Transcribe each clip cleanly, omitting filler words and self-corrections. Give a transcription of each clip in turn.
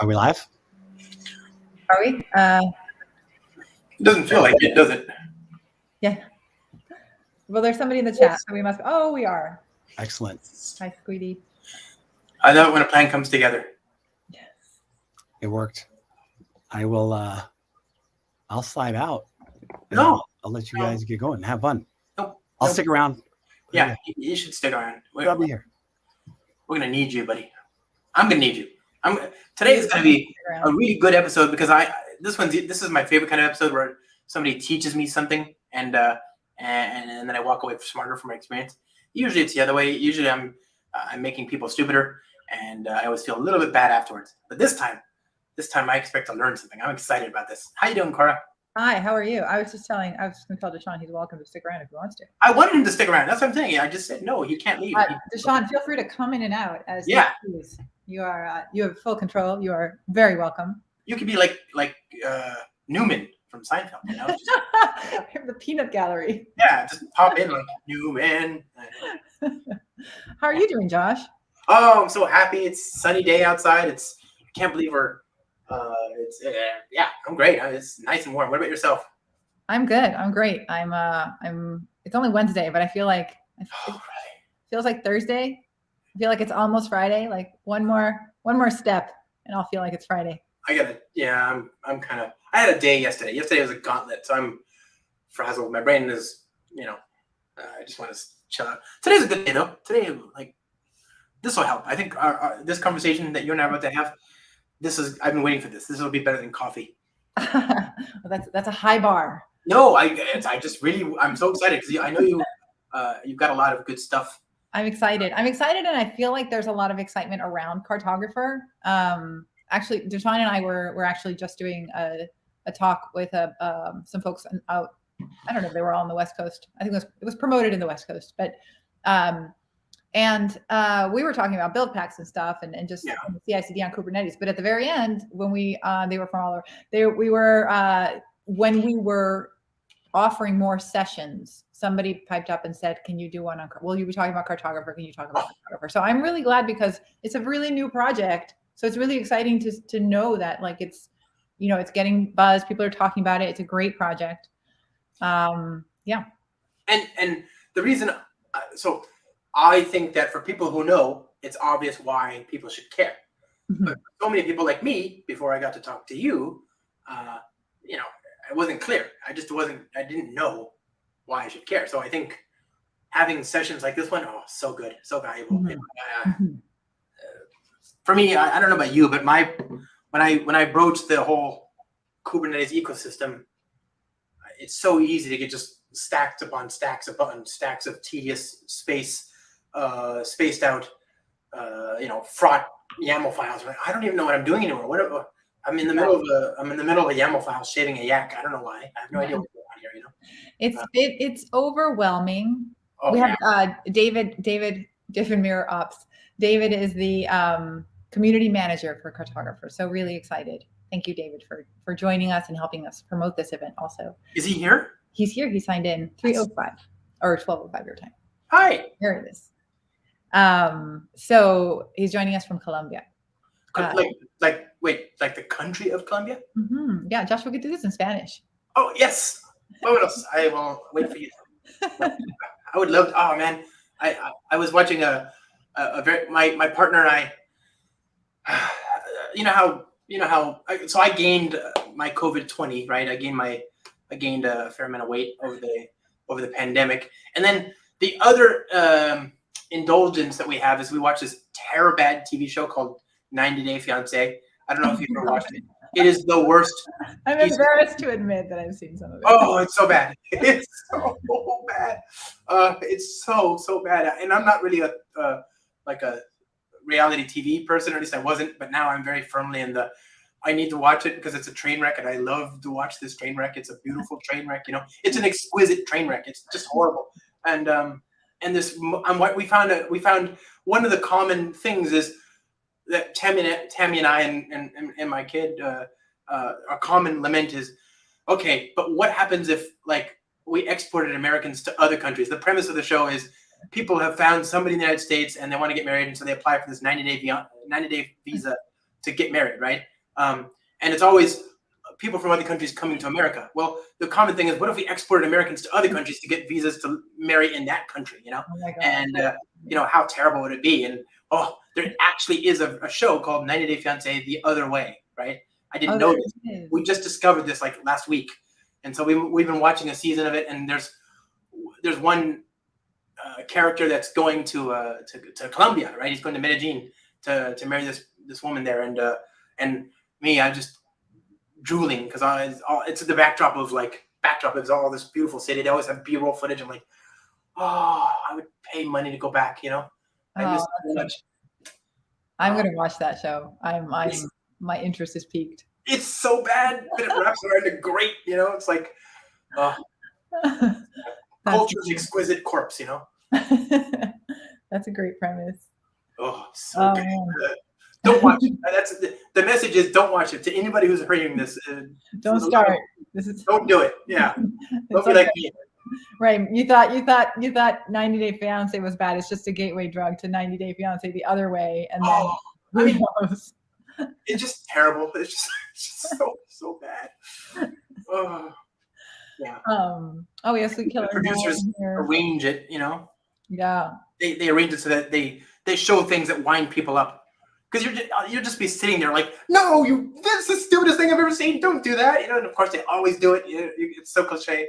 we live? Are we? It doesn't feel like it, does it? Yeah. Well, there's somebody in the chat, so we must. Oh, we are. Excellent. Hi, Squeedy. I love it when a plan comes together. Yes. It worked. I will. I'll slide out. No. I'll let you guys get going. Have fun. Nope. I'll stick around. Yeah, you should stick around. I'll be here. We're gonna need you, buddy. I'm gonna need you. Today is gonna be a really good episode because this is my favorite kind of episode where somebody teaches me something and then I walk away smarter from my experience. Usually it's the other way. Usually I'm making people stupider and I always feel a little bit bad afterwards. But this time I expect to learn something. I'm excited about this. How you doing, Cora? Hi, how are you? I was just going to tell Deshaun he's welcome to stick around if he wants to. I wanted him to stick around. That's what I'm saying. I just said no. He can't leave. Deshaun, feel free to come in and out as you choose. You are you have full control. You are very welcome. You could be like Newman from Seinfeld. You know, the peanut gallery. Yeah, just pop in like Newman. How are you doing, Josh? Oh, I'm so happy. It's a sunny day outside. I can't believe we're. I'm great. It's nice and warm. What about yourself? I'm good. I'm great. It's only Wednesday, but I feel like it feels like Thursday. I feel like it's almost Friday. Like one more step, and I'll feel like it's Friday. I'm kind of. I had a day yesterday. Yesterday was a gauntlet, so I'm frazzled. My brain is, I just want to chill out. Today's a good day though. Today, this will help. I think this conversation that you and I are about to have. I've been waiting for this. This will be better than coffee. Well, that's a high bar. No, I'm so excited because I know you've got a lot of good stuff. I'm excited, and I feel like there's a lot of excitement around Cartographer. Actually, Deshaun and I were actually just doing a talk with some folks out. I don't know if they were all on the West Coast. I think it was promoted in the West Coast, but we were talking about build packs and stuff and just CICD on Kubernetes. But at the very end, when they were from all over, when we were offering more sessions, somebody piped up and said, "Can you do one on? Will you be talking about Cartographer? Can you talk about Cartographer?" So I'm really glad because it's a really new project. So it's really exciting to know that it's getting buzz. People are talking about it. It's a great project. And the reason, so I think that for people who know, it's obvious why people should care. Mm-hmm. But for so many people like me, before I got to talk to you, it wasn't clear. I didn't know why I should care. So I think having sessions like this one, so good, so valuable. Mm-hmm. For me, I don't know about you, but when I broached the whole Kubernetes ecosystem, it's so easy to get just stacks upon stacks of tedious spaced out, fraught YAML files. I don't even know what I'm doing anymore. I'm in the middle of a YAML file shaving a yak. I don't know why. I have no idea what's going on here. It's overwhelming. We have David Diffenmere Ops. David is the community manager for Cartographer. So really excited. Thank you, David, for joining us and helping us promote this event also. Is he here? He's here. He signed in 3:05 or 12:05 your time. Hi. There it is. So he's joining us from Colombia. Like the country of Colombia? Mm-hmm. Yeah, Josh, we could do this in Spanish. Oh, yes. What else? I will wait for you. I would love to. Oh, man. I was watching my partner and I, so I gained my COVID-20, right? I gained a fair amount of weight over the pandemic. And then the other indulgence that we have is we watch this bad TV show called 90 Day Fiancé. I don't know if you've ever watched it. It is the worst. I'm embarrassed to admit that I've seen some of it. Oh, it's so bad. It's so bad. It's so bad. And I'm not really a reality TV person, or at least I wasn't. But now I'm very firmly in the. I need to watch it because it's a train wreck, and I love to watch this train wreck. It's a beautiful train wreck. It's an exquisite train wreck. It's just horrible. And this, what we found one of the common things is that Tammy and I and my kid, our common lament is, okay, but what happens if we exported Americans to other countries? The premise of the show is people have found somebody in the United States and they want to get married, and so they apply for this 90-day visa to get married, right? And it's always people from other countries coming to America. Well, the common thing is, what if we exported Americans to other countries to get visas to marry in that country, you know? Oh my God. And, you know, how terrible would it be? And, there actually is a show called 90 Day Fiancé The Other Way, right? I didn't know this. We just discovered this like last week. And so we've been watching a season of it, and there's one character that's going to Colombia, right? He's going to Medellin to marry this woman there, and me, I'm just drooling because it's the backdrop is all this beautiful city. They always have B-roll footage. I'm like, I would pay money to go back, you know. I miss it so much. I'm gonna watch that show. My interest is piqued. It's so bad, but it wraps around a great, you know. It's like culture's exquisite corpse, you know. That's a great premise. Oh, so good. Don't watch it. That's the message is don't watch it. To anybody who's hearing this, don't start. Don't do it. Yeah, don't be like me. Right. You thought 90 Day Fiancé was bad. It's just a gateway drug to 90 Day Fiancé The Other Way, and then who knows? It's just terrible. It's just so bad. Yeah. Oh yes, we kill the producers arrange it. You know. Yeah. They arrange it so that they show things that wind people up. Because you'll just be sitting there like, no, that's the stupidest thing I've ever seen. Don't do that, you know. And of course, they always do it. It's so cliche.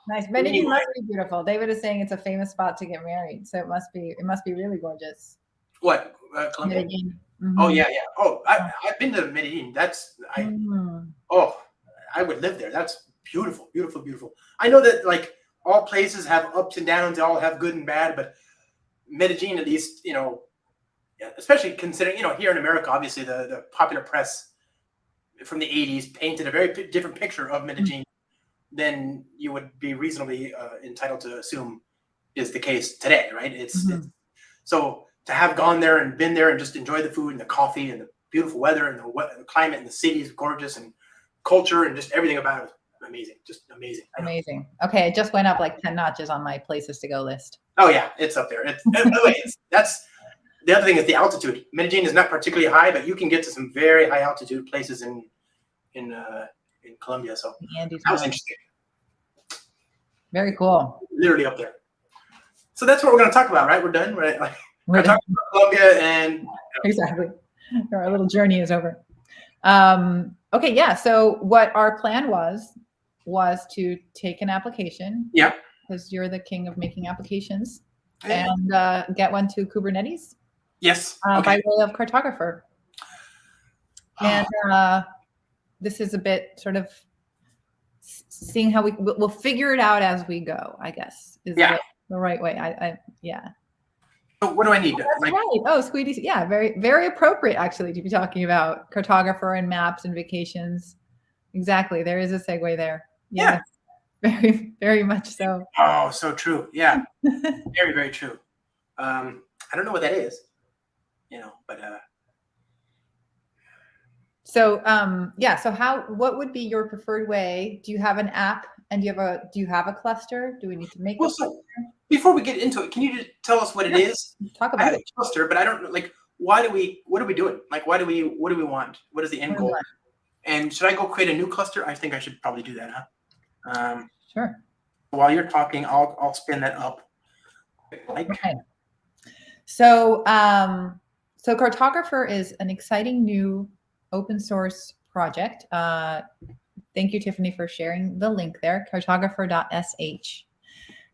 Nice. Medellin must be beautiful. David is saying it's a famous spot to get married, so it must be really gorgeous. What? Colombia? Medellin. Mm-hmm. Oh yeah. Oh, I've been to Medellin. I would live there. That's beautiful, beautiful, beautiful. I know that like all places have ups and downs. They all have good and bad, but Medellin, at least, you know, especially considering, you know, here in America, obviously the popular press from the 80s painted a very different picture of Medellin than you would be reasonably entitled to assume is the case today, right? It's so to have gone there and been there and just enjoy the food and the coffee and the beautiful weather and the climate and the city is gorgeous and culture and just everything about it was amazing, just amazing. Amazing. Okay, it just went up like 10 notches on my places to go list. Oh yeah, it's up there. By the way, that's the other thing is the altitude. Medellin is not particularly high, but you can get to some very high altitude places in Colombia. So that was interesting. Very cool. Literally up there. So that's what we're going to talk about, right? We're done, right? Like, we're talking about Colombia and exactly. Our little journey is over. Okay, yeah. So what our plan was to take an application. Yeah. Because you're the king of making applications, and get one to Kubernetes. Yes. By way of Cartographer. And this is a bit sort of seeing how we'll figure it out as we go, I guess. Is the right way. Yeah. So what do I need? That's right. Oh, Squeedy. Yeah, very, very appropriate actually to be talking about Cartographer and maps and vacations. Exactly. There is a segue there. Yeah. Very, very much so. Oh, so true. Yeah. Very, very true. I don't know what that is, you know, but so what would be your preferred way? Do you have an app and do you have a cluster? Do we need to make a cluster? Before we get into it, can you just tell us what it is? Talk about it. Cluster, but I don't know, like, what are we doing? Like, what do we want? What is the end goal? And should I go create a new cluster? I think I should probably do that, huh? Sure. While you're talking, I'll spin that up. Okay. So Cartographer is an exciting new open source project. Thank you, Tiffany, for sharing the link there, cartographer.sh.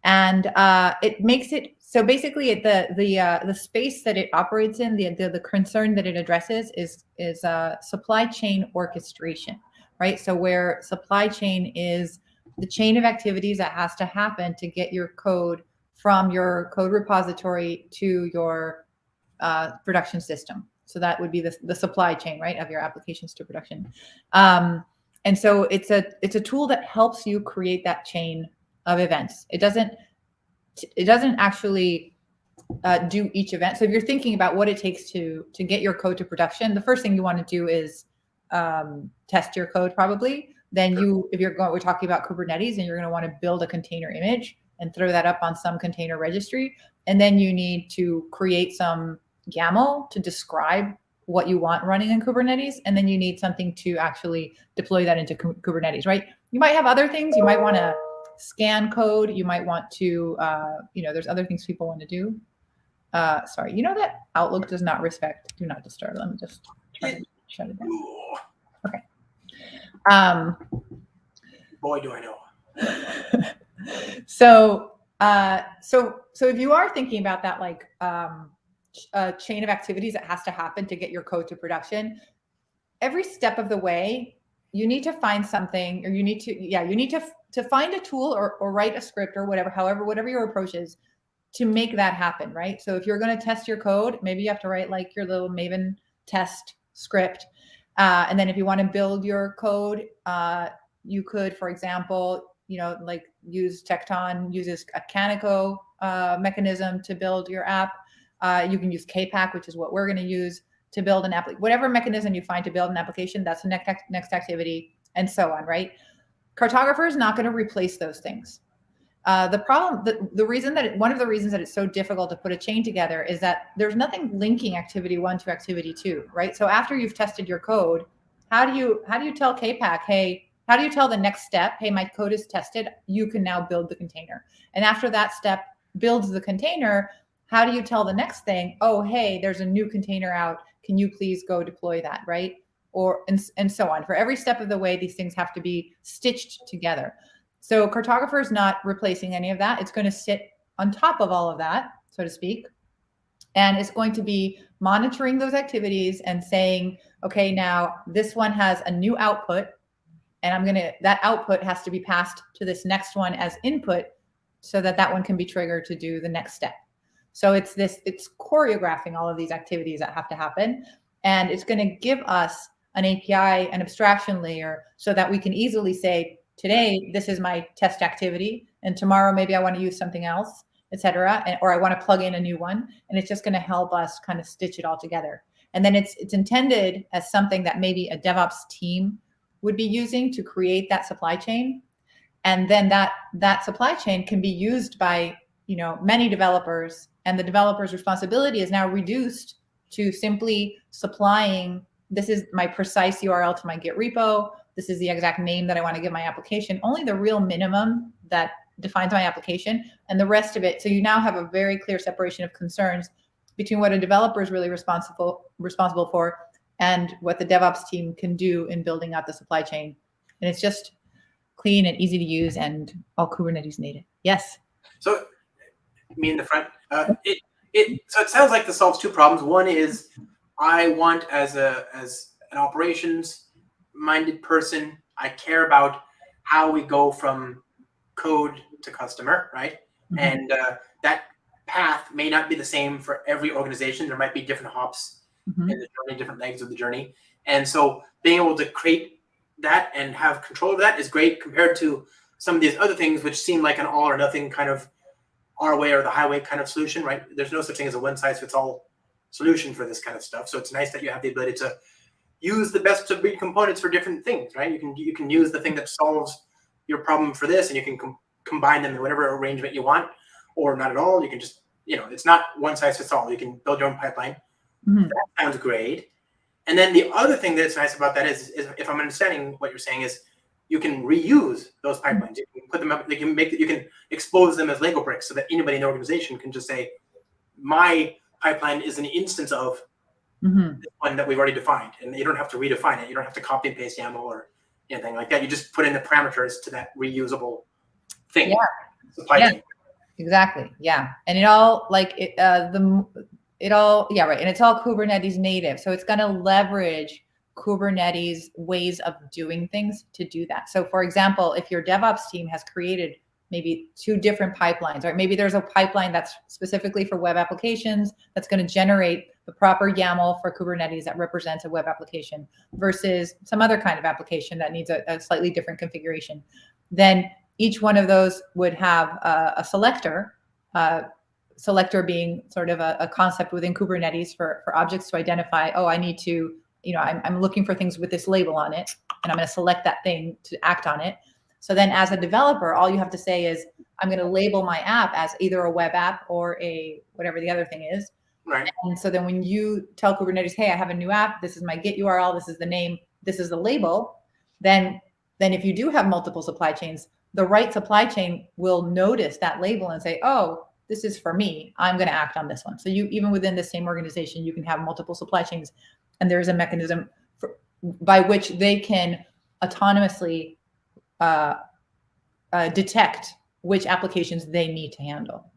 And it makes it so basically the space that it operates in, the concern that it addresses is supply chain orchestration, right? So where supply chain is the chain of activities that has to happen to get your code from your code repository to your production system. So that would be the supply chain, right, of your applications to production. And so it's a tool that helps you create that chain of events. It doesn't actually do each event. So if you're thinking about what it takes to get your code to production, the first thing you want to do is test your code probably. Then we're talking about Kubernetes, and you're going to want to build a container image and throw that up on some container registry. And then you need to create some YAML to describe what you want running in Kubernetes, and then you need something to actually deploy that into Kubernetes, right? You might have other things. You might want to scan code. You might want to, there's other things people want to do. Sorry, you know that Outlook does not respect do not disturb. Let me just try to shut it down. Okay. Boy, do I know. So if you are thinking about that, like a chain of activities that has to happen to get your code to production, every step of the way, you need to find something, or you need to find a tool or write a script or whatever your approach is to make that happen, right? So if you're going to test your code, maybe you have to write like your little Maven test script. And then if you want to build your code, you could, for example, like use Tekton uses a Canico mechanism to build your app. You can use KPAC, which is what we're going to use to build an app. Whatever mechanism you find to build an application, that's the next activity, and so on, right? Cartographer is not going to replace those things. The problem, one of the reasons that it's so difficult to put a chain together is that there's nothing linking activity 1 to activity 2, right? So after you've tested your code, how do you tell KPAC, hey, how do you tell the next step, hey, my code is tested, you can now build the container? And after that step builds the container, how do you tell the next thing, oh, hey, there's a new container out, can you please go deploy that, right? And so on. For every step of the way, these things have to be stitched together. So Cartographer is not replacing any of that. It's going to sit on top of all of that, so to speak. And it's going to be monitoring those activities and saying, okay, now this one has a new output, and that output has to be passed to this next one as input so that one can be triggered to do the next step. So it's choreographing all of these activities that have to happen. And it's going to give us an API, an abstraction layer, so that we can easily say, today, this is my test activity, and tomorrow, maybe I want to use something else, et cetera, or I want to plug in a new one. And it's just going to help us kind of stitch it all together. And then it's intended as something that maybe a DevOps team would be using to create that supply chain. And then that supply chain can be used by many developers, and the developer's responsibility is now reduced to simply supplying, this is my precise URL to my Git repo, this is the exact name that I want to give my application, only the real minimum that defines my application, and the rest of it. So you now have a very clear separation of concerns between what a developer is really responsible for and what the DevOps team can do in building out the supply chain. And it's just clean and easy to use, and all Kubernetes native. Yes. So, me in the front. So it sounds like this solves two problems. One is, I want as an operations-minded person, I care about how we go from code to customer, right? Mm-hmm. And that path may not be the same for every organization. There might be different hops in the journey, different legs of the journey. And so being able to create that and have control of that is great compared to some of these other things which seem like an all or nothing kind of our way or the highway kind of solution, right? There's no such thing as a one size fits all solution for this kind of stuff. So it's nice that you have the ability to use the best of breed components for different things, right? You can use the thing that solves your problem for this, and you can combine them in whatever arrangement you want, or not at all. You can just, it's not one size fits all. You can build your own pipeline. Mm-hmm. That sounds great. And then the other thing that's nice about that is if I'm understanding what you're saying, is you can reuse those pipelines. You can put them up. You can expose them as Lego bricks, so that anybody in the organization can just say, my pipeline is an instance of the one that we've already defined, and you don't have to redefine it. You don't have to copy and paste YAML or anything like that. You just put in the parameters to that reusable thing. Yeah. Supply chain. Exactly. Yeah, and it all right, and it's all Kubernetes native, so it's going to leverage Kubernetes ways of doing things to do that. So, for example, if your DevOps team has created maybe 2 different pipelines, or maybe there's a pipeline that's specifically for web applications that's going to generate the proper YAML for Kubernetes that represents a web application versus some other kind of application that needs a slightly different configuration, then each one of those would have a selector, selector being sort of a concept within Kubernetes for objects to identify, I need to, I'm looking for things with this label on it, and I'm going to select that thing to act on it. So then as a developer, all you have to say is, I'm going to label my app as either a web app or a whatever the other thing is. Right. And so then when you tell Kubernetes, hey, I have a new app, this is my Git URL, this is the name, this is the label, then if you do have multiple supply chains, the right supply chain will notice that label and say, oh, this is for me. I'm going to act on this one. So you, even within the same organization, you can have multiple supply chains, and there's a mechanism by which they can autonomously detect which applications they need to handle.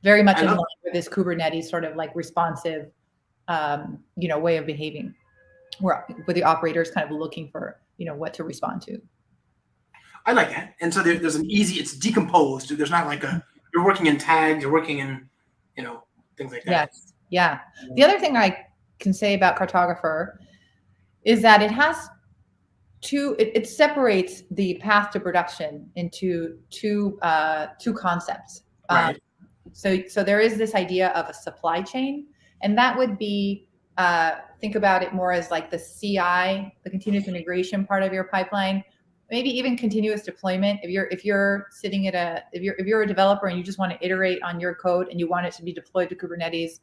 Very much in line with this Kubernetes sort of like responsive, way of behaving, where the operator is kind of looking for, what to respond to. I like that. And so there's an easy, it's decomposed. There's not like you're working in tags, you're working in, things like that. Yes. Yeah. The other thing I can say about Cartographer is that it has it separates the path to production into two concepts. Right. So there is this idea of a supply chain, and that would be, think about it more as like the CI, the continuous integration part of your pipeline, maybe even continuous deployment. If you're sitting at if you're a developer and you just want to iterate on your code and you want it to be deployed to Kubernetes,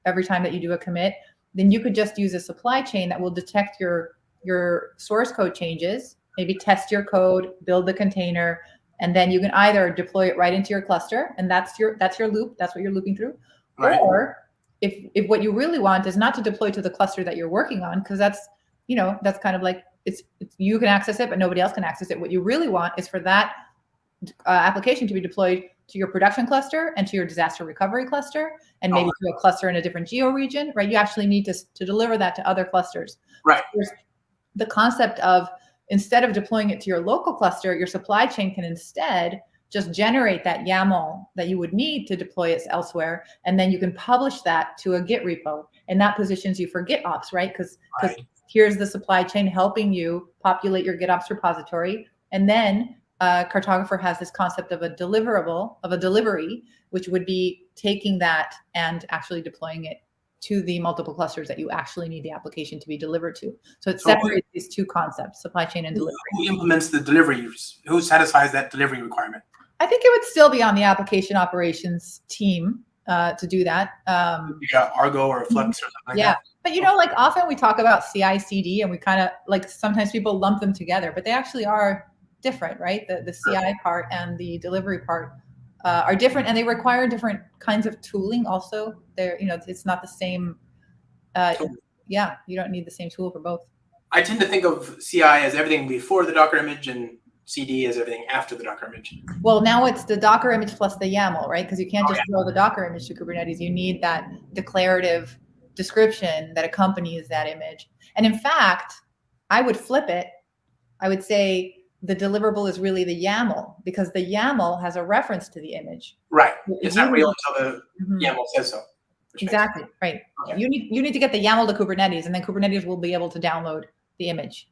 every time that you do a commit, then you could just use a supply chain that will detect your source code changes, maybe test your code, build the container, and then you can either deploy it right into your cluster, and that's your loop, that's what you're looping through. Right. Or if what you really want is not to deploy to the cluster that you're working on, because that's kind of like it's you can access it, but nobody else can access it. What you really want is for that application to be deployed to your production cluster and to your disaster recovery cluster, and maybe to a cluster in a different geo region, right? You actually need to deliver that to other clusters. Right. There's the concept of, instead of deploying it to your local cluster, your supply chain can instead just generate that YAML that you would need to deploy it elsewhere, and then you can publish that to a Git repo, and that positions you for GitOps, right? Because here's the supply chain helping you populate your GitOps repository, and then Cartographer has this concept of a delivery, which would be taking that and actually deploying it to the multiple clusters that you actually need the application to be delivered to. So it separates these two concepts, supply chain and delivery. Who implements the delivery? Who satisfies that delivery requirement? I think it would still be on the application operations team to do that. You got Argo or Flex or something like that. But like often we talk about CICD and we kind of like, sometimes people lump them together, but they actually are different, right? The CI part and the delivery part are different, and they require different kinds of tooling also. It's not the same. You don't need the same tool for both. I tend to think of CI as everything before the Docker image and CD as everything after the Docker image. Well, now it's the Docker image plus the YAML, right? Because you can't just throw the Docker image to Kubernetes. You need that declarative description that accompanies that image. And in fact, I would flip it. I would say the deliverable is really the YAML, because the YAML has a reference to the image. Right. It's not real until the YAML says so. Exactly. Right. Okay. You need to get the YAML to Kubernetes, and then Kubernetes will be able to download the image.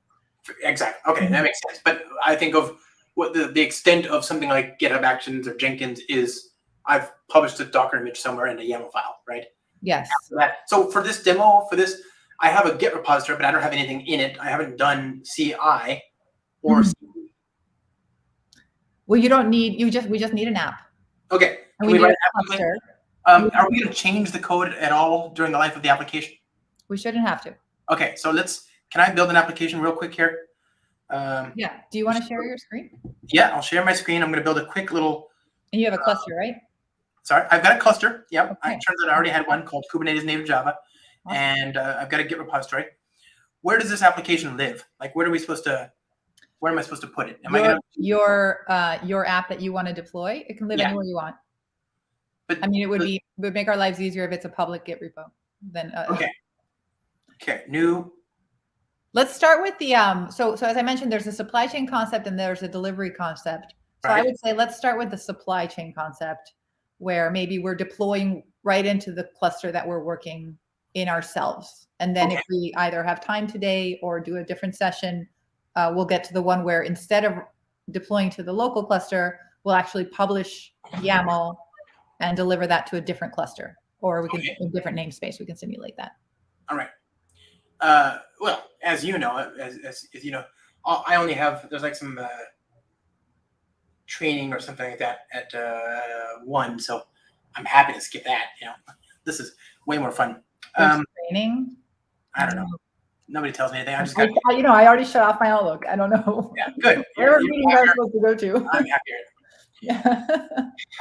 Exactly. Okay, that makes sense. But I think of what the extent of something like GitHub Actions or Jenkins is. I've published a Docker image somewhere in a YAML file, right? Yes. So for this demo, I have a Git repository, but I don't have anything in it. I haven't done CI or CD. Well, you don't need. We just need an app. Okay. And we need a cluster. Are we going to change the code at all during the life of the application? We shouldn't have to. Okay, so can I build an application real quick here? Yeah. Do you want to share your screen? Yeah, I'll share my screen. I'm going to build a quick little. And you have a cluster, right? Sorry, I've got a cluster. Yep. Okay. It turns out I already had one called Kubernetes Native Java. Awesome. And I've got a Git repository. Where does this application live? Like, where am I supposed to put it? Your app that you want to deploy, it can live anywhere you want. But I mean, it would make our lives easier if it's a public Git repo. Then okay, new. Let's start with the so as I mentioned, there's a supply chain concept and there's a delivery concept. So I would say let's start with the supply chain concept, where maybe we're deploying right into the cluster that we're working in ourselves. And then if we either have time today or do a different session, we'll get to the one where instead of deploying to the local cluster, we'll actually publish YAML and deliver that to a different cluster, or we can in different namespace, we can simulate that. All right. Well, as you know, as you know, I only have, there's like some training or something like that at 1, so I'm happy to skip that, this is way more fun. There's training. I don't know. Nobody tells me anything. I just I already shut off my Outlook. I don't know. Yeah, good. Where meetings I'm supposed to go to? I'm happier. Yeah.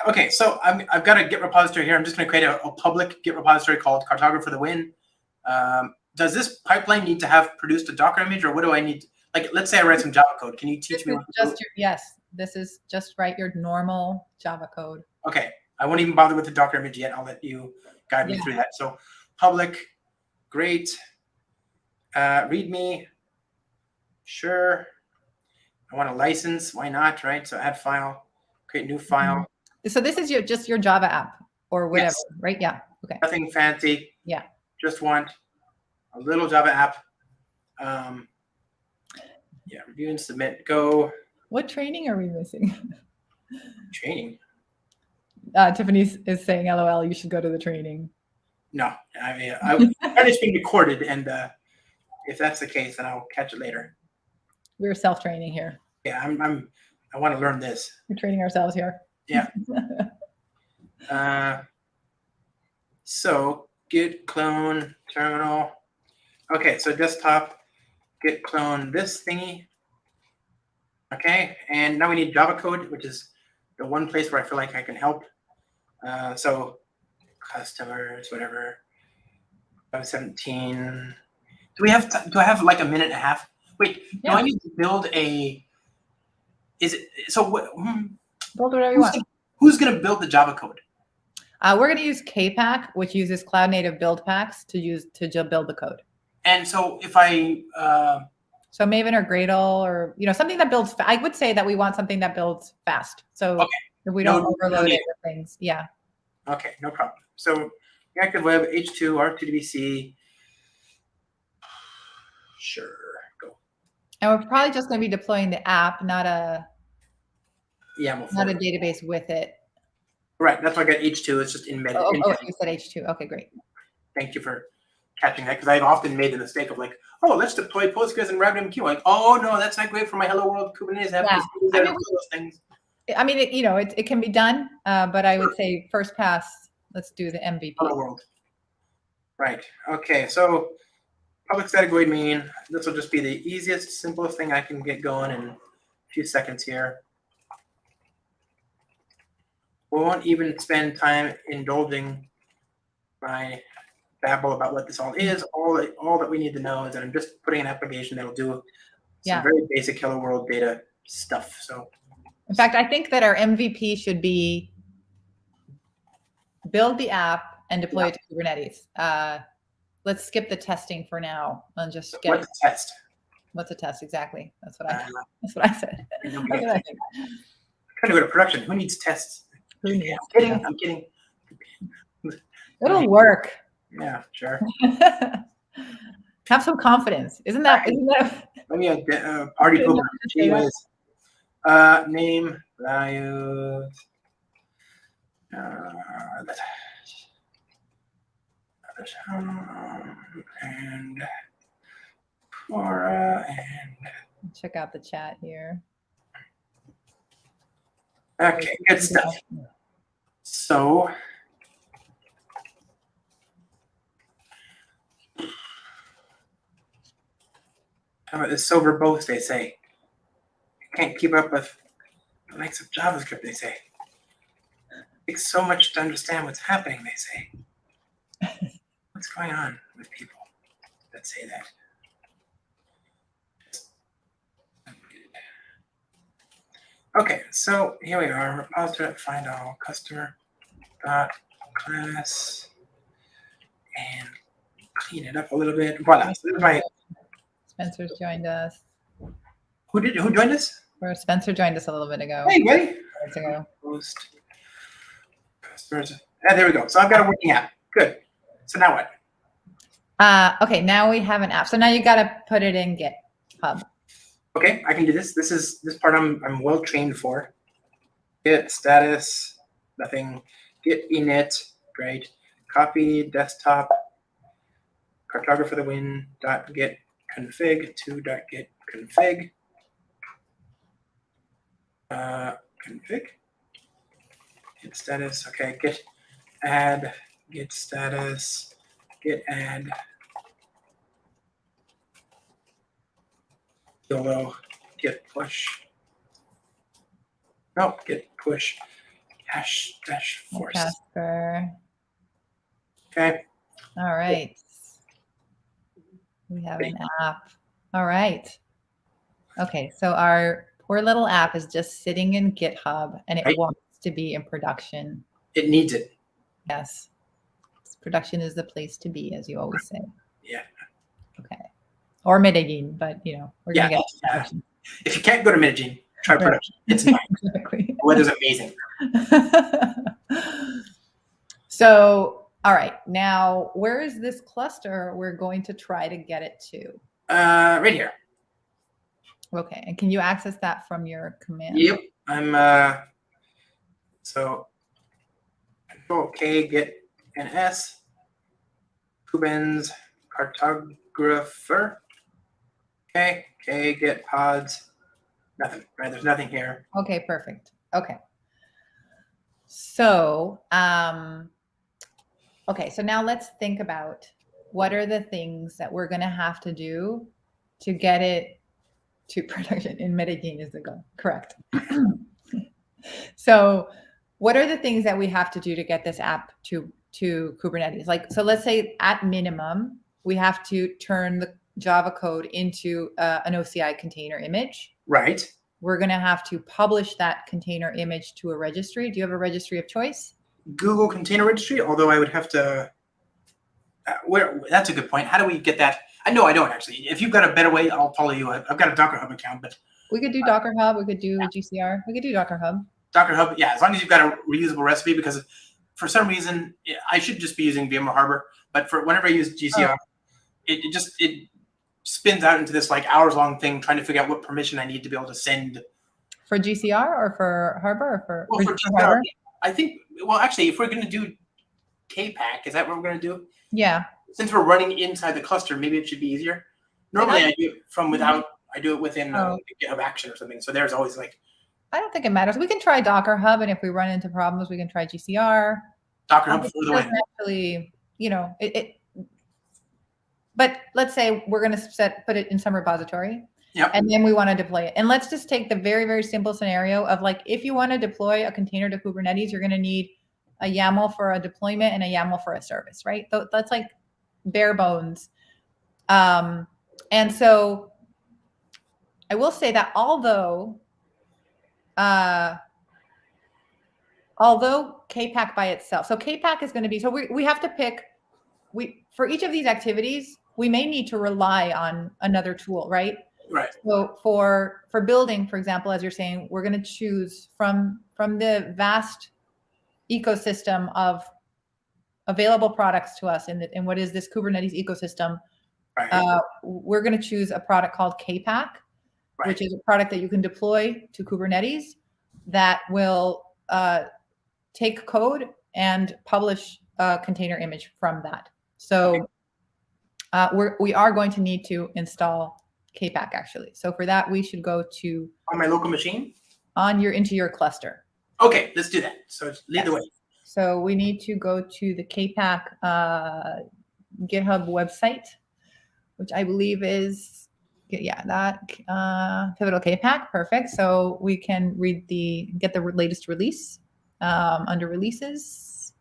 Okay, so I've got a Git repository here. I'm just going to create a public Git repository called Cartographer for the win. Does this pipeline need to have produced a Docker image, or what do I need? Like, let's say I write some Java code. Can you teach me what to do? Yes, this is just write your normal Java code. Okay, I won't even bother with the Docker image yet. I'll let you guide me through that. So public, great, README, sure. I want a license. Why not, right? So add file, create new file. So this is just your Java app or whatever, Yes. right? Yeah. Okay. Nothing fancy. Yeah. Just want a little Java app. Yeah, review and submit. Go. What training are we missing? Training. Tiffany is saying, "LOL, you should go to the training." No, I mean, it's being recorded, and if that's the case, then I'll catch it later. We're self-training here. Yeah, I want to learn this. We're training ourselves here. Yeah. So git clone terminal. Okay, so desktop, git clone this thingy. Okay, and now we need Java code, which is the one place where I feel like I can help. So customers, whatever. 17. Do I have like a minute and a half? Wait, Yeah. do I need to build a? Is it so? What? Build whatever you want. Who's going to build the Java code? We're going to use KPAC, which uses cloud native build packs to build the code. And so if I so Maven or Gradle or something that builds. I would say that we want something that builds fast. So if we don't overload it with things, yeah. Okay, no problem. So Active Web H2 R2DBC. Sure, go. And we're probably just going to be deploying the app, not a database with it. Right, that's why I got H2. It's just embedded. Oh, you said H2. Okay, great. Thank you for catching that, because I've often made the mistake of like, oh, let's deploy Postgres and RabbitMQ. Like, oh no, that's not great for my Hello World Kubernetes. Those things. I mean, it can be done, but I would say first pass. Let's do the MVP. Hello World. Right. Okay. So public static void main. This will just be the easiest, simplest thing I can get going in a few seconds here. We won't even spend time indulging my babble about what this all is. All that we need to know is that I'm just putting an application that'll do some very basic Hello World data stuff. So, in fact, I think that our MVP should be build the app and deploy it to Kubernetes. Let's skip the testing for now and just get what's a test. What's a test exactly? That's what I said. I'm trying to go to production. Who needs tests? Who needs? I'm kidding. It'll work. Yeah, sure. Have some confidence. Isn't that? Let me party pooper. Name, values, and Quora, and check out the chat here. Okay, good stuff. So how about this so verbose, they say. You can't keep up with the likes of JavaScript, they say. It takes so much to understand what's happening, they say. What's going on with people that say that? Okay, so here we are. Repository find all customer dot class and clean it up a little bit. Voila. So there's my. Spencer's joined us. Who joined us? Spencer joined us a little bit ago. Hey, buddy. Post customers. There we go. So I've got a working app. Good. So now what? Okay, now we have an app. So now you got to put it in GitHub. Okay, I can do this. This part I'm well trained for. Git status, nothing. Git init, great. Copy desktop. Cartographer for the win. .git config to .git config. Config. Git status. Okay. Git add git status, git add, YOLO, git push. No, git push dash force. Casper. Okay. All right. We have an app. All right. Okay, so our poor little app is just sitting in GitHub and it Right. wants to be in production. It needs it. Yes. Production is the place to be, as you always say. Yeah. Okay. Or Medellin, but we're gonna get production. If you can't go to Medellin, try production. It's nice. Exactly. The weather's amazing. So, all right. Now, where is this cluster we're going to try to get it to? Right here. Okay. And can you access that from your command? Yep. I'm so Control K, git ns, Kubernetes Cartographer. Okay, K, git pods. Nothing, right? There's nothing here. Okay, perfect. Okay. So, okay, so now let's think about what are the things that we're going to have to do to get it to production. In Medellin is the goal. Correct. So what are the things that we have to do to get this app to Kubernetes? Like, so let's say at minimum, we have to turn the Java code into an OCI container image. Right. We're going to have to publish that container image to a registry. Do you have a registry of choice? Google Container Registry, although I would have to, that's a good point. How do we get that? No, I don't actually. If you've got a better way, I'll follow you. I've got a Docker Hub account, but. We could do Docker Hub. We could do GCR. We could do Docker Hub. Docker Hub, yeah, as long as you've got a reusable recipe, because for some reason, I should just be using VMware Harbor, but for whenever I use GCR, it spins out into this like hours-long thing trying to figure out what permission I need to be able to send. For GCR or for Harbor or for? Well, for GCR, Harbor? I think, well, actually, if we're going to do KPAC, is that what we're going to do? Yeah. Since we're running inside the cluster, maybe it should be easier. Normally, I do it from without, I do it within GitHub Action or something, so there's always like. I don't think it matters. We can try Docker Hub, and if we run into problems, we can try GCR. Docker Hub for the win. Actually, but let's say we're going to put it in some repository, and then we want to deploy it. And let's just take the very, very simple scenario of like, if you want to deploy a container to Kubernetes, you're going to need a YAML for a deployment and a YAML for a service, right? So that's like bare bones. And so I will say that although KPAC by itself, so KPAC is going to be, so we have to pick, for each of these activities, we may need to rely on another tool, right? Right. So for building, for example, as you're saying, we're going to choose from the vast ecosystem of available products to us in what is this Kubernetes ecosystem. Right. We're going to choose a product called KPAC, which is a product that you can deploy to Kubernetes that will take code and publish a container image from that. So we are going to need to install KPAC actually. So for that, we should go to on my local machine into your cluster. Okay, let's do that. So lead the way. So we need to go to the KPAC GitHub website, which I believe is that Pivotal KPAC. Perfect. So we can get the latest release under releases.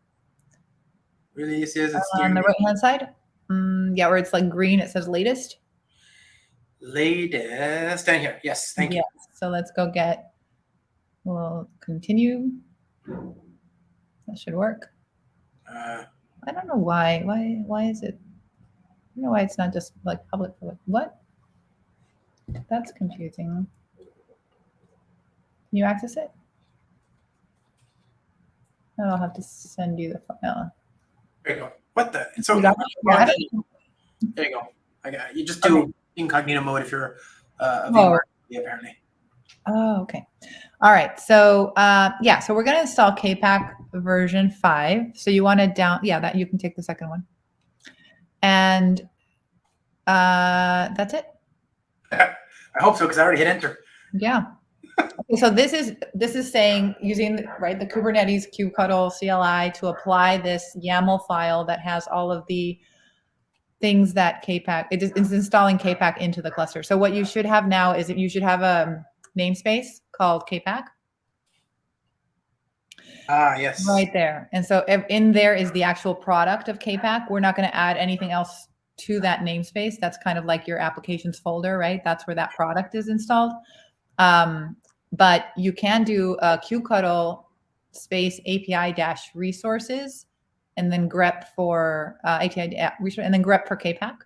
Releases On the right hand side. Where it's like green, it says latest. Latest down here. Yes, thank you. So let's go we'll continue. That should work. I don't know why. Why is it? I don't know why it's not just like public. What? That's confusing. Can you access it? No, I'll have to send you the file. There you go. What the? So there you go. I got it. You just do incognito mode if you're a VMware, apparently. Oh, okay. All right. So so we're going to install KPAC version 5. So you want to that you can take the second one. And that's it. I hope so, because I already hit enter. Yeah. Okay, so this is saying using the Kubernetes kubectl CLI to apply this YAML file that has all of the things that KPAC, it's installing KPAC into the cluster. So what you should have now is that you should have a namespace called KPAC. Ah, yes. Right there. And so in there is the actual product of KPAC. We're not going to add anything else to that namespace. That's kind of like your applications folder, right? That's where that product is installed. But you can do a kubectl space API dash resources and then grep for API resource and then grep for KPAC.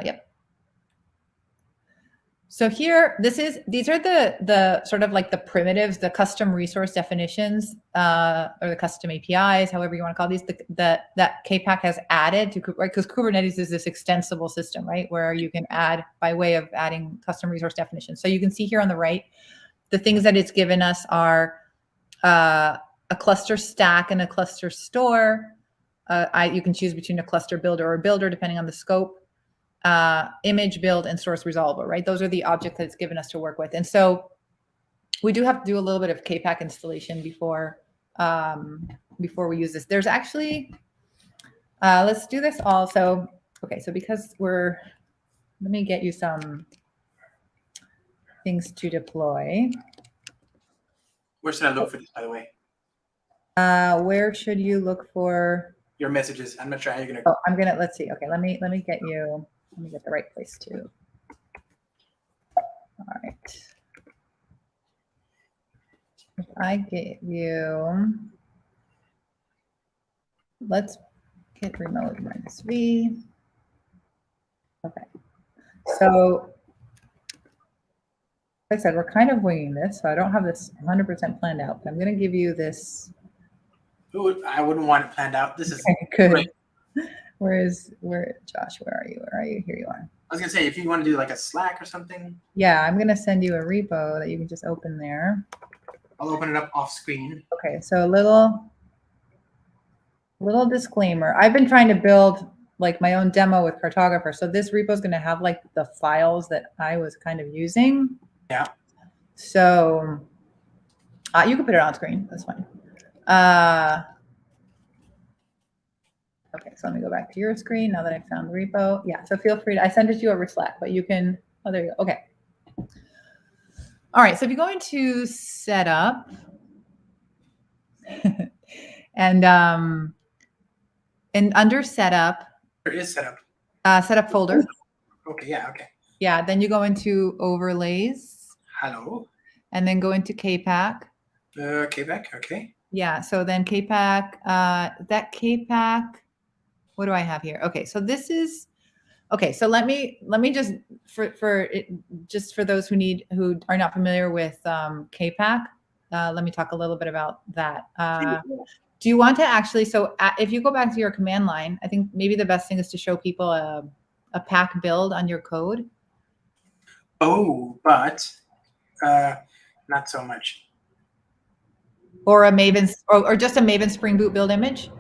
Yep. So here, these are the sort of like the primitives, the custom resource definitions, or the custom APIs, however you want to call these, that KPAC has added to, right? Because Kubernetes is this extensible system, right? Where you can add by way of adding custom resource definitions. So you can see here on the right, the things that it's given us are a cluster stack and a cluster store. You can choose between a cluster builder or a builder, depending on the scope. Image build and source resolver, right? Those are the objects that it's given us to work with. And so we do have to do a little bit of KPAC installation before we use this. There's actually, let's do this also. Okay, so because let me get you some things to deploy. Where should I look for this, by the way? Where should you look for your messages? I'm not sure how you're gonna. Oh, let's see. Okay, let me get you. Let me get the right place too. All right. If I get you, let's get remote -v. Okay. So, like I said, we're kind of winging this, so I don't have this 100% planned out, but I'm going to give you this. I wouldn't want it planned out. This is good. Great. Josh, where are you? Here you are. I was gonna say, if you want to do like a Slack or something. Yeah, I'm gonna send you a repo that you can just open there. I'll open it up off screen. Okay, so a little disclaimer. I've been trying to build like my own demo with Cartographer. So this repo is gonna have like the files that I was kind of using. Yeah. So you can put it on screen, that's fine. Okay, so let me go back to your screen now that I found the repo. Yeah, so feel free to, I sent it to you over Slack, but you can, oh, there you go. Okay. All right, so if you go into setup and under setup. There is setup. Setup folder. Okay, yeah, okay. Yeah, then you go into overlays. Hello. And then go into KPAC. KPAC, okay. Yeah, so then KPAC, that KPAC, what do I have here? Okay, so this is, okay, so let me just for those who are not familiar with KPAC, let me talk a little bit about that. Do you want to actually, so if you go back to your command line, I think maybe the best thing is to show people a pack build on your code. Oh, but not so much. Or a Maven, or just a Maven Spring Boot build image?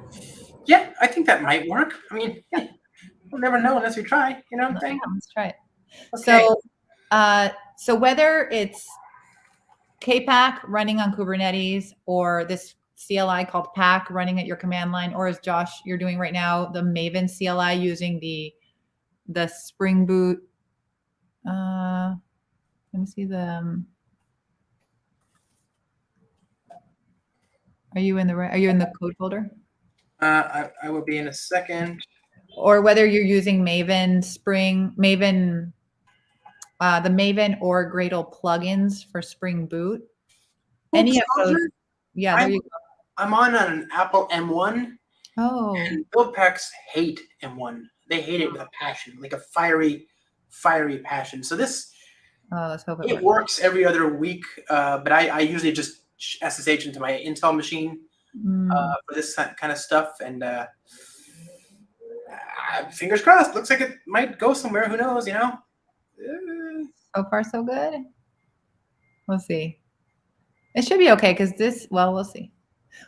Yeah, I think that might work. I mean, we'll never know unless we try. You know what I'm saying? Yeah, let's try it. Okay. So whether it's KPAC running on Kubernetes or this CLI called pack running at your command line, or as Josh, you're doing right now, the Maven CLI using the Spring Boot. Let me see the. Are you in the code folder? I will be in a second. Or whether you're using Maven, Spring, Maven, the Maven or Gradle plugins for Spring Boot. Any of those? Yeah, there you go. I'm on an Apple M1. Oh. And build packs hate M1. They hate it with a passion, like a fiery passion. So this, let's hope it works every other week. But I usually just SSH into my Intel machine for this kind of stuff, and fingers crossed. Looks like it might go somewhere. Who knows? You know. So far, so good. We'll see. It should be okay because this. Well, we'll see.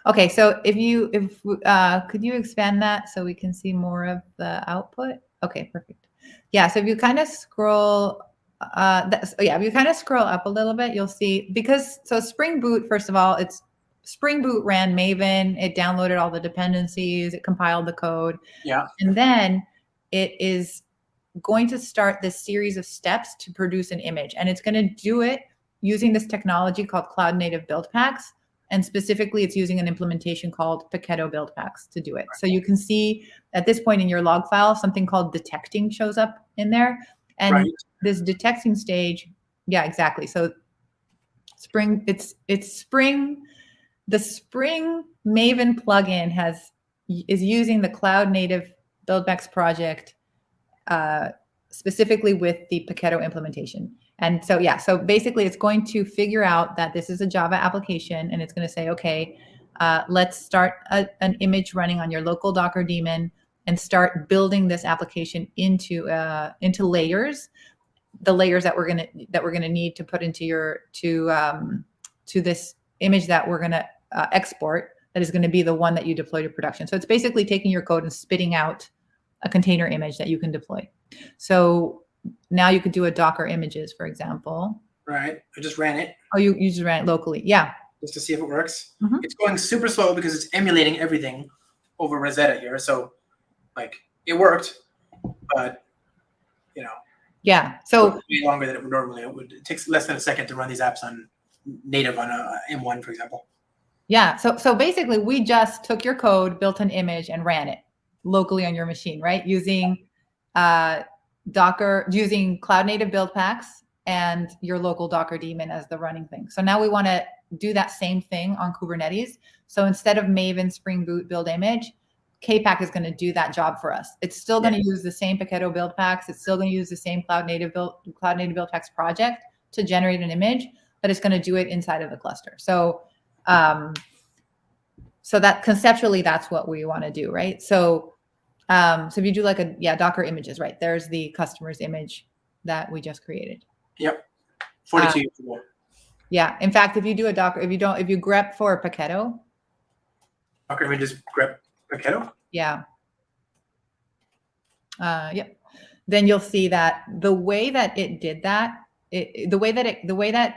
Okay, so could you expand that so we can see more of the output? Okay, perfect. Yeah, so if you kind of scroll, if you kind of scroll up a little bit, you'll see, so Spring Boot, first of all, Spring Boot ran Maven, it downloaded all the dependencies, it compiled the code. Yeah. And then it is going to start this series of steps to produce an image. And it's going to do it using this technology called Cloud Native Build Packs. And specifically, it's using an implementation called Paketo Build Packs to do it. So you can see at this point in your log file, something called detecting shows up in there. And this detecting stage, yeah, exactly. So Spring, it's Spring. The Spring Maven plugin is using the Cloud Native Build Packs project specifically with the Paketo implementation. And so, yeah, so basically it's going to figure out that this is a Java application, and it's going to say, okay, let's start an image running on your local Docker daemon and start building this application into layers, the layers that we're gonna need to put into to this image that we're gonna export. That is going to be the one that you deploy to production. So it's basically taking your code and spitting out a container image that you can deploy. So now you could do a Docker images, for example. Right. I just ran it. Oh, you just ran it locally. Yeah. Just to see if it works. Mm-hmm. It's going super slow because it's emulating everything over Rosetta here. So like it worked, but you know. Yeah. So way longer than it would normally. It takes less than a second to run these apps on native on a M1, for example. Yeah. So basically we just took your code, built an image, and ran it locally on your machine, right? Using Docker, using Cloud Native Build Packs and your local Docker daemon as the running thing. So now we want to do that same thing on Kubernetes. So instead of Maven Spring Boot build image, KPAC is going to do that job for us. It's still going to use the same Paketo Build Packs. It's still going to use the same Cloud Native Build Packs project to generate an image, but it's going to do it inside of the cluster. So so that conceptually, that's what we want to do, right? So so if you do like Docker images, right? There's the customer's image that we just created. Yep. 42 years ago. Yeah. In fact, if you do a Docker, if you grep for Paketo. Docker images grep Paketo? Yeah. Yep. Then you'll see that the way that it did that, the way that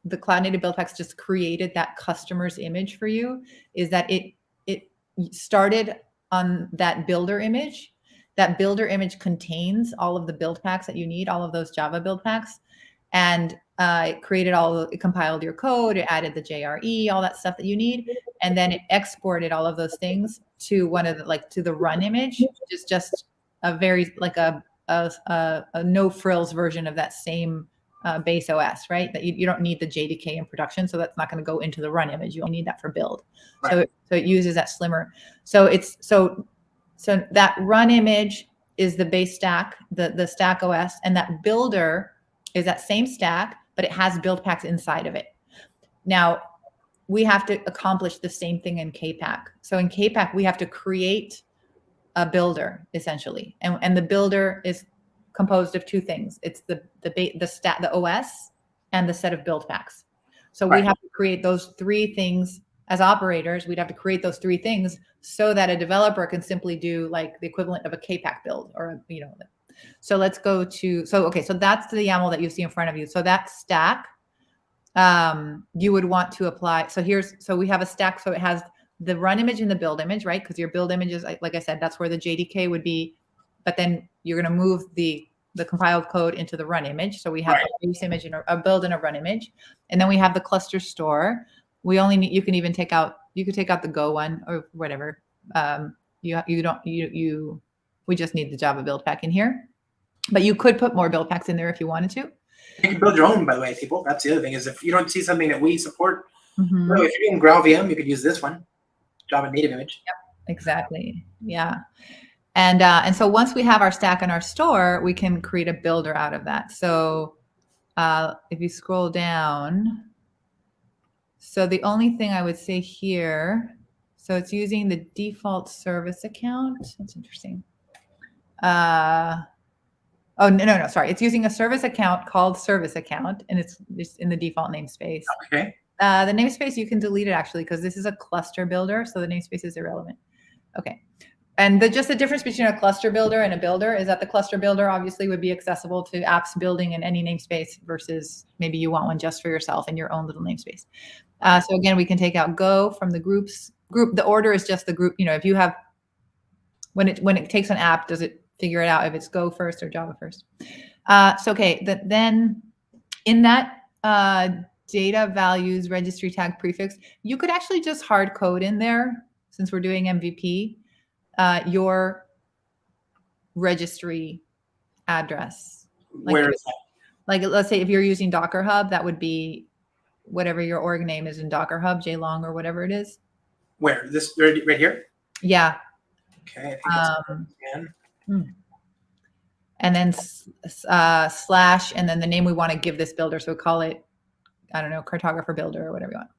the Cloud Native Build Packs just created that customer's image for you is that it started on that builder image. That builder image contains all of the build packs that you need, all of those Java build packs. And it created it compiled your code, it added the JRE, all that stuff that you need. And then it exported all of those things to to the run image, which is just a very, like a no frills version of that same base OS, right? That you don't need the JDK in production. So that's not going to go into the run image. You only need that for build. Right. So it uses that slimmer. So so that run image is the base stack, the stack OS, and that builder is that same stack, but it has build packs inside of it. Now, we have to accomplish the same thing in KPAC. So in KPAC, we have to create a builder essentially, and the builder is composed of two things. It's the OS and the set of build packs. So we have to create those three things as operators. We'd have to create those three things so that a developer can simply do like the equivalent of a KPAC build or, so let's go to, so that's the YAML that you see in front of you. So that stack, you would want to apply. So we have a stack. So it has the run image and the build image, right? Because your build image is, like I said, that's where the JDK would be, but then you're going to move the compiled code into the run image. So we have a base image and a build and a run image. And then we have the cluster store. We only need, you could take out the Go one or whatever. We just need the Java build pack in here, but you could put more build packs in there if you wanted to. You can build your own, by the way, people. That's the other thing, is if you don't see something that we support, if you're in GraalVM, you could use this one, Java native image. Yep, exactly. Yeah. And so once we have our stack and our store, we can create a builder out of that. So if you scroll down, so the only thing I would say here, so it's using the default service account. That's interesting. Oh, no, sorry. It's using a service account called service account, and it's in the default namespace. Okay. The namespace, you can delete it actually, because this is a cluster builder, so the namespace is irrelevant. Okay. And just the difference between a cluster builder and a builder is that the cluster builder obviously would be accessible to apps building in any namespace versus maybe you want one just for yourself in your own little namespace. So again, we can take out Go from the group. The order is just the group. You know, if you have, when it takes an app, does it figure it out if it's Go first or Java first? So okay, then in that data values registry tag prefix, you could actually just hard code in there, since we're doing MVP, your registry address. Where is that? Like, let's say if you're using Docker Hub, that would be whatever your org name is in Docker Hub, JLong or whatever it is. Where? This right here? Yeah. Okay. I think that's and then slash, and then the name we want to give this builder. So call it, I don't know, Cartographer builder or whatever you want.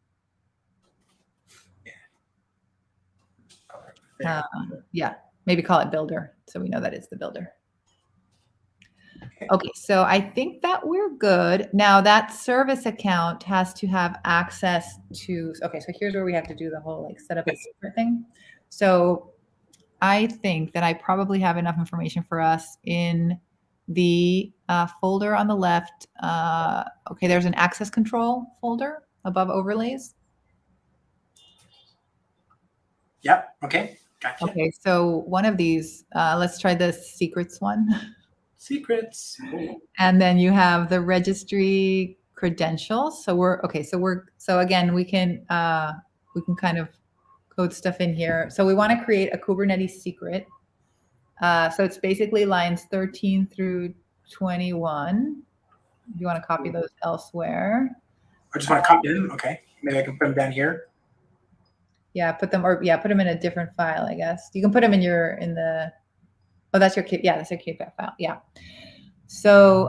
Yeah, maybe call it builder, so we know that it's the builder. Okay, so I think that we're good. Now that service account has to have access to, okay, so here's where we have to do the whole like set up a secret thing. So I think that I probably have enough information for us in the folder on the left. Okay, there's an access control folder above overlays. Yep, okay. Gotcha. Okay, so one of these, let's try the secrets one. Secrets. And then you have the registry credentials. So so again, we can kind of code stuff in here. So we want to create a Kubernetes secret. So it's basically lines 13 through 21. If you want to copy those elsewhere. I just want to copy them. Okay, maybe I can put them down here. Yeah, put them in a different file, I guess. You can put them in the, oh, that's your that's your KPAC file. Yeah. So,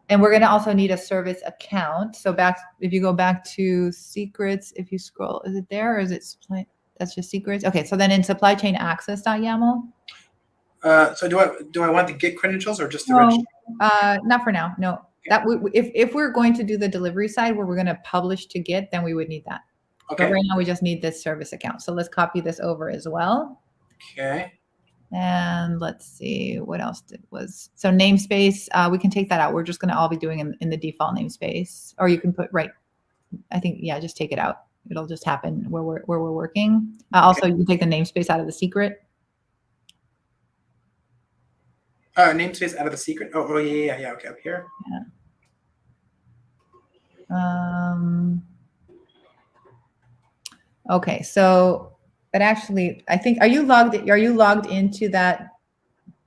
and we're going to also need a service account. So if you go back to secrets, if you scroll, is it there or is it that's just secrets? Okay. So then in supply chain access.yaml. So do I want the Git credentials or just the registry? Not for now. No, that if we're going to do the delivery side where we're going to publish to Git, then we would need that. Okay. But right now we just need this service account. So let's copy this over as well. Okay. And let's see what else so namespace, we can take that out. We're just going to all be doing in the default namespace, or you can put I think, yeah, just take it out. It'll just happen where we're working. Also, you can take the namespace out of the secret. Namespace out of the secret. Oh yeah. Okay, up here. Yeah. Okay, so but actually, I think are you logged into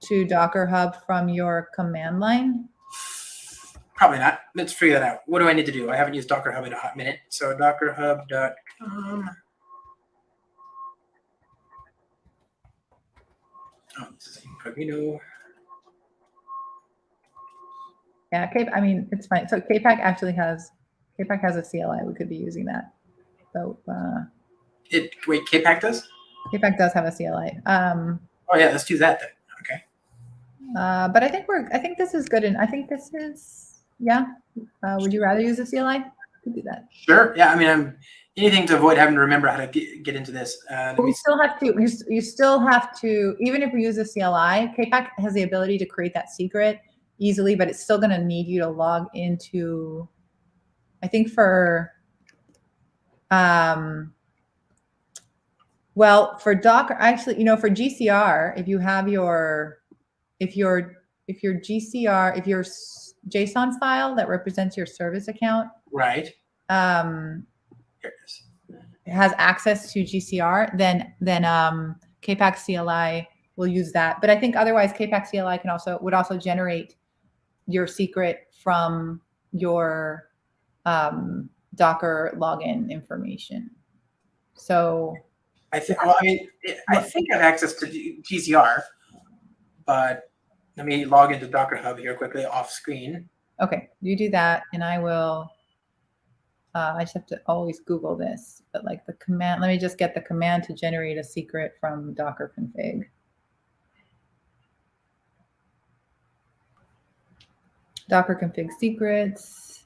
to Docker Hub from your command line? Probably not. Let's figure that out. What do I need to do? I haven't used Docker Hub in a hot minute. So dockerhub.com. Oh, this is incognito. Yeah, I mean, it's fine. So KPAC has a CLI. We could be using that. So Wait, KPAC does? KPAC does have a CLI. Oh yeah, let's do that then. Okay. But I think this is good, and I think this is would you rather use a CLI? Could do that. Sure. Yeah. I mean, anything to avoid having to remember how to get into this. But we still have to. You still have to, even if we use a CLI, KPAC has the ability to create that secret easily, but it's still going to need you to log into. I think for for Docker, actually, for GCR, if you have your GCR, if your JSON file that represents your service account, right, here it is, has access to GCR, then KPAC CLI will use that. But I think otherwise, KPAC CLI would also generate your secret from your Docker login information. So I think. Well, I mean, I think I have access to GCR, but let me log into Docker Hub here quickly off screen. Okay, you do that, and I will. I just have to always Google this, but like the command. Let me just get the command to generate a secret from Docker config. Docker config secrets.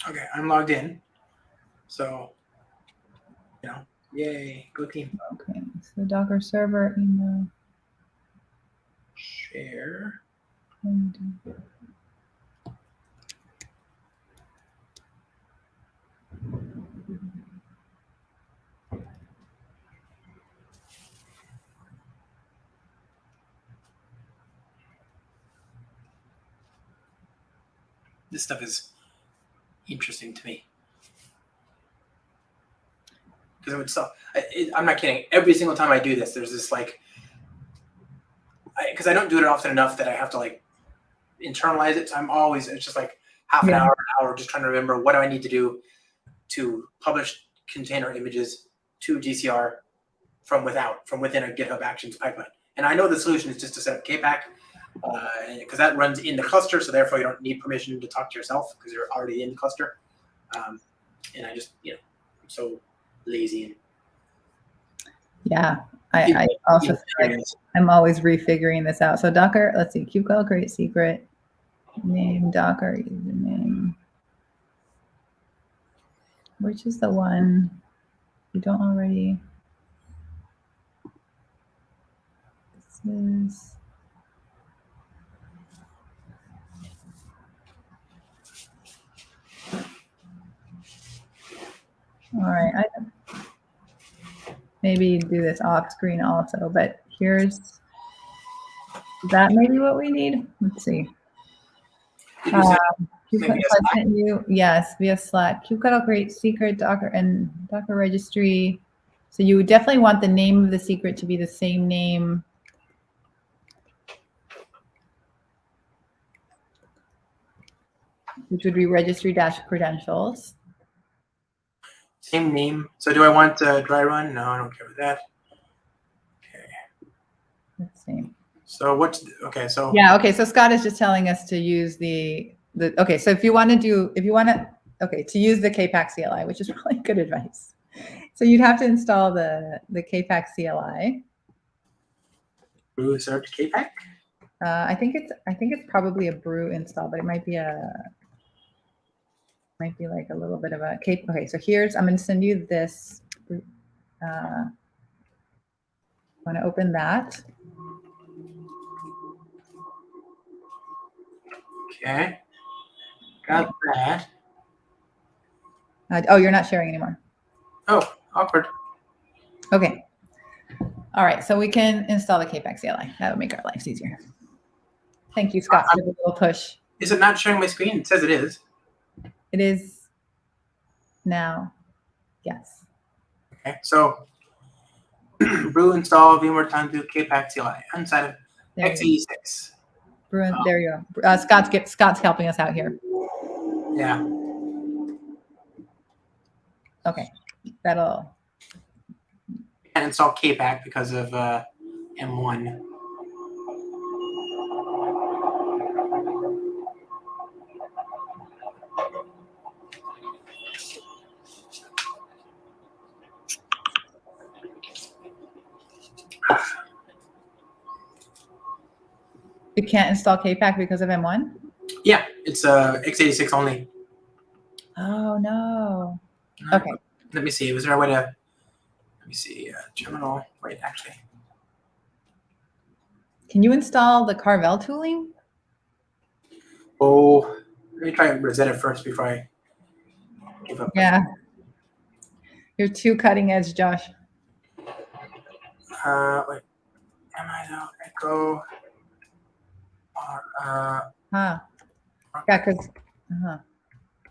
Okay, I'm logged in. So, yay, go team. Okay, so Docker server email. Share. This stuff is interesting to me. Because it would stop. I'm not kidding. Every single time I do this, there's this like, because I don't do it often enough that I have to like internalize it. So I'm always, it's just like half an hour, just trying to remember what do I need to do to publish container images to GCR from within a GitHub Actions pipeline. And I know the solution is just to set up KPAC, because that runs in the cluster, so therefore you don't need permission to talk to yourself because you're already in the cluster. And I just, I'm so lazy. And yeah, I also feel like I'm always refiguring this out. So Docker, let's see, kubectl create secret, name Docker username. Which is the one you don't already? This is. All right, I maybe do this off screen also, but here's that maybe what we need. Let's see. Yes, via Slack. Kubectl create secret Docker and Docker registry. So you definitely want the name of the secret to be the same name. Which would be registry-credentials. Same name. So do I want dry run? No, I don't care about that. Okay. Let's see. So what's, okay, so. Yeah, okay, so Scott is just telling us to use the okay, so if you want to to use the KPAC CLI, which is really good advice. So you'd have to install the KPAC CLI. Brew search KPAC? I think it's probably a brew install, but it might be like a little bit of a K. Okay, so I'm going to send you this. I want to open that. Okay, got that. Oh, you're not sharing anymore. Oh, awkward. Okay. All right, so we can install the KPAC CLI. That would make our lives easier. Thank you, Scott, for the little push. Is it not showing my screen? It says it is. It is now. Yes. Okay, so brew install VMware Tanzu KPAC CLI inside of x86. There you go. Scott's helping us out here. Yeah. Okay, that'll. Can't install KPAC because of M1. You can't install KPAC because of M1? Yeah, it's x86 only. Oh, no. Okay. Let me see. Was there a way to, let me see, terminal. Wait, actually. Can you install the Carvel tooling? Oh, let me try and reset it first before I give up. Yeah. You're too cutting edge, Josh. Wait. Am I out? Echo. Yeah, because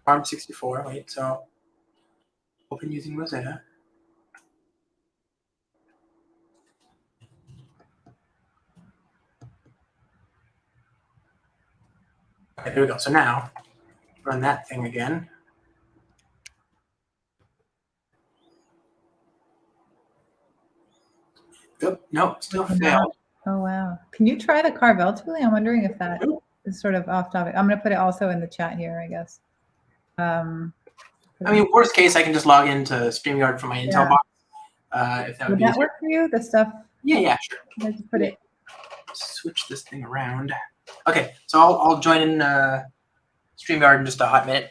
ARM64. Wait, so open using Rosetta. Okay, there we go. So now run that thing again. Oop, nope, still failed. Oh, wow. Can you try the Carvel tooling? I'm wondering if that is sort of off topic. I'm going to put it also in the chat here, I guess. I mean, worst case, I can just log into StreamYard from my Intel box. If that would that work for you? The stuff? Yeah, sure. I just put it. Switch this thing around. Okay, so I'll join in StreamYard in just a hot minute.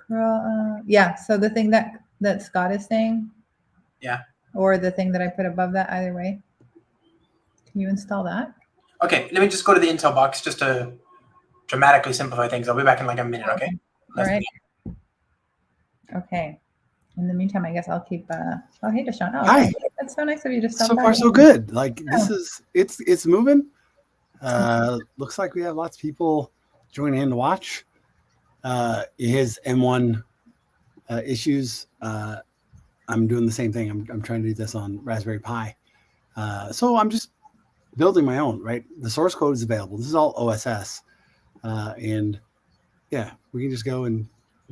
Yeah. So the thing that Scott is saying. Yeah. Or the thing that I put above that, either way. Can you install that? Okay, let me just go to the Intel box just to dramatically simplify things. I'll be back in like a minute, okay? All right. Okay. In the meantime, I guess I'll keep. Oh, hey, Deshaun. Oh, Hi. that's so nice of you to stop So by. far, so good. Like this is it's moving. Looks like we have lots of people joining in to watch. His M1 issues. I'm doing the same thing. I'm trying to do this on Raspberry Pi. So I'm just building my own. Right, the source code is available. This is all OSS, and yeah, we can just go and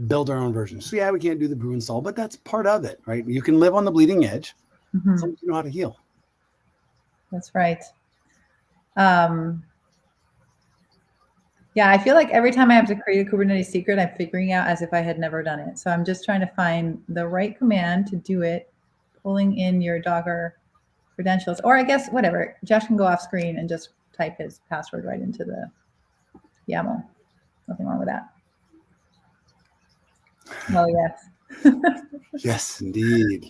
build our own version. So yeah, we can't do the brew install, but that's part of it, right? You can live on the bleeding edge. Mhm. As long as you know how to heal. That's right. Yeah, I feel like every time I have to create a Kubernetes secret, I'm figuring out as if I had never done it. So I'm just trying to find the right command to do it, pulling in your Docker credentials, or I guess whatever. Josh can go off screen and just type his password right into the YAML. Nothing wrong with that. Oh, yes. Yes, indeed.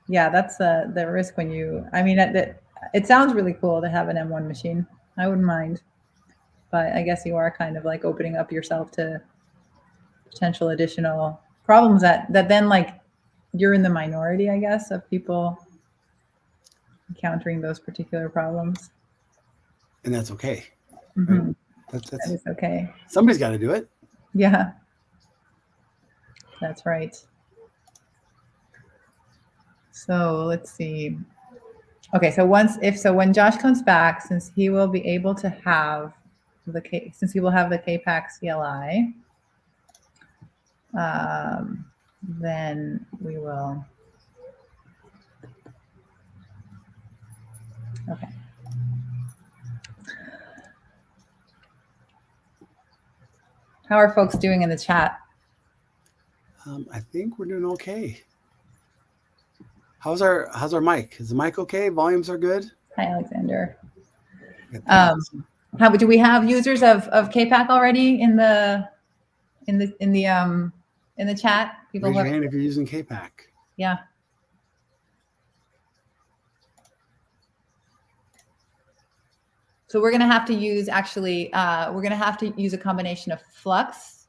Yeah, that's the risk when you, I mean, it sounds really cool to have an M1 machine. I wouldn't mind. But I guess you are kind of like opening up yourself to potential additional problems that then like you're in the minority, I guess, of people encountering those particular problems. And that's okay. Mhm. Right? That's That is okay. somebody's got to do it. Yeah, that's right. So let's see. Okay, so when Josh comes back, since he will be able to have since he will have the KPAC CLI, then we will. Okay. How are folks doing in the chat? I think we're doing okay. How's our mic? Is the mic okay? Volumes are good. Hi, Alexander. How do we have users of KPAC already in the chat? People Raise your hand if you're using KPAC. Yeah. So we're going to have to use a combination of Flux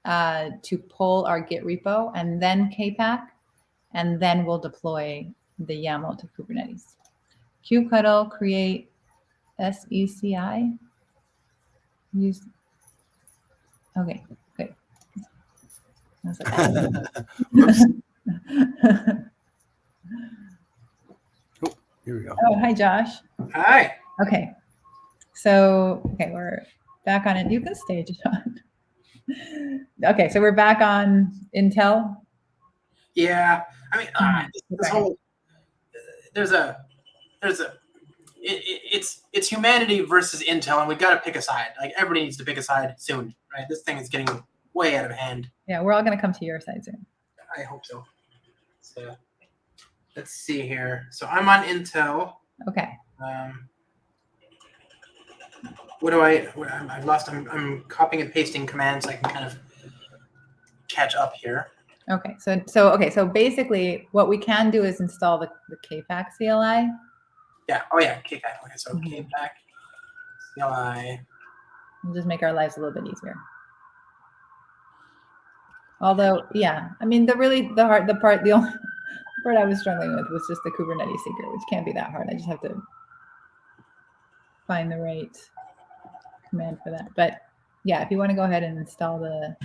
to pull our Git repo and then KPAC, and then we'll deploy the YAML to Kubernetes. kubectl create SECI. Use. Okay, good. That's okay. Whoops. Oh, here we go. Oh, hi, Josh. Hi. Okay. So, we're back on it. You can stay, John. Okay, so we're back on Intel. Yeah, I mean, this whole it's humanity versus Intel, and we've got to pick a side. Like everybody needs to pick a side soon, right? This thing is getting way out of hand. Yeah, we're all going to come to your side soon. I hope so. So let's see here. So I'm on Intel. Okay. I've lost. I'm copying and pasting commands so I can kind of catch up here. Okay. So basically, what we can do is install the KPAC CLI. Yeah. Oh yeah. KPAC. Okay. So KPAC CLI. We'll just make our lives a little bit easier. Although, yeah, I mean, the only part I was struggling with was just the Kubernetes secret, which can't be that hard. I just have to find the right command for that. But yeah, if you want to go ahead and install the.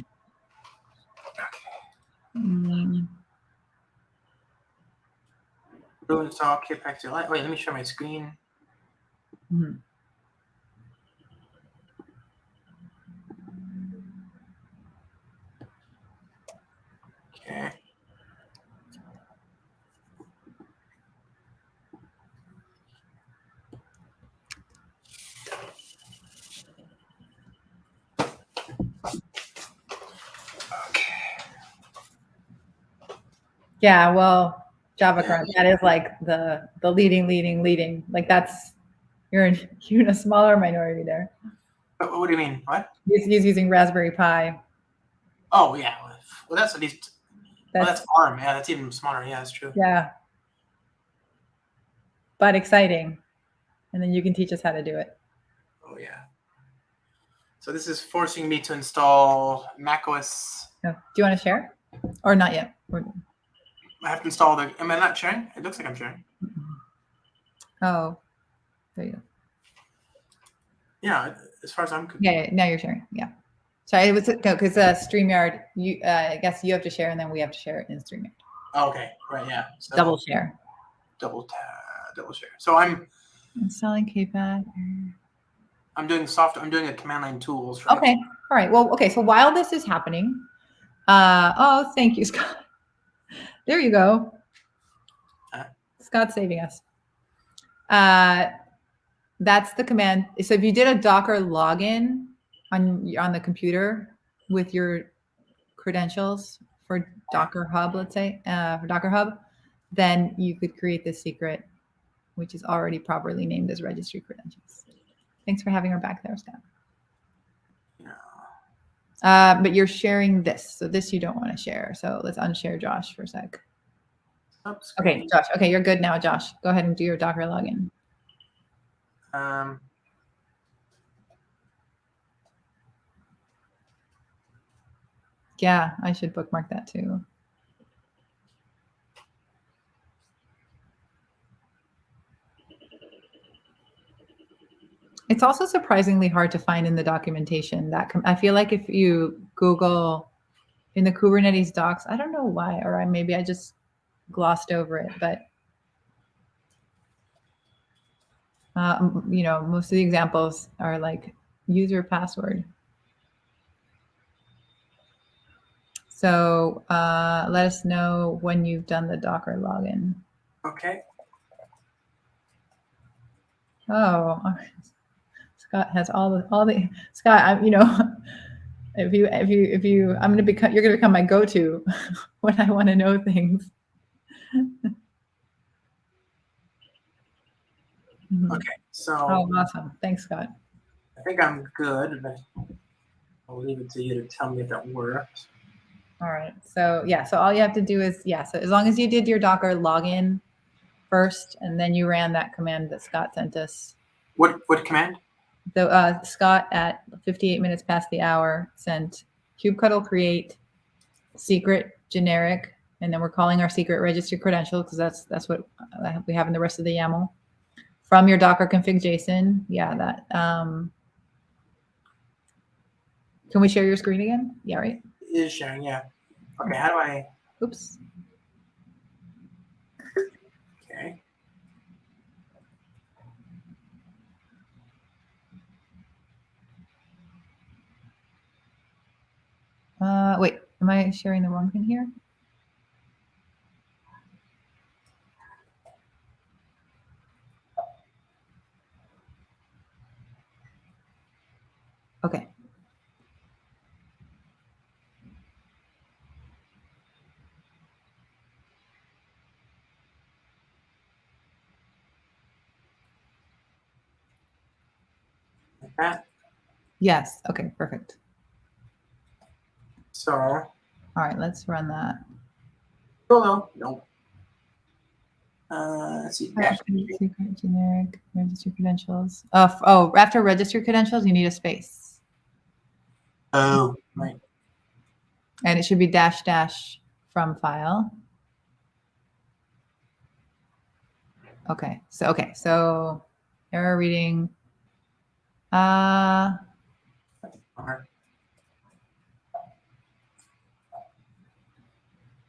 Brew install KPAC CLI. Wait, let me share my screen. Mm-hmm. Okay. Yeah, well, Java Grunt, that is like the leading. Like that's You're in a smaller minority there. What do you mean? What? He's using Raspberry Pi. Oh yeah. Well, that's at least. That's ARM. Yeah, that's even smaller. Yeah, that's true. yeah. But exciting. And then you can teach us how to do it. Oh yeah. So this is forcing me to install macOS. No. Do you want to share? Or not yet? I have to install the. Am I not sharing? It looks like I'm sharing. Oh, there you go. Yeah, as far as I'm concerned. Yeah, now you're sharing. Yeah. Sorry, it was because StreamYard. You, I guess you have to share, and then we have to share it in StreamYard. Oh, okay. Right. Yeah. So Double share. Double share. So I'm installing KPAC. I'm doing a command line tools. For Okay. All right. Well, okay. So while this is happening, oh, thank you, Scott. There you go. Scott's saving us. That's the command. So if you did a Docker login on the computer with your credentials for Docker Hub, let's say, for Docker Hub, then you could create this secret, which is already properly named as registry credentials. Thanks for having her back there, Scott. Yeah. But you're sharing this. So this you don't want to share. So let's unshare Josh for a sec. Okay, Josh. Okay, you're good now, Josh. Go ahead and do your Docker login. Yeah, I should bookmark that too. It's also surprisingly hard to find in the documentation. That I feel like if you Google in the Kubernetes docs, I don't know why, or maybe I just glossed over it, but you know, most of the examples are like user password. So let us know when you've done the Docker login. Okay. Oh, Scott has all the Scott. You know, if you, I'm gonna become, you're gonna become my go-to when I want to know things. Okay. So. Oh, awesome! Thanks, Scott. I think I'm good, but I'll leave it to you to tell me if that works. All right. So yeah. So all you have to do is So as long as you did your Docker login first, and then you ran that command that Scott sent us. What command? So Scott at 58 minutes past the hour sent kubectl create secret generic, and then we're calling our secret registry credential because that's what we have in the rest of the YAML from your Docker config JSON. Yeah, that. Can we share your screen again? Yeah, right. It is sharing. Yeah. Okay. How do I? Oops. Okay. Wait, am I sharing the wrong thing here? Okay. Like that. Yes. Okay, perfect. So. All right, let's run that. No. Let's see. Secret generic registry credentials. After registry credentials, you need a space. Oh, right. And it should be -- from file. Okay. So error reading.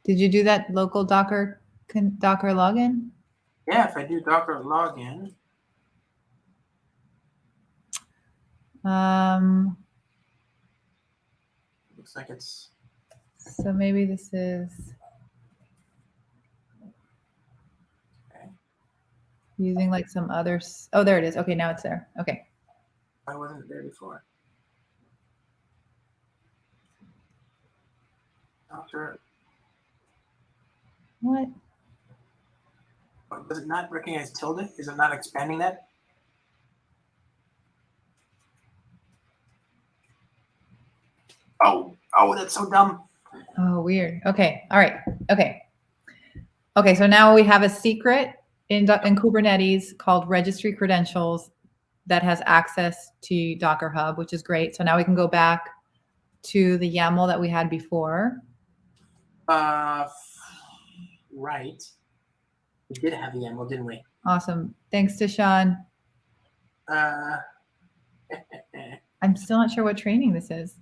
Did you do that local Docker login? Yeah, if I do Docker login. Looks like it's. So maybe this is using like some others. Oh, there it is. Okay, now it's there. Okay. I wasn't there before. Docker. What? Does it not recognize tilde? Is it not expanding that? Oh, that's so dumb. Oh, weird. Okay. All right. Okay. Okay. So now we have a secret in Kubernetes called registry credentials that has access to Docker Hub, which is great. So now we can go back to the YAML that we had before. Right. We did have a YAML, didn't we? Awesome. Thanks to Sean. I'm I'm still not sure what training this is.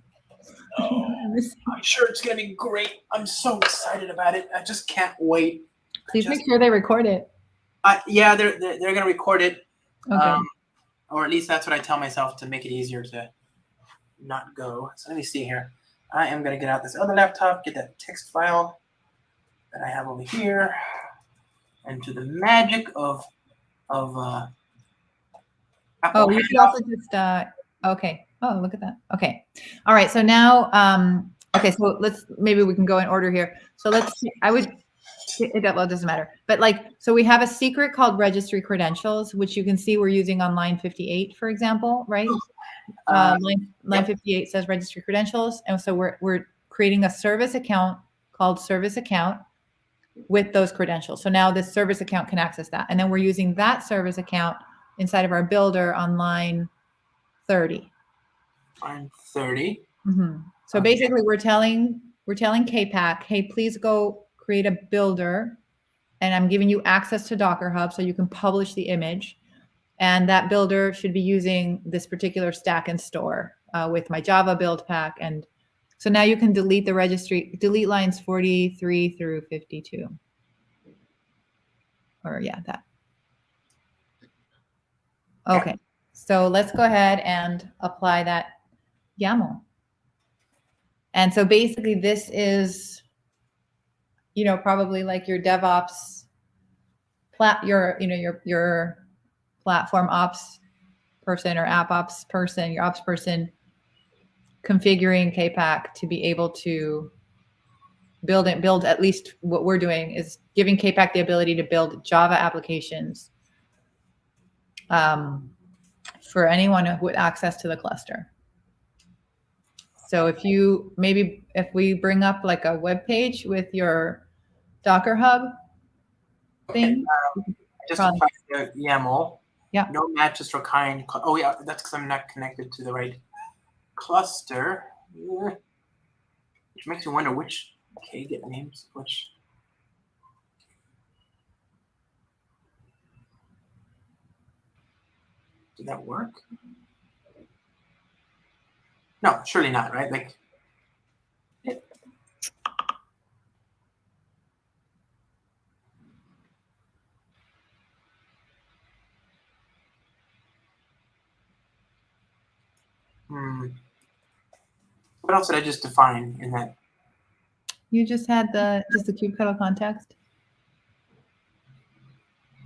sure it's gonna be great. I'm so excited about it. I just can't wait. Please make sure they record it. Yeah, they're gonna record it. Okay. Or at least that's what I tell myself to make it easier to not go. So let me see here. I am gonna get out this other laptop, get that text file that I have over here, and to the magic of Apple You should also just okay. Oh, look at that. Okay. All right. So now okay, so maybe we can go in order here. So well, it doesn't matter. But so we have a secret called registry credentials, which you can see we're using on line 58, for example, right? Line 58 says registry credentials. And so we're creating a service account called service account with those credentials. So now this service account can access that. And then we're using that service account inside of our builder on line 30. Line 30. Mm-hmm. So basically we're telling KPAC, hey, please go create a builder, and I'm giving you access to Docker Hub so you can publish the image. And that builder should be using this particular stack and store with my Java build pack. And so now you can delete the registry, delete lines 43 through 52. Or yeah, that. Okay, so let's go ahead and apply that YAML. And so basically this is, probably like your DevOps, your platform ops person or app ops person, your ops person configuring KPAC to be able to build at least what we're doing is giving KPAC the ability to build Java applications for anyone with access to the cluster. So if we bring up like a web page with your Docker Hub thing. Just apply the YAML. Yeah. No matches for kind. Oh yeah, that's because I'm not connected to the right cluster. Which makes me wonder which get names. Which. Did that work? No, surely not, right? Like. What else did I just define in that? You just had the kubectl context.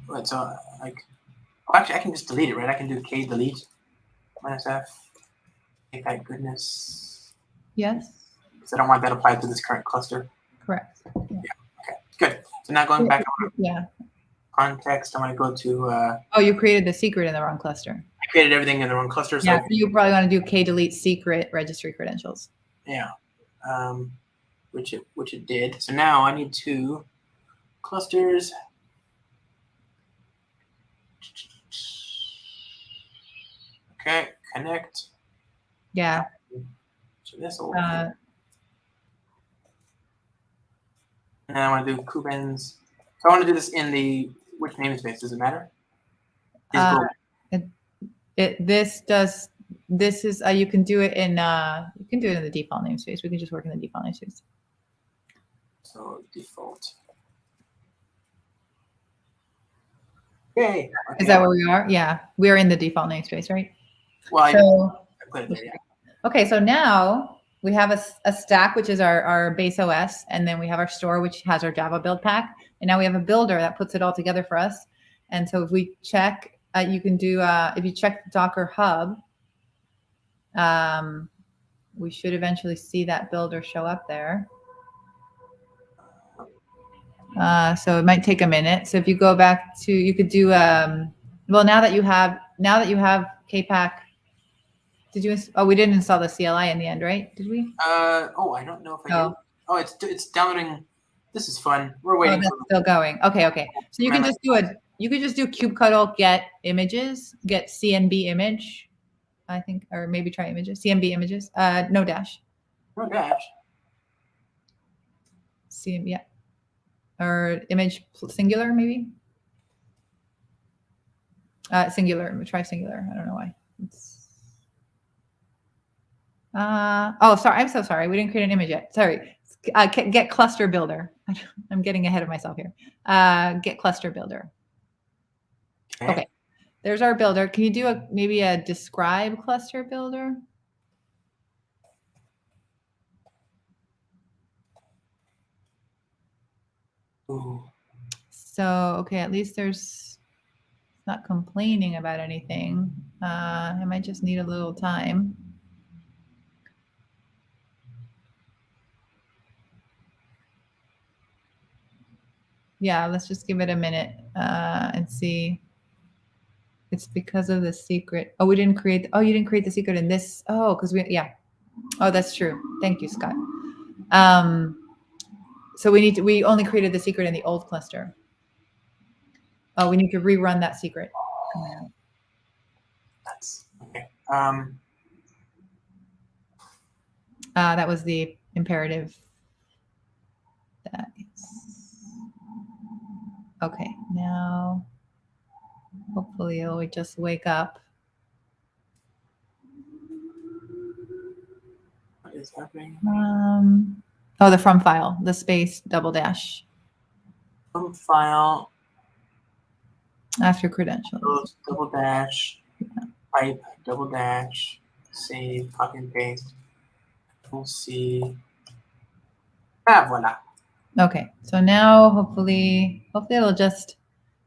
Right, so actually I can just delete it, right? I can do k delete -f. KPAC goodness. Yes. Because I don't want that applied to this current cluster. Correct. Yeah. Okay. Good. So now going back. Yeah. Context. I'm going to go to. You created the secret in the wrong cluster. I created everything in the wrong cluster. So yeah. So you probably want to do k delete secret registry credentials. Yeah. Which it did. So now I need two clusters. Okay. Connect. Yeah. So this will. And I want to do Kubernetes. So I want to do this in which namespace? Does it matter? This is you can do it in the default namespace. We can just work in the default namespace. So default. Okay. Is that where we are? Yeah, we are in the default namespace, right? Well, I put it there, yeah. Okay, so now we have a stack, which is our base OS, and then we have our store, which has our Java build pack, and now we have a builder that puts it all together for us. And so if we check, you can do if you check Docker Hub, we should eventually see that builder show up there. So it might take a minute. So if you go back to, you could do well now that you have KPAC Did you? Oh, we didn't install the CLI in the end, right? Did we? Oh, I don't know if I did. Oh, it's downloading. This is fun. We're Oh, waiting. that's still going. Okay, okay. So you can just do you could just do kubectl get images, get CNB image, I think, or maybe try images, CNB images. No dash. No dash. CNB, yeah. Or image singular, maybe. Singular. Try singular. I don't know why. It's... oh, sorry. I'm so sorry. We didn't create an image yet. Sorry. Get cluster builder. I'm getting ahead of myself here. Get cluster builder. Okay. There's our builder. Can you do maybe a describe cluster builder? Ooh. So, okay, at least there's not complaining about anything. I might just need a little time. Yeah, let's just give it a minute and see. It's because of the secret. Oh, we didn't create. Oh, you didn't create the secret in this. Oh, because yeah. Oh, that's true. Thank you, Scott. So we only created the secret in the old cluster. Oh, we need to rerun that secret. That's okay. That was the imperative. That is okay. Now, hopefully, it'll just wake up. What is happening? Oh, the from file, the space double dash. From file. After credentials. Double dash. Yeah. Pipe double dash. Save. Copy and paste. We'll see. Voila. Okay, so now hopefully it'll just,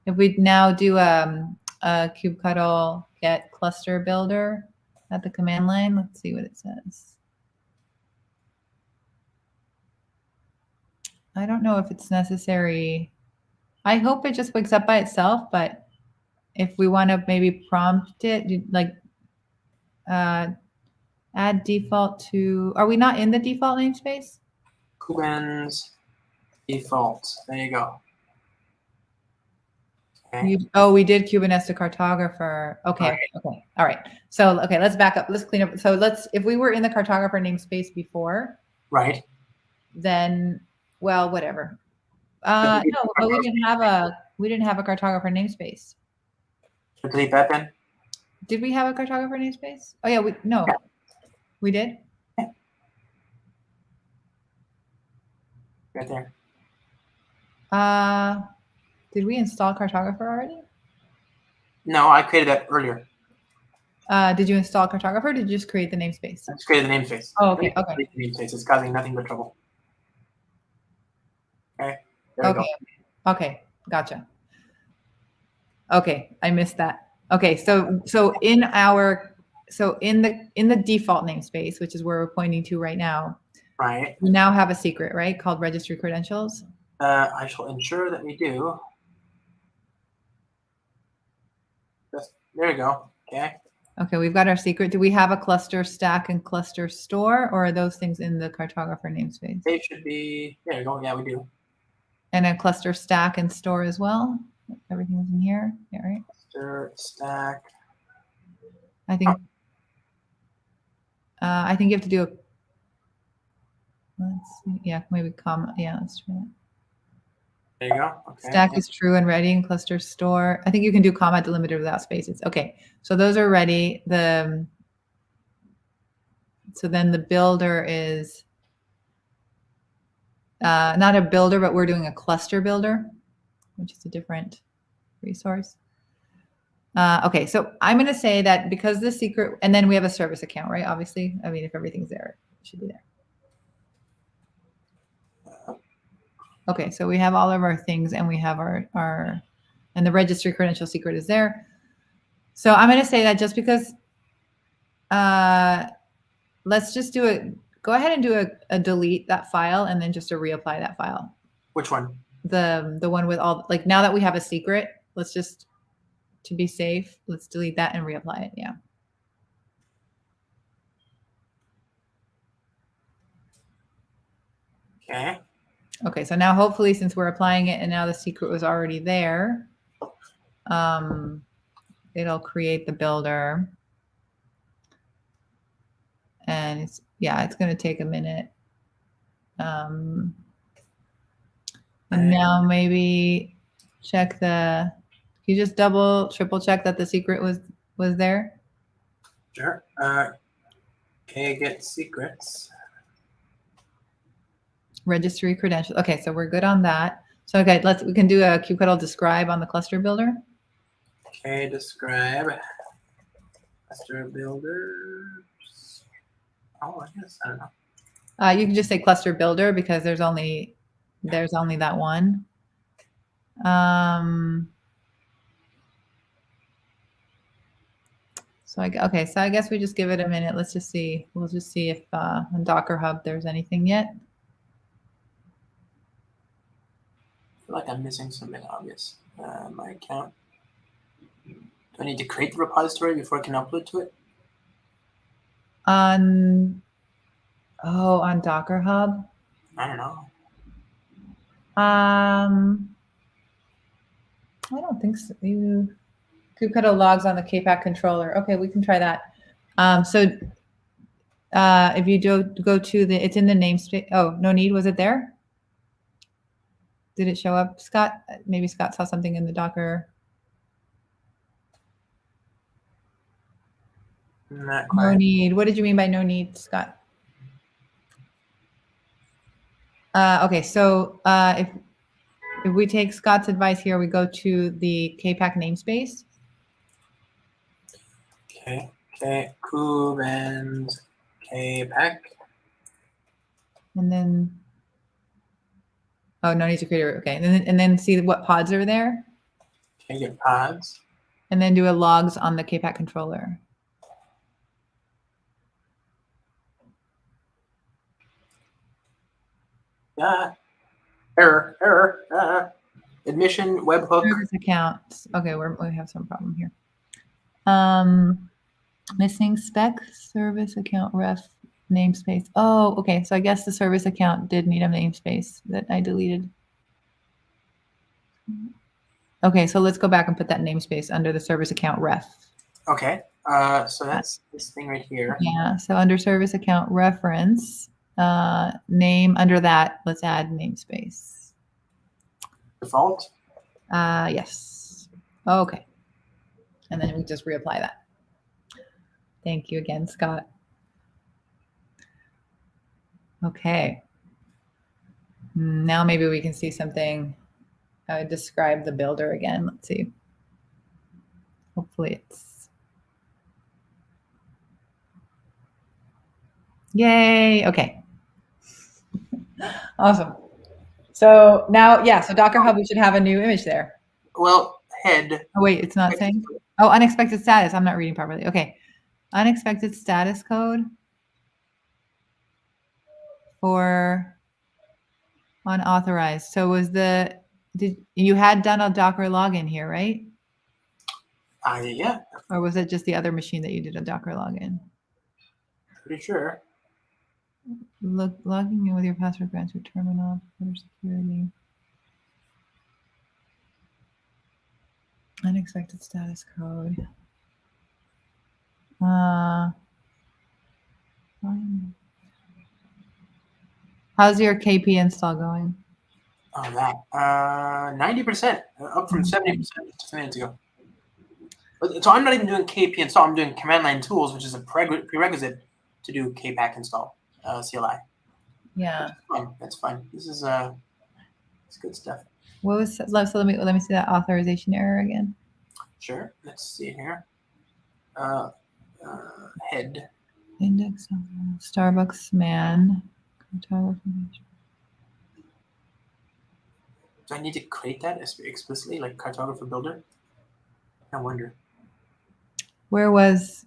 if we now do a kubectl get cluster builder at the command line, let's see what it says. I don't know if it's necessary. I hope it just wakes up by itself, but if we want to maybe prompt it, like add default to, are we not in the default namespace? Kubernetes default. There you go. Okay. Oh, we did Kubernetes to Cartographer. Okay, right. Okay, all right. So, okay, let's back up. Let's clean up. So if we were in the Cartographer namespace before, right? Then, well, whatever. No, but we didn't have a Cartographer namespace. So delete that then. Did we have a Cartographer namespace? Oh yeah, we did. Yeah. Right there. Did we install Cartographer already? No, I created that earlier. Did you install Cartographer or did you just create the namespace? I just created the namespace. Oh, okay, okay. The namespace is causing nothing but trouble. Okay, there we go. Okay, gotcha. Okay, I missed that. Okay, so in the default namespace, which is where we're pointing to right now, right? We now have a secret, right, called registry credentials. I shall ensure that we do. There you go. Okay. Okay, we've got our secret. Do we have a cluster stack and cluster store, or are those things in the Cartographer namespace? They should be. There you go. Yeah, we do. And a cluster stack and store as well. Everything's in here. Yeah, right. Cluster stack. I think. I think you have to do a. Let's see. Yeah, maybe comma. Yeah, let's try it. There you go. Okay. Stack is true and ready, and cluster store. I think you can do comma delimited without spaces. Okay, so those are ready. So then the builder is not a builder, but we're doing a cluster builder, which is a different resource. Okay, so I'm going to say that because the secret, and then we have a service account, right? Obviously, I mean, if everything's there, it should be there. Okay, so we have all of our things, and we have our and the registry credential secret is there. So I'm going to say that just because, let's just go ahead and do a delete that file, and then just to reapply that file. Which one? The one with all, like, now that we have a secret, let's just, to be safe, let's delete that and reapply it. Yeah. Okay. Okay, so now hopefully since we're applying it and now the secret was already there, it'll create the builder. And it's going to take a minute. And now maybe check can you just triple check that the secret was there? Sure. Okay, get secrets. Registry credentials. Okay, so we're good on that. So okay, we can do a kubectl describe on the cluster builder. Okay, describe cluster builders. Oh, I guess I don't know. You can just say cluster builder because there's only that one. So I guess we just give it a minute. Let's just see. We'll just see if on Docker Hub there's anything yet. I feel like I'm missing something obvious. My account. Do I need to create the repository before I can upload to it? On Docker Hub? I don't know. I don't think so. Kubectl logs on the KPAC controller. Okay, we can try that. If you go to it's in the namespace. Oh, no need. Was it there? Did it show up, Scott? Maybe Scott saw something in the Docker. Not quite. No need. What did you mean by no need, Scott? Okay, so if we take Scott's advice here, we go to the KPAC namespace. Okay. Kube and KPAC. And then, oh, no need to create a, okay. And then see what pods are there. Okay, get pods. And then do a logs on the KPAC controller. Error. Admission webhook. Service accounts. Okay, we have some problem here. Missing spec service account ref namespace. Oh, okay. So I guess the service account did need a namespace that I deleted. Okay, so let's go back and put that namespace under the service account ref. Okay. So that's this thing right here. Yeah. So under service account reference, name under that, let's add namespace. Default. Yes. Okay. And then we just reapply that. Thank you again, Scott. Okay. Now maybe we can see something. I would describe the builder again. Let's see. Hopefully it's. Yay. Okay. Awesome. So now, yeah, so Docker Hub, we should have a new image there. Well, head. Oh, wait, it's not saying. Oh, unexpected status. I'm not reading properly. Okay. Unexpected status code for unauthorized. So you had done a Docker login here, right? Yeah. Or was it just the other machine that you did a Docker login? Pretty sure. Logging in with your password grants your terminal for security. Unexpected status code. How's your KP install going? Oh, that 90%, up from 70% just a minute ago. So I'm not even doing KP install. I'm doing command line tools, which is a prerequisite to do KPAC install, CLI. Yeah, That's fine. This is it's good stuff. What was so? Let me see that authorization error again. Sure. Let's see here. Head. Index Starbucks man. Do I need to create that explicitly, like Cartographer builder? I wonder. Where was?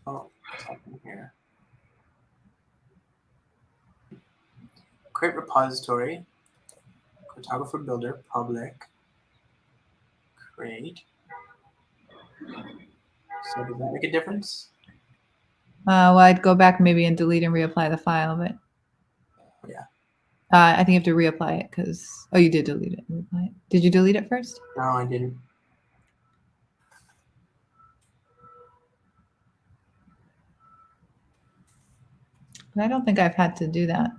Oh, what's happening here? Create repository. Cartographer builder public. Create. So does that make a difference? Well, I'd go back maybe and delete and reapply the file, but Yeah. I think you have to reapply it because, oh, you did delete it. Reapply it. Did you delete it first? No, I didn't. But I don't think I've had to do that.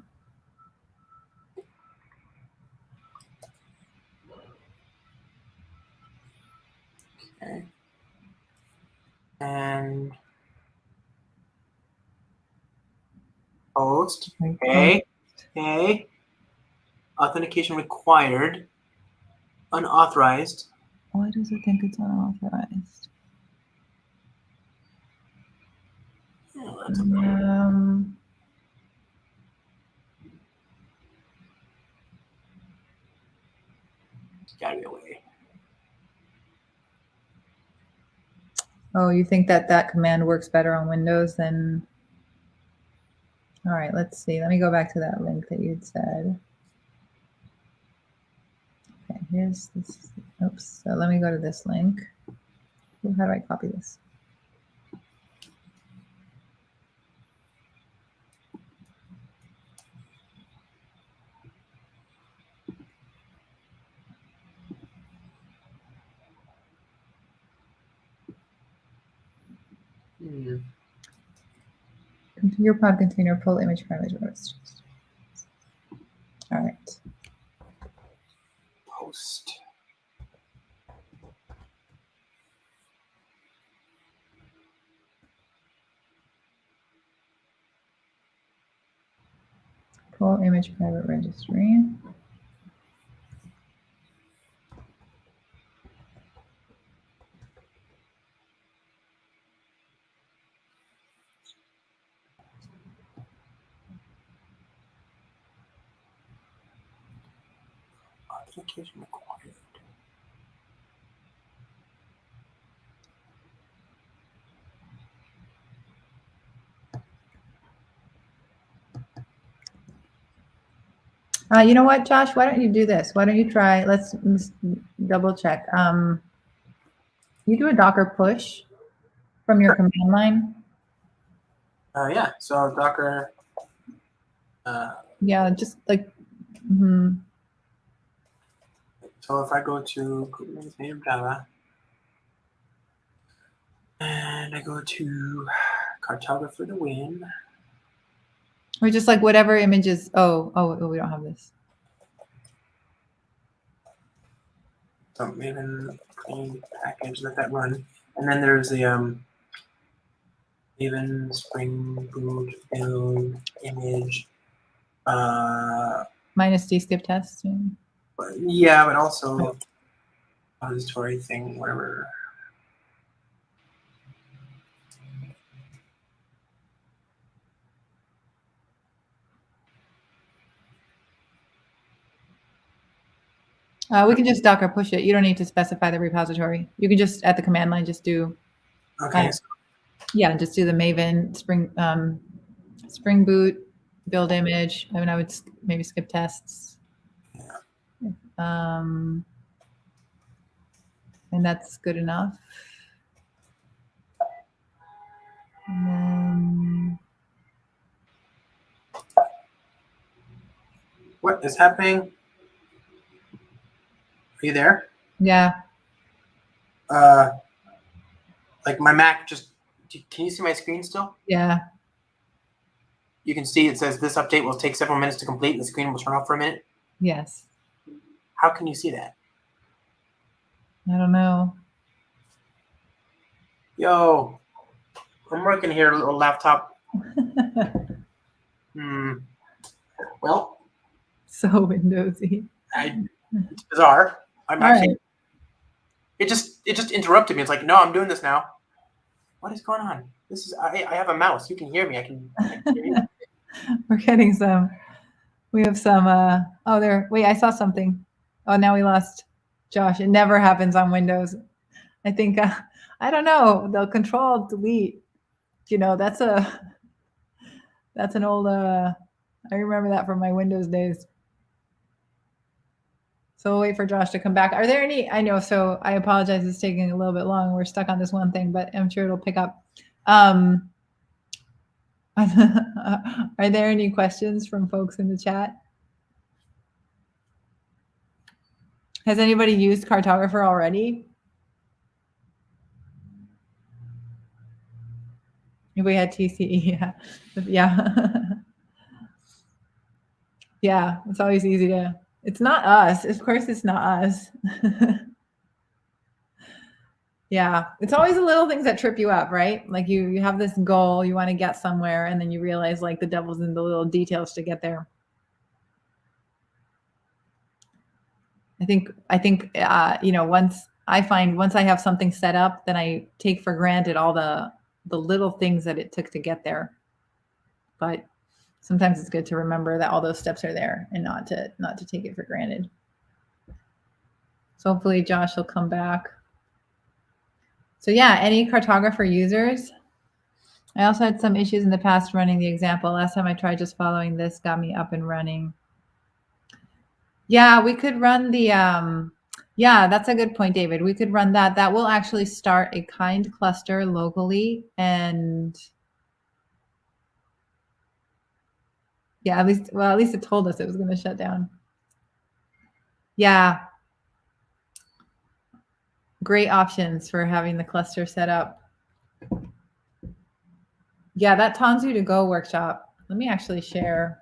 Okay. And post. Okay. Okay. Authentication required. Unauthorized. Why does it think it's unauthorized? Oh, that's okay. There's gotta be a way. Oh, you think that that command works better on Windows than? All right, let's see. Let me go back to that link that you'd said. Okay, here's this. Oops. So let me go to this link. How do I copy this? Configure pod container, pull image parameters. All right. Post. Pull image private registry. Authentication required. You know what, Josh? Why don't you do this? Why don't you try? Let's double check. You do a Docker push from your command line. Yeah. So Docker. Yeah, just like. So if I go to Kubernetes native Java, and I go to Cartographer to win. Or just like whatever images. Oh, we don't have this. So Maven clean package, let that run. And then there's the Maven Spring Boot build image. Minus D skip test. Yeah, but also repository thing, whatever. We can just Docker push it. You don't need to specify the repository. You can just at the command line just do. Okay. Yeah, just do the Maven Spring Boot build image. I mean, I would maybe skip tests. Yeah. And that's good enough. And then What is happening? Are you there? Yeah. Like my Mac just, can you see my screen still? Yeah. You can see it says this update will take several minutes to complete and the screen will turn off for a minute. Yes. How can you see that? I don't know. Yo, I'm working here, little laptop. Well. So Windowsy. It's bizarre. I'm actually. Right. It just interrupted me. It's like, no, I'm doing this now. What is going on? This is I have a mouse. You can hear me. I can hear you. We're getting some. We have some. Oh, there. Wait, I saw something. Oh, now we lost Josh. It never happens on Windows. I think. I don't know. They'll control delete. You know, that's an old. I remember that from my Windows days. So we'll wait for Josh to come back. Are there any? I know. So I apologize. It's taking a little bit long. We're stuck on this one thing, but I'm sure it'll pick up. Are there any questions from folks in the chat? Has anybody used Cartographer already? If we had TCE, yeah. Yeah. Yeah, it's always easy to, it's not us. Of course it's not us. Yeah, it's always the little things that trip you up, right? Like you have this goal, you want to get somewhere, and then you realize like the devil's in the little details to get there. I think you know, once I have something set up, then I take for granted all the little things that it took to get there. But sometimes it's good to remember that all those steps are there and not to take it for granted. So hopefully Josh will come back. So yeah, any Cartographer users? I also had some issues in the past running the example. Last time I tried just following this got me up and running. Yeah, we could run the, yeah, that's a good point, David. We could run that. That will actually start a kind cluster locally. And yeah, at least it told us it was going to shut down. Yeah. Great options for having the cluster set up. Yeah, that Tanzu to Go workshop. Let me actually share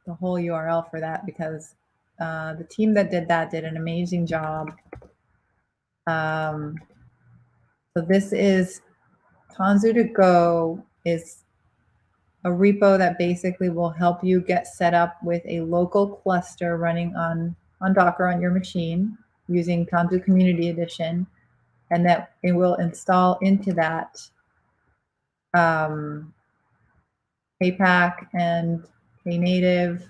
the whole URL for that because the team that did that did an amazing job. So this is Tanzu to Go is a repo that basically will help you get set up with a local cluster running on Docker on your machine using Tanzu Community Edition, and that it will install into that KPAC and Knative,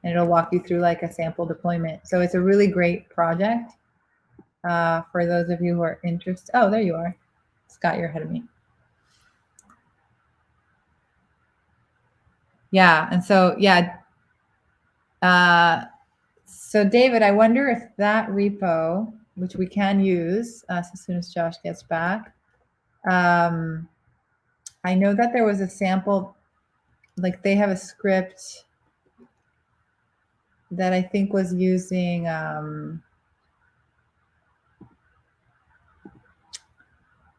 and it'll walk you through like a sample deployment. So it's a really great project for those of you who are interested. Oh, there you are. Scott, you're ahead of me. Yeah, and so, yeah. So David, I wonder if that repo, which we can use as soon as Josh gets back, I know that there was a sample, like they have a script that I think was using,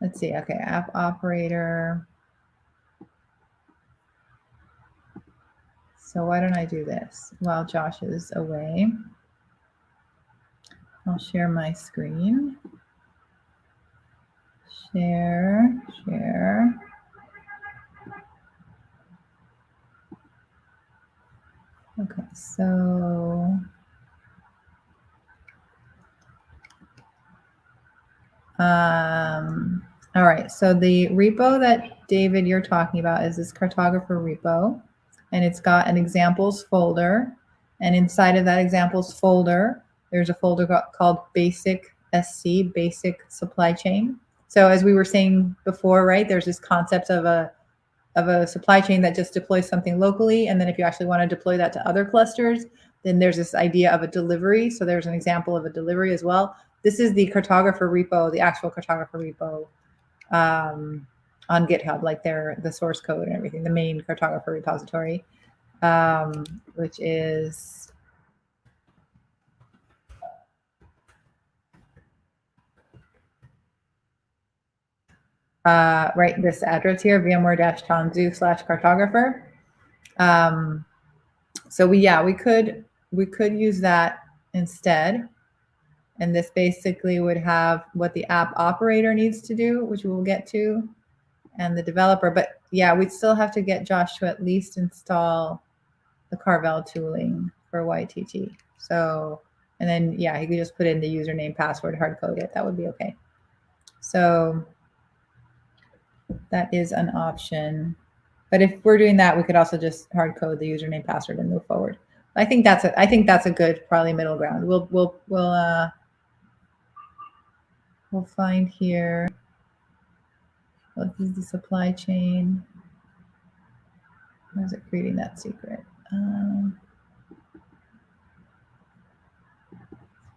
let's see, okay, app operator. So why don't I do this while Josh is away? I'll share my screen. Share. Okay, so all right, so the repo that David you're talking about is this Cartographer repo, and it's got an examples folder, and inside of that examples folder, there's a folder called basic SC, basic supply chain. So as we were saying before, right, there's this concept of a supply chain that just deploys something locally, and then if you actually want to deploy that to other clusters, then there's this idea of a delivery. So there's an example of a delivery as well. This is the Cartographer repo, the actual Cartographer repo on GitHub, like the source code and everything, the main Cartographer repository, which is right, this address here, VMware-Tanzu/Cartographer. So we could use that instead. And this basically would have what the app operator needs to do, which we'll get to, and the developer. But yeah, we'd still have to get Josh to at least install the Carvel tooling for YTT. So, and then, yeah, he could just put in the username, password, hard code it. That would be okay. So that is an option. But if we're doing that, we could also just hard code the username, password, and move forward. I think that's a good probably middle ground. We'll find here. What is the supply chain? How is it creating that secret?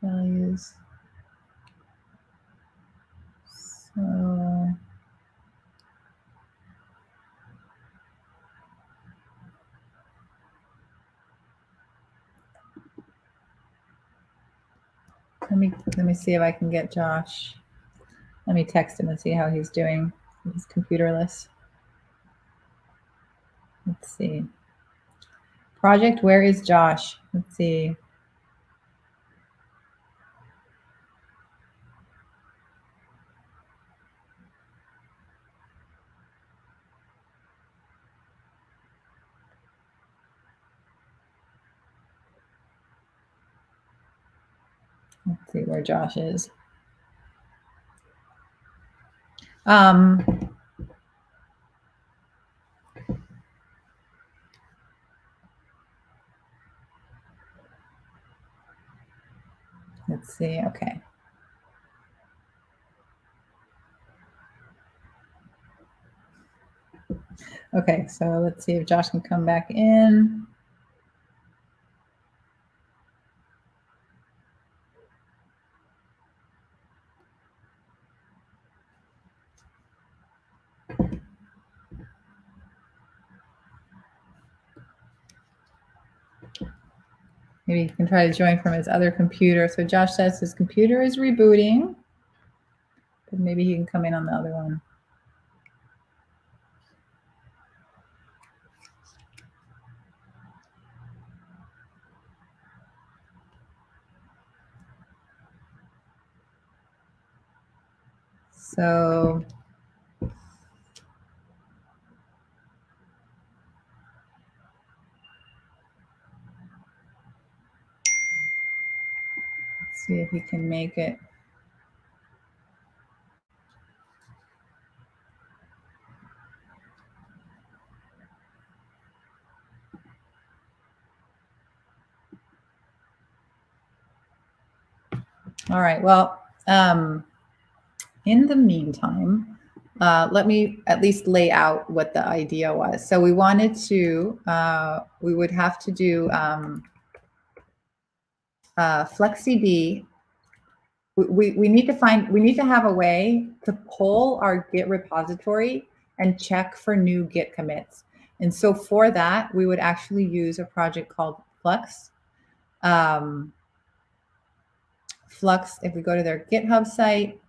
Values. So let me see if I can get Josh. Let me text him and see how he's doing. He's computerless. Let's see. Project, where is Josh? Let's see. Let's see where Josh is. Let's see. Okay. Okay, so let's see if Josh can come back in. Maybe he can try to join from his other computer. So Josh says his computer is rebooting, but maybe he can come in on the other one. So let's see if he can make it. All right, well, in the meantime, let me at least lay out what the idea was. So we wanted to, we would have to do FlexCD. We need to have a way to pull our Git repository and check for new Git commits. And so for that, we would actually use a project called Flux. Flux, if we go to their GitHub site,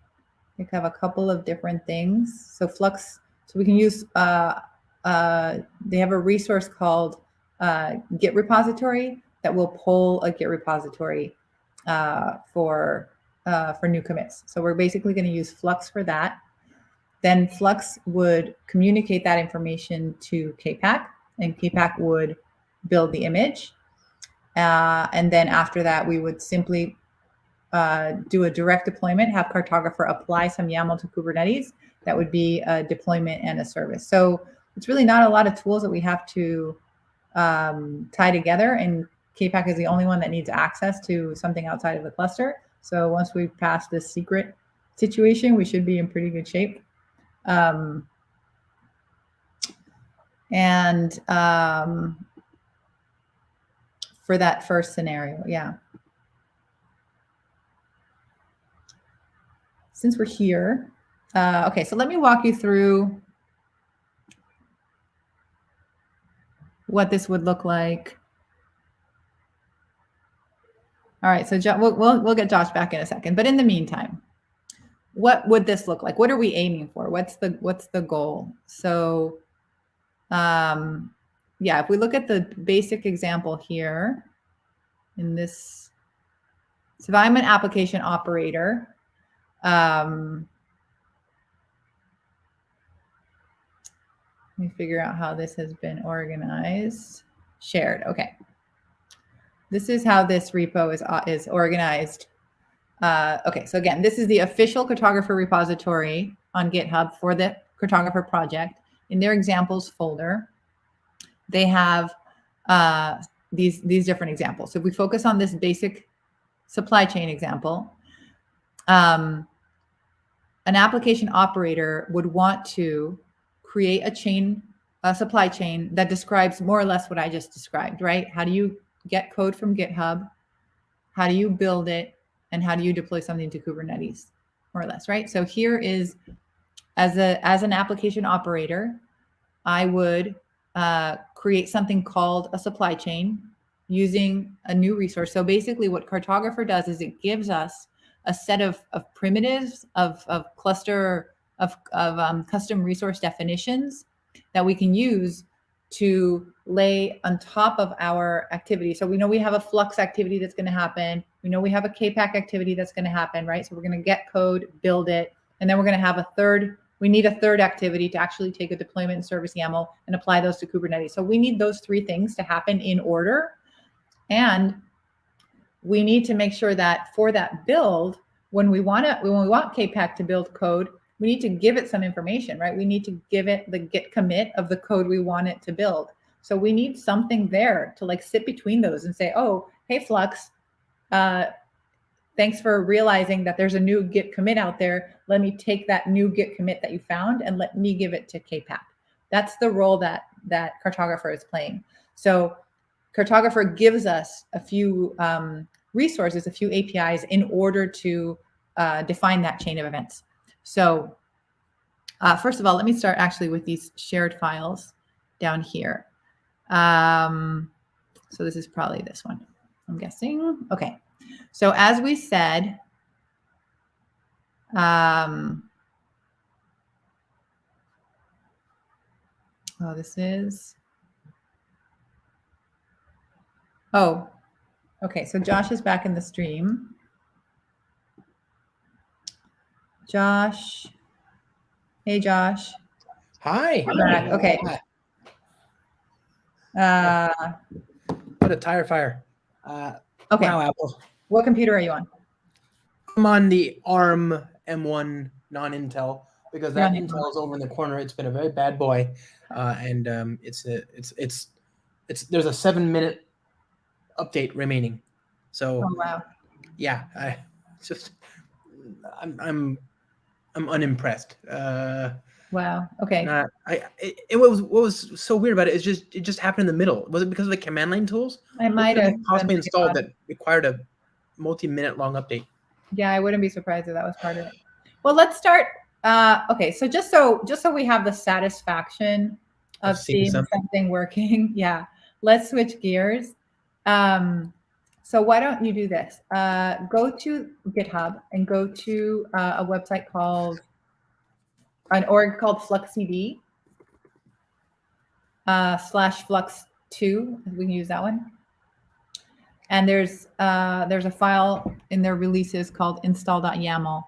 they have a couple of different things. So Flux, so we can use, they have a resource called Git repository that will pull a Git repository for new commits. So we're basically going to use Flux for that. Then Flux would communicate that information to KPAC, and KPAC would build the image. And then after that, we would simply do a direct deployment, have Cartographer apply some YAML to Kubernetes. That would be a deployment and a service. So it's really not a lot of tools that we have to tie together, and KPAC is the only one that needs access to something outside of the cluster. So once we pass this secret situation, we should be in pretty good shape. For that first scenario, yeah. Since we're here, okay, so let me walk you through what this would look like. All right, so we'll get Josh back in a second, but in the meantime, what would this look like? What are we aiming for? What's the goal? So, yeah, if we look at the basic example here in this, so if I'm an application operator, let me figure out how this has been organized. Shared, okay. This is how this repo is organized. Okay, so again, this is the official Cartographer repository on GitHub for the Cartographer project. In their examples folder, they have these different examples. So if we focus on this basic supply chain example, an application operator would want to create a supply chain that describes more or less what I just described, right? How do you get code from GitHub? How do you build it? And how do you deploy something to Kubernetes, more or less, right? So here is, as an application operator, I would create something called a supply chain using a new resource. So basically what Cartographer does is it gives us a set of primitives of cluster of custom resource definitions that we can use to lay on top of our activity. So we know we have a Flux activity that's going to happen. We know we have a KPAC activity that's going to happen, right? So we're going to get code, build it, and then we're going to have a third. We need a third activity to actually take a deployment and service YAML and apply those to Kubernetes. So we need those three things to happen in order. And we need to make sure that for that build, when we want KPAC to build code, we need to give it some information, right? We need to give it the git commit of the code we want it to build. So we need something there to like sit between those and say, oh, hey, Flux, thanks for realizing that there's a new git commit out there. Let me take that new git commit that you found and let me give it to KPAC. That's the role that Cartographer is playing. So Cartographer gives us a few resources, a few APIs in order to define that chain of events. So first of all, let me start actually with these shared files down here. So this is probably this one, I'm guessing. Okay. So as we said, oh, this is, oh, okay. So Josh is back in the stream. Josh. Hey, Josh. Hi. Okay. What a tire fire. Okay. Wow, Apple. What computer are you on? I'm on the ARM M1 non-Intel because that Yeah. Intel is over in the corner. It's been a very bad boy, and there's a 7-minute update remaining. So Oh, wow. yeah, I'm unimpressed. Wow. Okay. What was so weird about it is it just happened in the middle. Was it because of the command line tools? I might have possibly installed that required a multi-minute long update. Yeah, I wouldn't be surprised if that was part of it. Well, let's start. Okay, so just so we have the satisfaction of seeing something working, yeah, let's switch gears. So why don't you do this? Go to GitHub and go to a website called an org called FluxCD /flux2. We can use that one. And there's a file in their releases called install.yaml.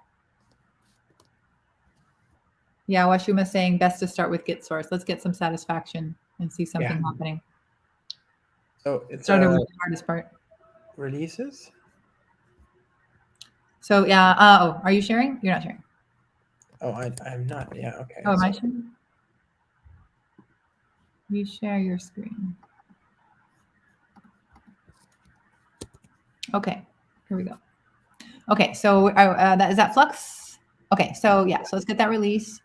Yeah, Washuma's saying best to start with git source. Let's get some satisfaction and see something happening. So it's started with the hardest part. Releases. So yeah. Oh, are you sharing? You're not sharing. Oh, I'm not. Yeah. Okay. Oh, am I sharing? You share your screen. Okay, here we go. Okay, so is that Flux? Okay, so yeah, so let's get that release.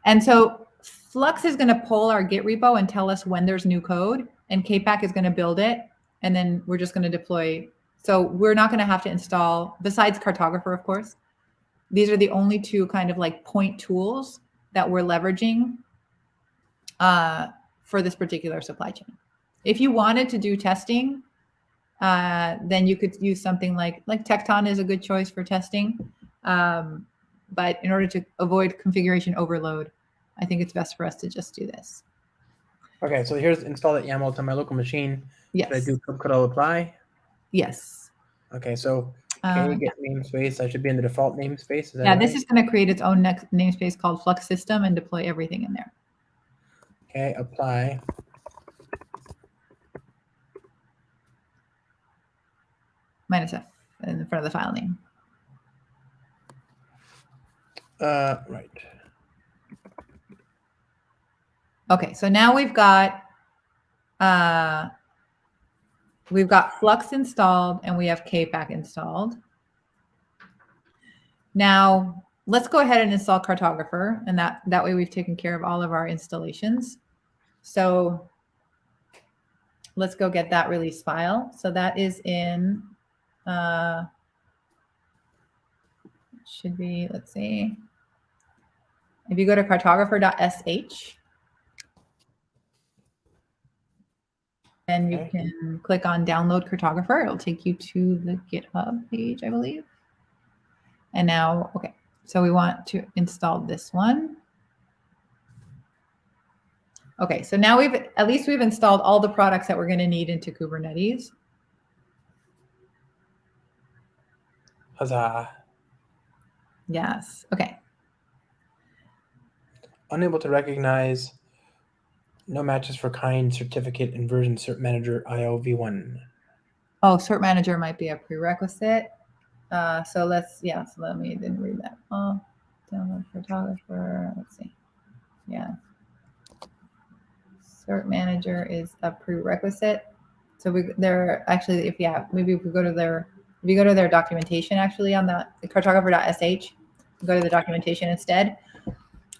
And so Flux is going to pull our Git repo and tell us when there's new code, and KPAC is going to build it, and then we're just going to deploy. So we're not going to have to install, besides Cartographer, of course. These are the only two kind of like point tools that we're leveraging for this particular supply chain. If you wanted to do testing, then you could use something like Tecton is a good choice for testing. But in order to avoid configuration overload, I think it's best for us to just do this. Okay, so here's install.yaml to my local machine. Yes. Should I do kubectl apply? Yes. Okay, so get namespace. I should be in the default namespace. Is that yeah, right? This is going to create its own namespace called Flux System and deploy everything in there. Okay, apply. -F in front of the file name. Right. Okay, so now we've got Flux installed and we have KPAC installed. Now let's go ahead and install Cartographer, and that way we've taken care of all of our installations. So let's go get that release file. So that is in should be, let's see. If you go to cartographer.sh And you Okay. can click on download Cartographer. It'll take you to the GitHub page, I believe. And now, okay, so we want to install this one. Okay, so now we've installed all the products that we're going to need into Kubernetes. Huzzah. Yes. Okay. Unable to recognize no matches for kind certificate and version cert manager IO v1. Oh, cert manager might be a prerequisite. So let me then read that. Oh, download Cartographer. Let's see. Yeah. Cert manager is a prerequisite. So they're actually, if you go to their documentation actually on the cartographer.sh, go to the documentation instead,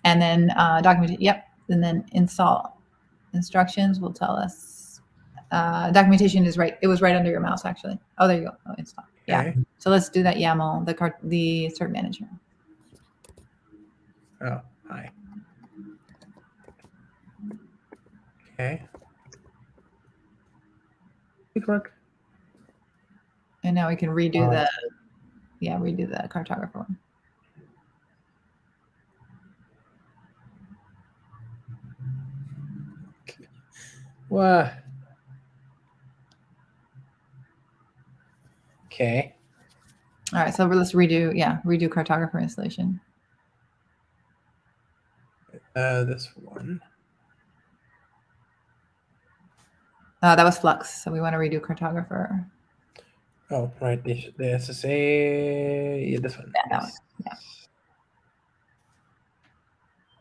and then and then install instructions will tell us. Documentation is right. It was right under your mouse actually. Oh, there you go. Oh, install. Yeah. Okay. So let's do that YAML, the cert manager. Oh, hi. Okay. Good work. And now we can redo the cartographer one. What? Okay. All right, so let's redo cartographer installation. This one. That was Flux, so we want to redo cartographer. Oh, right. The SSA. Yeah, this one. Yeah, that one. Yeah.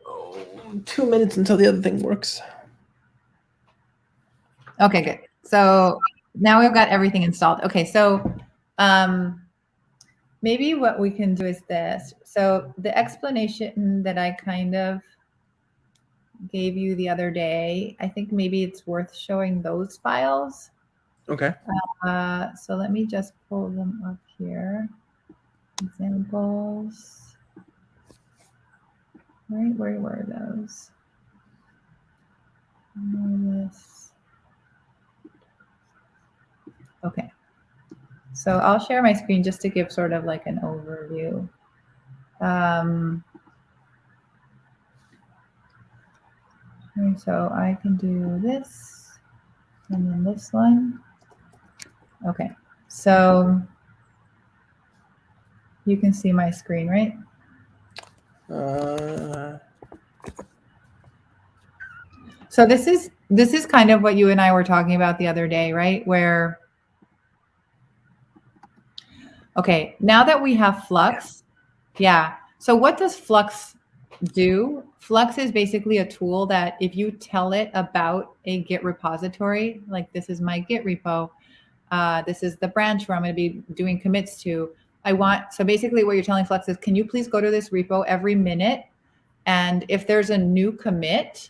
Oh, 2 minutes until the other thing works. Okay, good. So now we've got everything installed. Okay, so maybe what we can do is this. So the explanation that I kind of gave you the other day, I think maybe it's worth showing those files. Okay. So let me just pull them up here. Examples. Right, where were those? This. Okay. So I'll share my screen just to give sort of like an overview. So I can do this and then this one. Okay. So you can see my screen, right? So this is kind of what you and I were talking about the other day, right? Where, okay, now that we have Flux, yeah. So what does Flux do? Flux is basically a tool that if you tell it about a Git repository, like this is my Git repo, this is the branch where I'm going to be doing commits to. So basically what you're telling Flux is, can you please go to this repo every minute? And if there's a new commit,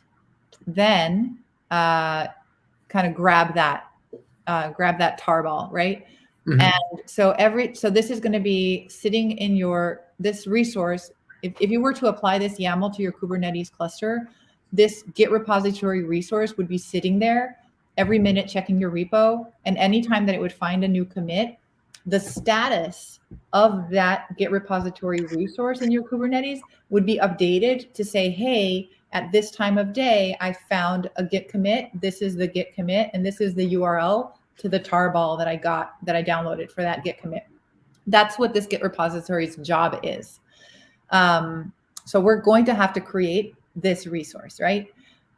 then kind of grab that tarball, right? Mm-hmm. And so this is going to be sitting in this resource. If you were to apply this YAML to your Kubernetes cluster, this Git repository resource would be sitting there every minute checking your repo. And anytime that it would find a new commit, the status of that Git repository resource in your Kubernetes would be updated to say, hey, at this time of day, I found a Git commit. This is the Git commit, and this is the URL to the tarball that I downloaded for that Git commit. That's what this Git repository's job is. So we're going to have to create this resource, right?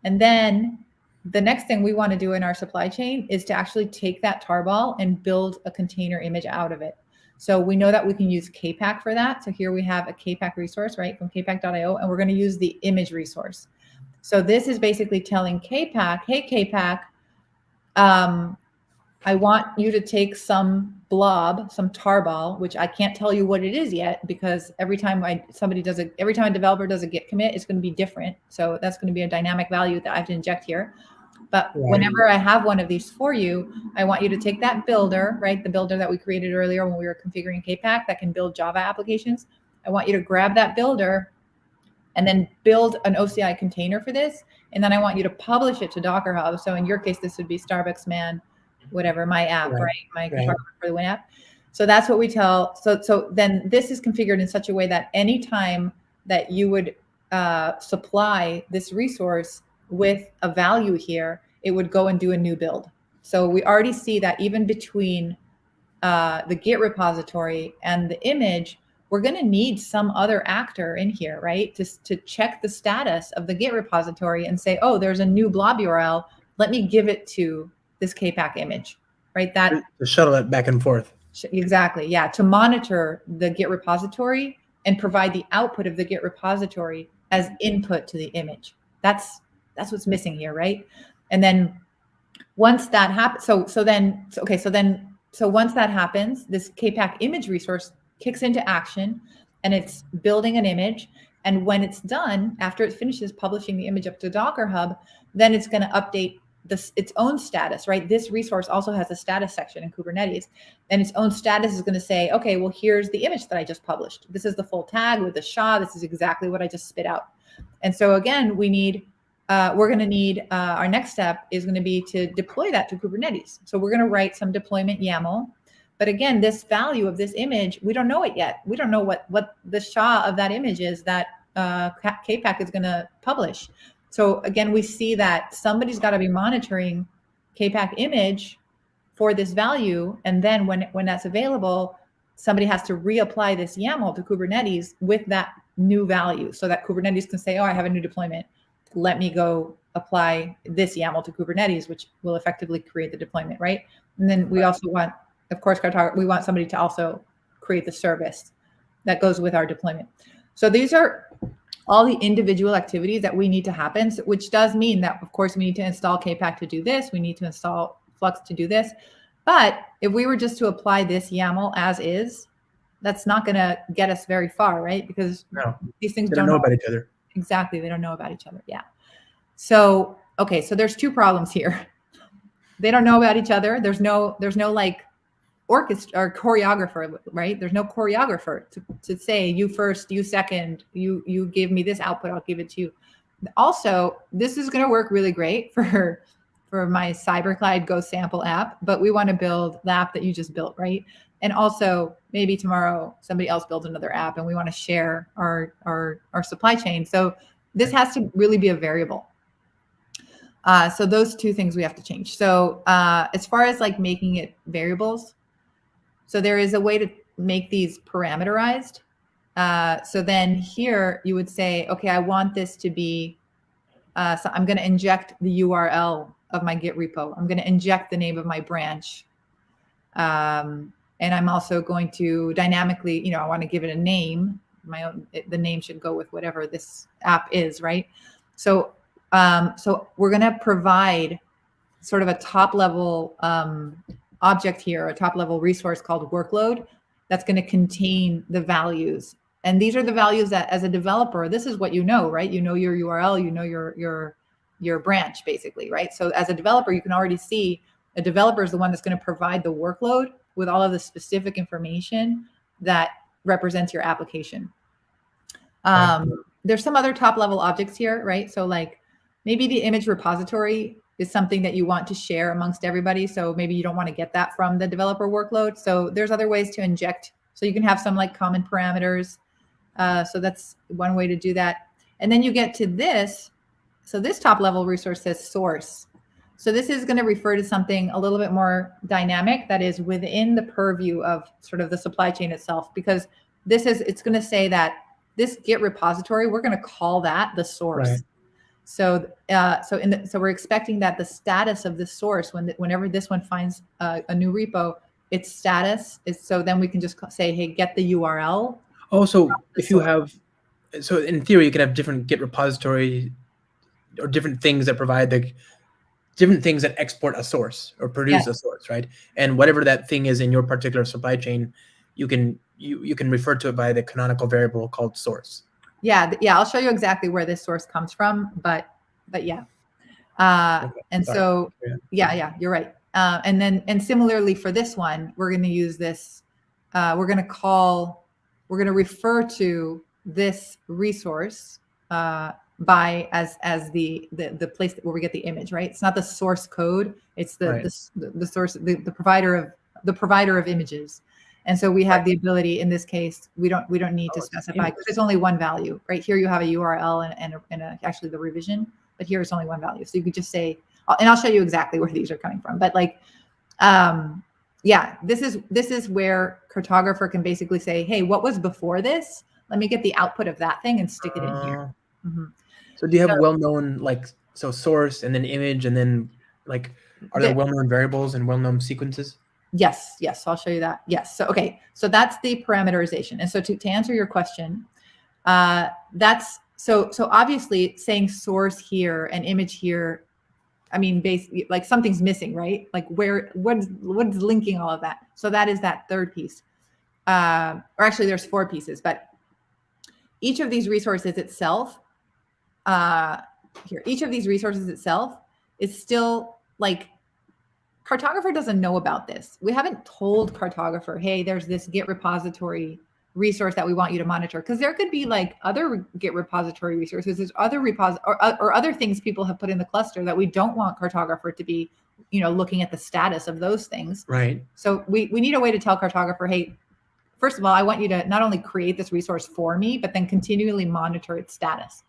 And then the next thing we want to do in our supply chain is to actually take that tarball and build a container image out of it. So we know that we can use KPAC for that. So here we have a KPAC resource, right, from kpac.io, and we're going to use the image resource. So this is basically telling KPAC, hey, KPAC, I want you to take some blob, some tarball, which I can't tell you what it is yet, because every time a developer does a Git commit, it's going to be different. So that's going to be a dynamic value that I have to inject here. But whenever I have one of these for you, I want you to take that builder, right? The builder that we created earlier when we were configuring KPAC that can build Java applications. I want you to grab that builder and then build an OCI container for this and then I want you to publish it to Docker Hub. So in your case, this would be Starbucks Man, whatever, my app, right? My Cartographer for the Win app. So that's what we tell. So then this is configured in such a way that anytime that you would supply this resource with a value here, it would go and do a new build. So we already see that even between the Git repository and the image, we're going to need some other actor in here, right? To check the status of the Git repository and say, oh, there's a new blob URL. Let me give it to this KPAC image, right? That to shuttle it back and forth. Exactly. Yeah. To monitor the Git repository and provide the output of the Git repository as input to the image. That's what's missing here, right? And then once that happens, so once that happens, this KPAC image resource kicks into action and it's building an image. And when it's done, after it finishes publishing the image up to Docker Hub, then it's going to update its own status, right? This resource also has a status section in Kubernetes, and its own status is going to say, okay, well, here's the image that I just published. This is the full tag with the SHA. This is exactly what I just spit out. And so again, we're going to need, our next step is going to be to deploy that to Kubernetes. So we're going to write some deployment YAML. But again, this value of this image, we don't know it yet. We don't know what the SHA of that image is that KPAC is going to publish. So again, we see that somebody's got to be monitoring KPAC image for this value. And then when that's available, somebody has to reapply this YAML to Kubernetes with that new value so that Kubernetes can say, oh, I have a new deployment. Let me go apply this YAML to Kubernetes, which will effectively create the deployment, right? And then we also want, of course, we want somebody to also create the service that goes with our deployment. So these are all the individual activities that we need to happen, which does mean that, of course, we need to install KPAC to do this. We need to install Flux to do this. But if we were just to apply this YAML as is, that's not going to get us very far, right? Because these things don't know about each other. Exactly. They don't know about each other. Yeah. So, okay. So there's two problems here. They don't know about each other. There's no like orchestra or choreographer, right? There's no choreographer to say you first, you second, you give me this output, I'll give it to you. Also, this is going to work really great for my CyberCloud Go sample app, but we want to build the app that you just built, right? And also maybe tomorrow somebody else builds another app and we want to share our supply chain. So this has to really be a variable. So those two things we have to change. So as far as like making it variables, so there is a way to make these parameterized. So then here you would say, okay, I want this to be, so I'm going to inject the URL of my Git repo. I'm going to inject the name of my branch. And I'm also going to dynamically, I want to give it a name. The name should go with whatever this app is, right? So, so we're going to provide sort of a top level object here, a top level resource called workload that's going to contain the values. And these are the values that as a developer, this is what you know, right? You know your URL, you know your branch basically, right? So as a developer, you can already see a developer is the one that's going to provide the workload with all of the specific information that represents your application. There's some other top level objects here, right? So like maybe the image repository is something that you want to share amongst everybody. So maybe you don't want to get that from the developer workload. So there's other ways to inject. So you can have some like common parameters. So that's one way to do that. And then you get to this. So this top level resource says source. So this is going to refer to something a little bit more dynamic that is within the purview of sort of the supply chain itself, because it's going to say that this Git repository, we're going to call that the source. Right. So, so we're expecting that the status of this source, whenever this one finds a new repo, its status is, so then we can just say, hey, get the URL. Oh, so if you have, so in theory, you can have different Git repository or different things that provide different things that export a source or produce a source, right? And whatever that thing is in your particular supply chain, you can refer to it by the canonical variable called source. Yeah, I'll show you exactly where this source comes from, but yeah. And so, yeah, you're right. And similarly for this one, we're going to use this, we're going to refer to this resource, as the place where we get the image, right? It's not the source code. It's the source, the provider of images. And so we have the ability in this case, we don't need to specify because it's only one value, right? Here you have a URL and actually the revision, but here it's only one value. So you could just say, and I'll show you exactly where these are coming from. But like, yeah, this is where Cartographer can basically say, hey, what was before this? Let me get the output of that thing and stick it in here. So do you have well-known, like, so source and then image and then like, are there well-known variables and well-known sequences? Yes. So I'll show you that. Yes. So, okay. So that's the parameterization. And so to answer your question, that's, so obviously saying source here and image here, I mean, basically like something's missing, right? Like what's linking all of that? So that is that third piece. Or actually there's 4 pieces, but each of these resources itself, each of these resources itself is still like, Cartographer doesn't know about this. We haven't told Cartographer, hey, there's this Git repository resource that we want you to monitor. Because there could be like other Git repository resources, there's other or other things people have put in the cluster that we don't want Cartographer to be, looking at the status of those things. Right. So we need a way to tell Cartographer, hey, first of all, I want you to not only create this resource for me, but then continually monitor its status.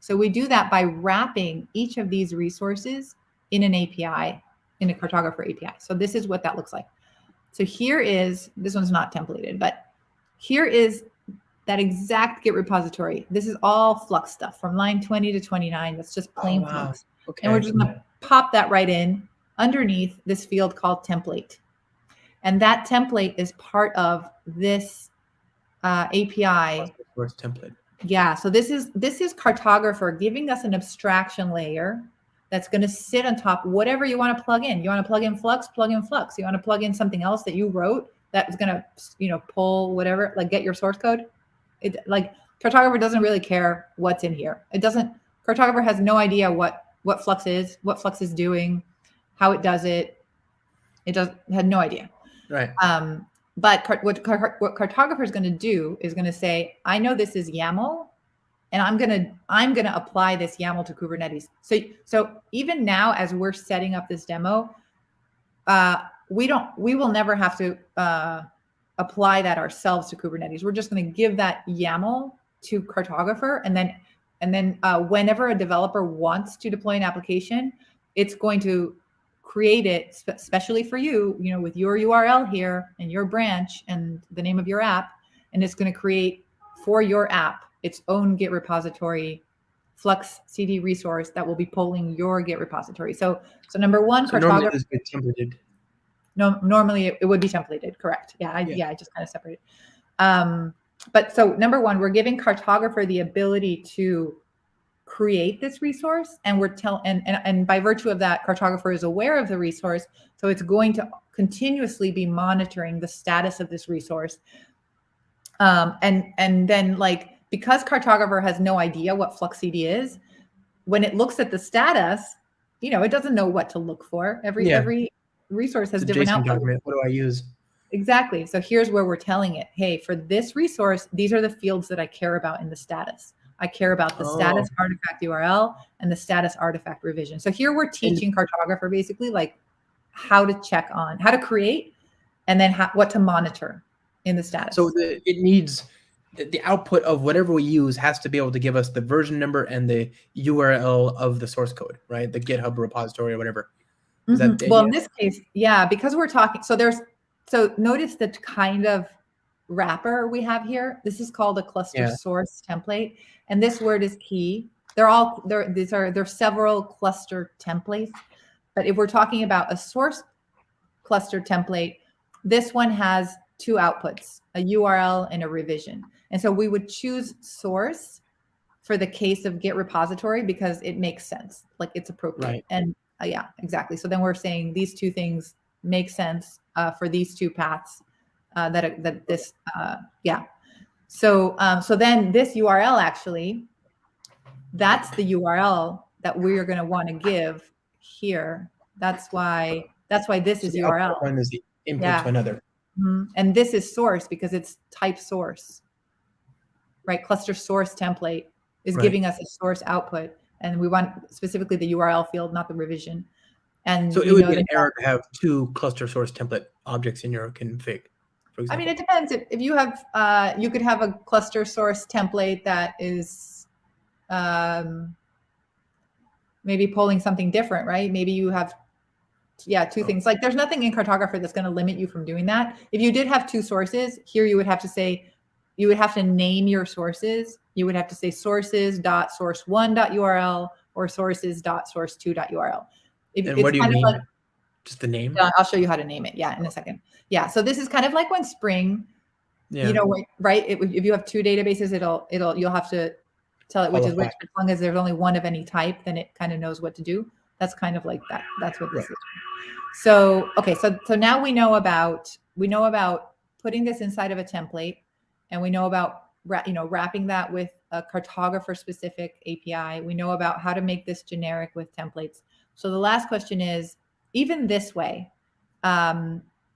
So we do that by wrapping each of these resources in an API, in a Cartographer API. So this is what that looks like. So here is, this one's not templated, but here is that exact Git repository. This is all Flux stuff from line 20 to 29. That's just plain Flux. Okay. And we're just gonna pop that right in underneath this field called template. And that template is part of this API. Source template. Yeah, so this is Cartographer giving us an abstraction layer that's going to sit on top, whatever you want to plug in. You want to plug in Flux, plug in Flux. You want to plug in something else that you wrote that's going to, pull whatever, like get your source code. Like Cartographer doesn't really care what's in here. Cartographer has no idea what Flux is, what Flux is doing, how it does it. Had no idea. Right. But what Cartographer is going to do is going to say, I know this is YAML, and I'm gonna apply this YAML to Kubernetes. So even now, as we're setting up this demo, we will never have to apply that ourselves to Kubernetes. We're just going to give that YAML to Cartographer, and then whenever a developer wants to deploy an application, it's going to create it specially for you, with your URL here and your branch and the name of your app, and it's going to create for your app its own Git repository, Flux CD resource that will be polling your Git repository. So number one, normally it is templated. No, normally it would be templated, correct? Yeah, I just kind of separated. But so number one, we're giving Cartographer the ability to create this resource, and and by virtue of that, Cartographer is aware of the resource, so it's going to continuously be monitoring the status of this resource. And then because Cartographer has no idea what Flux CD is, when it looks at the status, it doesn't know what to look for. Every resource has different outputs. What do I use? Exactly. So here's where we're telling it, hey, for this resource, these are the fields that I care about in the status. I care about the status artifact URL and the status artifact revision. So here we're teaching Cartographer basically how to create, and then what to monitor in the status. So it needs the output of whatever we use has to be able to give us the version number and the URL of the source code, right? The GitHub repository or whatever. Is that the well, idea? In this case, yeah, because we're talking. So notice the kind of wrapper we have here. This is called a cluster source template, and this word is key. There's several cluster templates, but if we're talking about a source cluster template, this one has 2 outputs, a URL and a revision. And so we would choose source for the case of Git repository because it makes sense, it's appropriate. Right. And yeah, exactly. So then we're saying these 2 things make sense for these 2 paths. So then this URL actually, that's the URL that we're going to want to give here. That's why this is URL. One is the input to another. Mm-hmm. And this is source because it's type source, right? Cluster source template. is Right. giving us a source output, and we want specifically the URL field, not the revision. And So we it would know be an that error to have 2 cluster source template objects in your config, for I mean, example. it depends. If you have, you could have a cluster source template that is maybe pulling something different, right? Maybe you have, two things. Like there's nothing in Cartographer that's going to limit you from doing that. If you did have 2 sources, here you would have to say, you would have to name your sources. You would have to say sources.source1.url or sources.source2.url. And what do you name it? Just the name? I'll show you how to name it. Yeah, in a second. Yeah. So this is kind of like when Spring, Yeah. right? If you have 2 databases, you'll have to tell it which is which. As long as there's only one of any type, then it kind of knows what to do. That's kind of like that. That's what this is. So, okay. So now we know about putting this inside of a template, and we know about, wrapping that with a Cartographer specific API. We know about how to make this generic with templates. So the last question is, even this way,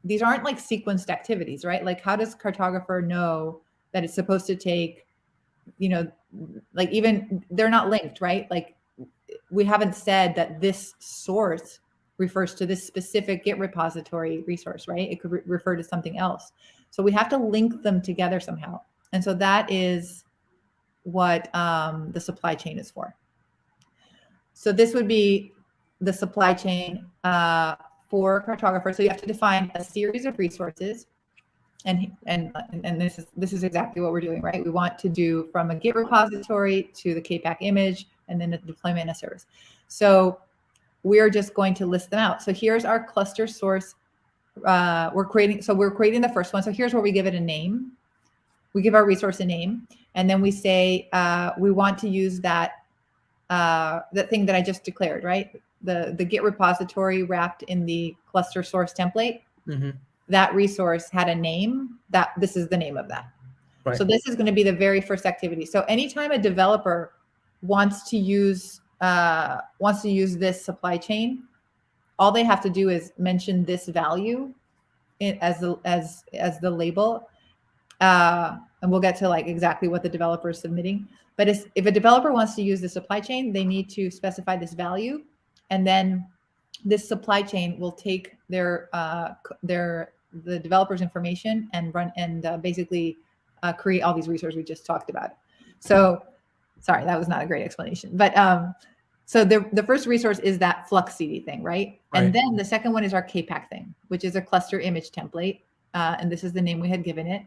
these aren't like sequenced activities, right? Like how does Cartographer know that it's supposed to take, like even they're not linked, right? Like we haven't said that this source refers to this specific Git repository resource, right? It could refer to something else. So we have to link them together somehow. And so that is what the supply chain is for. So this would be the supply chain for Cartographer. So you have to define a series of resources, and this is exactly what we're doing, right? We want to do from a Git repository to the KPAC image, and then the deployment in a service. So we're just going to list them out. So here's our cluster source. We're creating the first one. So here's where we give it a name. We give our resource a name, and then we say we want to use that thing that I just declared, right? The Git repository wrapped in the cluster source template. Mm-hmm. That resource had a name. This is the name of that. Right. So this is going to be the very first activity. So anytime a developer wants to use this supply chain, all they have to do is mention this value as the label, and we'll get to like exactly what the developer is submitting. But if a developer wants to use the supply chain, they need to specify this value, and then this supply chain will take the developer's information and run and basically create all these resources we just talked about. So, sorry, that was not a great explanation. But so the first resource is that Flux CD thing, right? And then the second one is our KPAC thing, which is a cluster image template, and this is the name we had given it.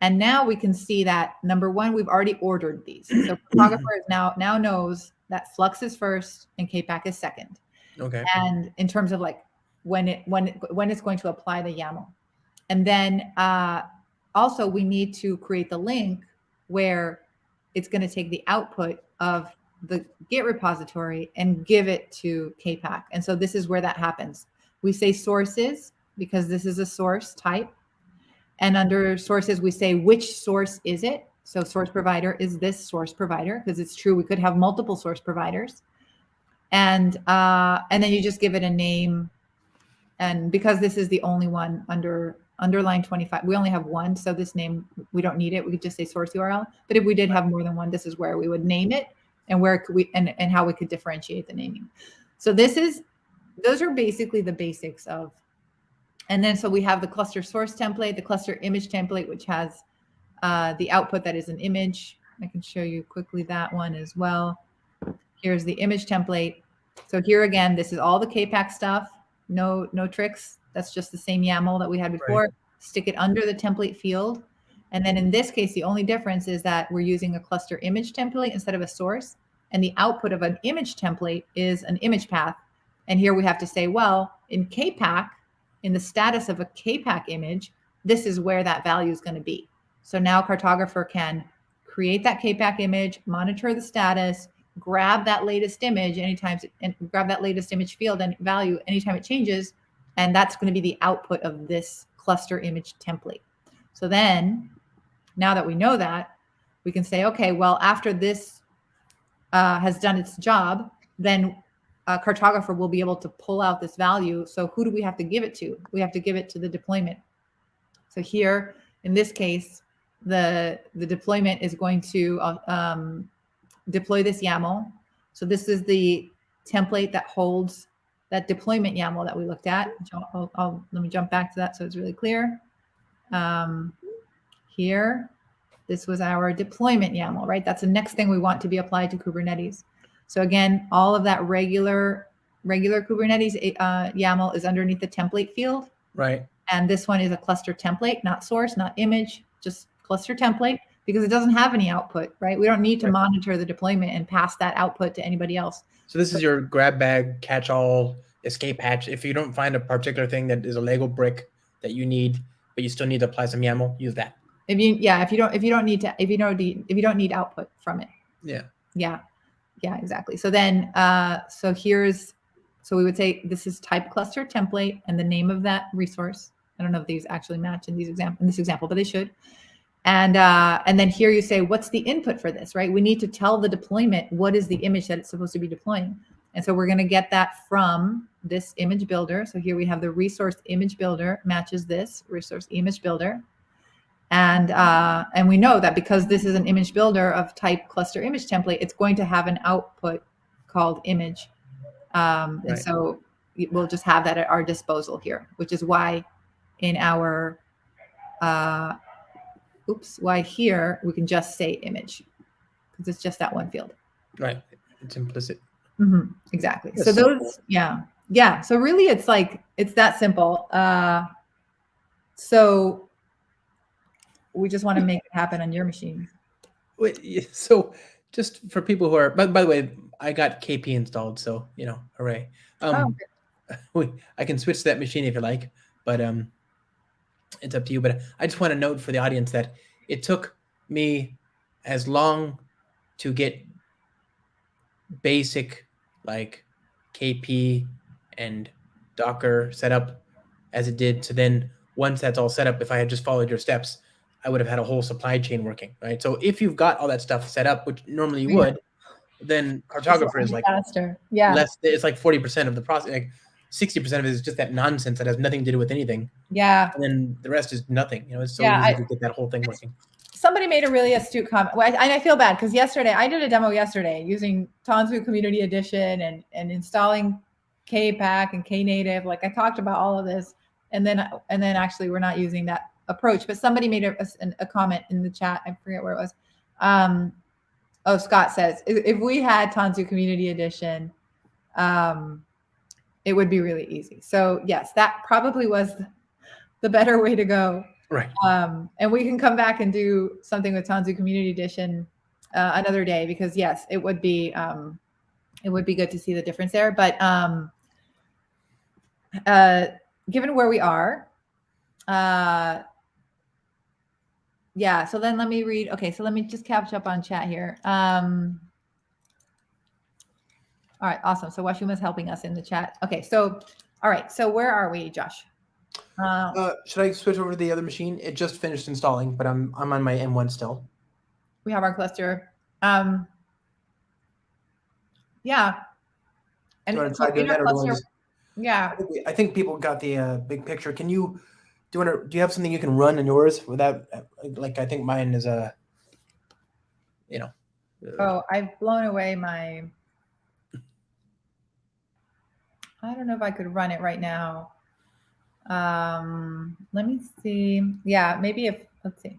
And now we can see that number one, we've already ordered these. So Cartographer is now knows that Flux is first and KPAC is second. Okay. And in terms of like when it's going to apply the YAML. And then also we need to create the link where it's going to take the output of the Git repository and give it to KPAC. And so this is where that happens. We say sources because this is a source type. And under sources, we say which source is it? So source provider is this source provider, because it's true we could have multiple source providers. And then you just give it a name. And because this is the only one under line 25, we only have one. So this name, we don't need it. We could just say source URL. But if we did have more than one, this is where we would name it and where could we and how we could differentiate the naming. So those are basically the basics of. And then so we have the cluster source template, the cluster image template, which has the output that is an image. I can show you quickly that one as well. Here's the image template. So here again, this is all the KPAC stuff. No tricks. That's just the same YAML that we had before. Right. Stick it under the template field. And then in this case, the only difference is that we're using a cluster image template instead of a source. And the output of an image template is an image path. And here we have to say, well, in KPAC, in the status of a KPAC image, this is where that value is going to be. So now Cartographer can create that KPAC image, monitor the status, grab that latest image and grab that latest image field and value anytime it changes. And that's going to be the output of this cluster image template. So then, now that we know that, we can say, okay, well, after this has done its job, then Cartographer will be able to pull out this value. So who do we have to give it to? We have to give it to the deployment. So here, in this case, the deployment is going to deploy this YAML. So this is the template that holds that deployment YAML that we looked at. Let me jump back to that so it's really clear. Here, this was our deployment YAML, right? That's the next thing we want to be applied to Kubernetes. So again, all of that regular Kubernetes YAML is underneath the template field. Right. And this one is a cluster template, not source, not image, just cluster template, because it doesn't have any output, right? We don't need to monitor the deployment and pass that output to anybody else. So this is your grab bag, catch-all, escape hatch. If you don't find a particular thing that is a Lego brick that you need, but you still need to apply some YAML, use that. If you don't need output from it. Yeah, exactly. So then, so we would say this is type cluster template and the name of that resource. I don't know if these actually match in this example, but they should. And then here you say, what's the input for this, right? We need to tell the deployment what is the image that it's supposed to be deploying. And so we're going to get that from this image builder. So here we have the resource image builder matches this resource image builder. And we know that because this is an image builder of type cluster image template, it's going to have an output called image. And so we'll just have that at our disposal here, which is why in our, why here we can just say image, because it's just that one field. Right. It's implicit. Exactly. That's so those, yeah. So really it's that simple. So we just want to make it happen on your machine. Wait, so just for people who are, by the way, I got KP installed, so, hooray. I can switch to that machine if you like, but it's up to you. But I just want to note for the audience that it took me as long to get basic like KP and Docker set up as it did to then once that's all set up, if I had just followed your steps, I would have had a whole supply chain working, right? So if you've got all that stuff set up, which normally you would, then Cartographer is like faster. Yeah. Less. It's like 40% of the process. Like 60% of it is just that nonsense that has nothing to do with anything. Yeah. And then the rest is nothing. It's so easy to get that whole thing working. Somebody made a really astute comment. Well, and I feel bad because I did a demo yesterday using Tanzu Community Edition and installing KPAC and Knative. Like I talked about all of this, and then actually we're not using that approach. But somebody made a comment in the chat. I forget where it was. Scott says if we had Tanzu Community Edition, it would be really easy. So yes, that probably was the better way to go. Right. And we can come back and do something with Tanzu Community Edition another day, because yes, it would be good to see the difference there. But given where we are, so then let me read. Okay, so let me just catch up on chat here. All right, awesome. So Washuma's helping us in the chat. Okay, so all right, so where are we, Josh? Should I switch over to the other machine? It just finished installing, but I'm on my M1 still. We have our cluster. Yeah. And do you in our cluster, yeah. I think people got the big picture. Can you do you have something you can run in yours without like I think mine is I've blown away my. I don't know if I could run it right now. Let me see. Yeah, maybe let's see.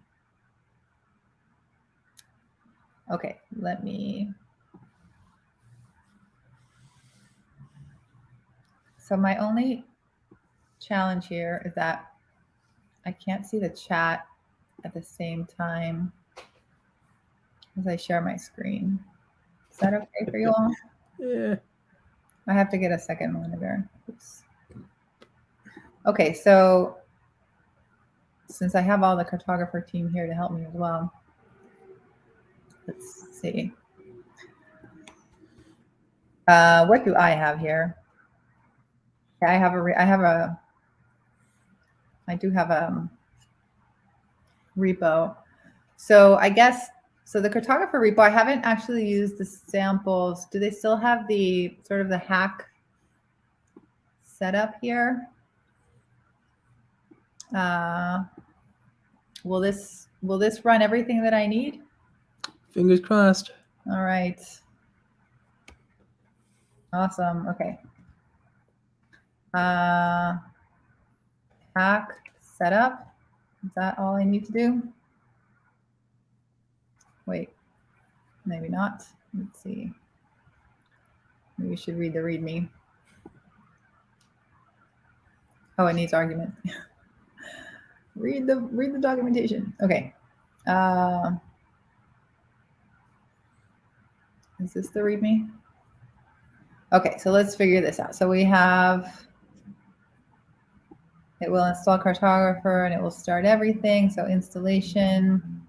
Okay, so my only challenge here is that I can't see the chat at the same time as I share my screen. Is that okay for you all? Yeah. I have to get a second monitor. Oops. Okay, so since I have all the Cartographer team here to help me as well, let's see. What do I have here? I do have a repo. So I guess, so the Cartographer repo, I haven't actually used the samples. Do they still have the sort of the hack setup here? Will this run everything that I need? Fingers crossed. All right. Awesome. Okay. Hack setup. Is that all I need to do? Wait, maybe not. Let's see. Maybe we should read the README. Oh, it needs argument. read the documentation. Okay. Is this the README? Okay, so let's figure this out. So we have, it will install Cartographer and it will start everything. So installation.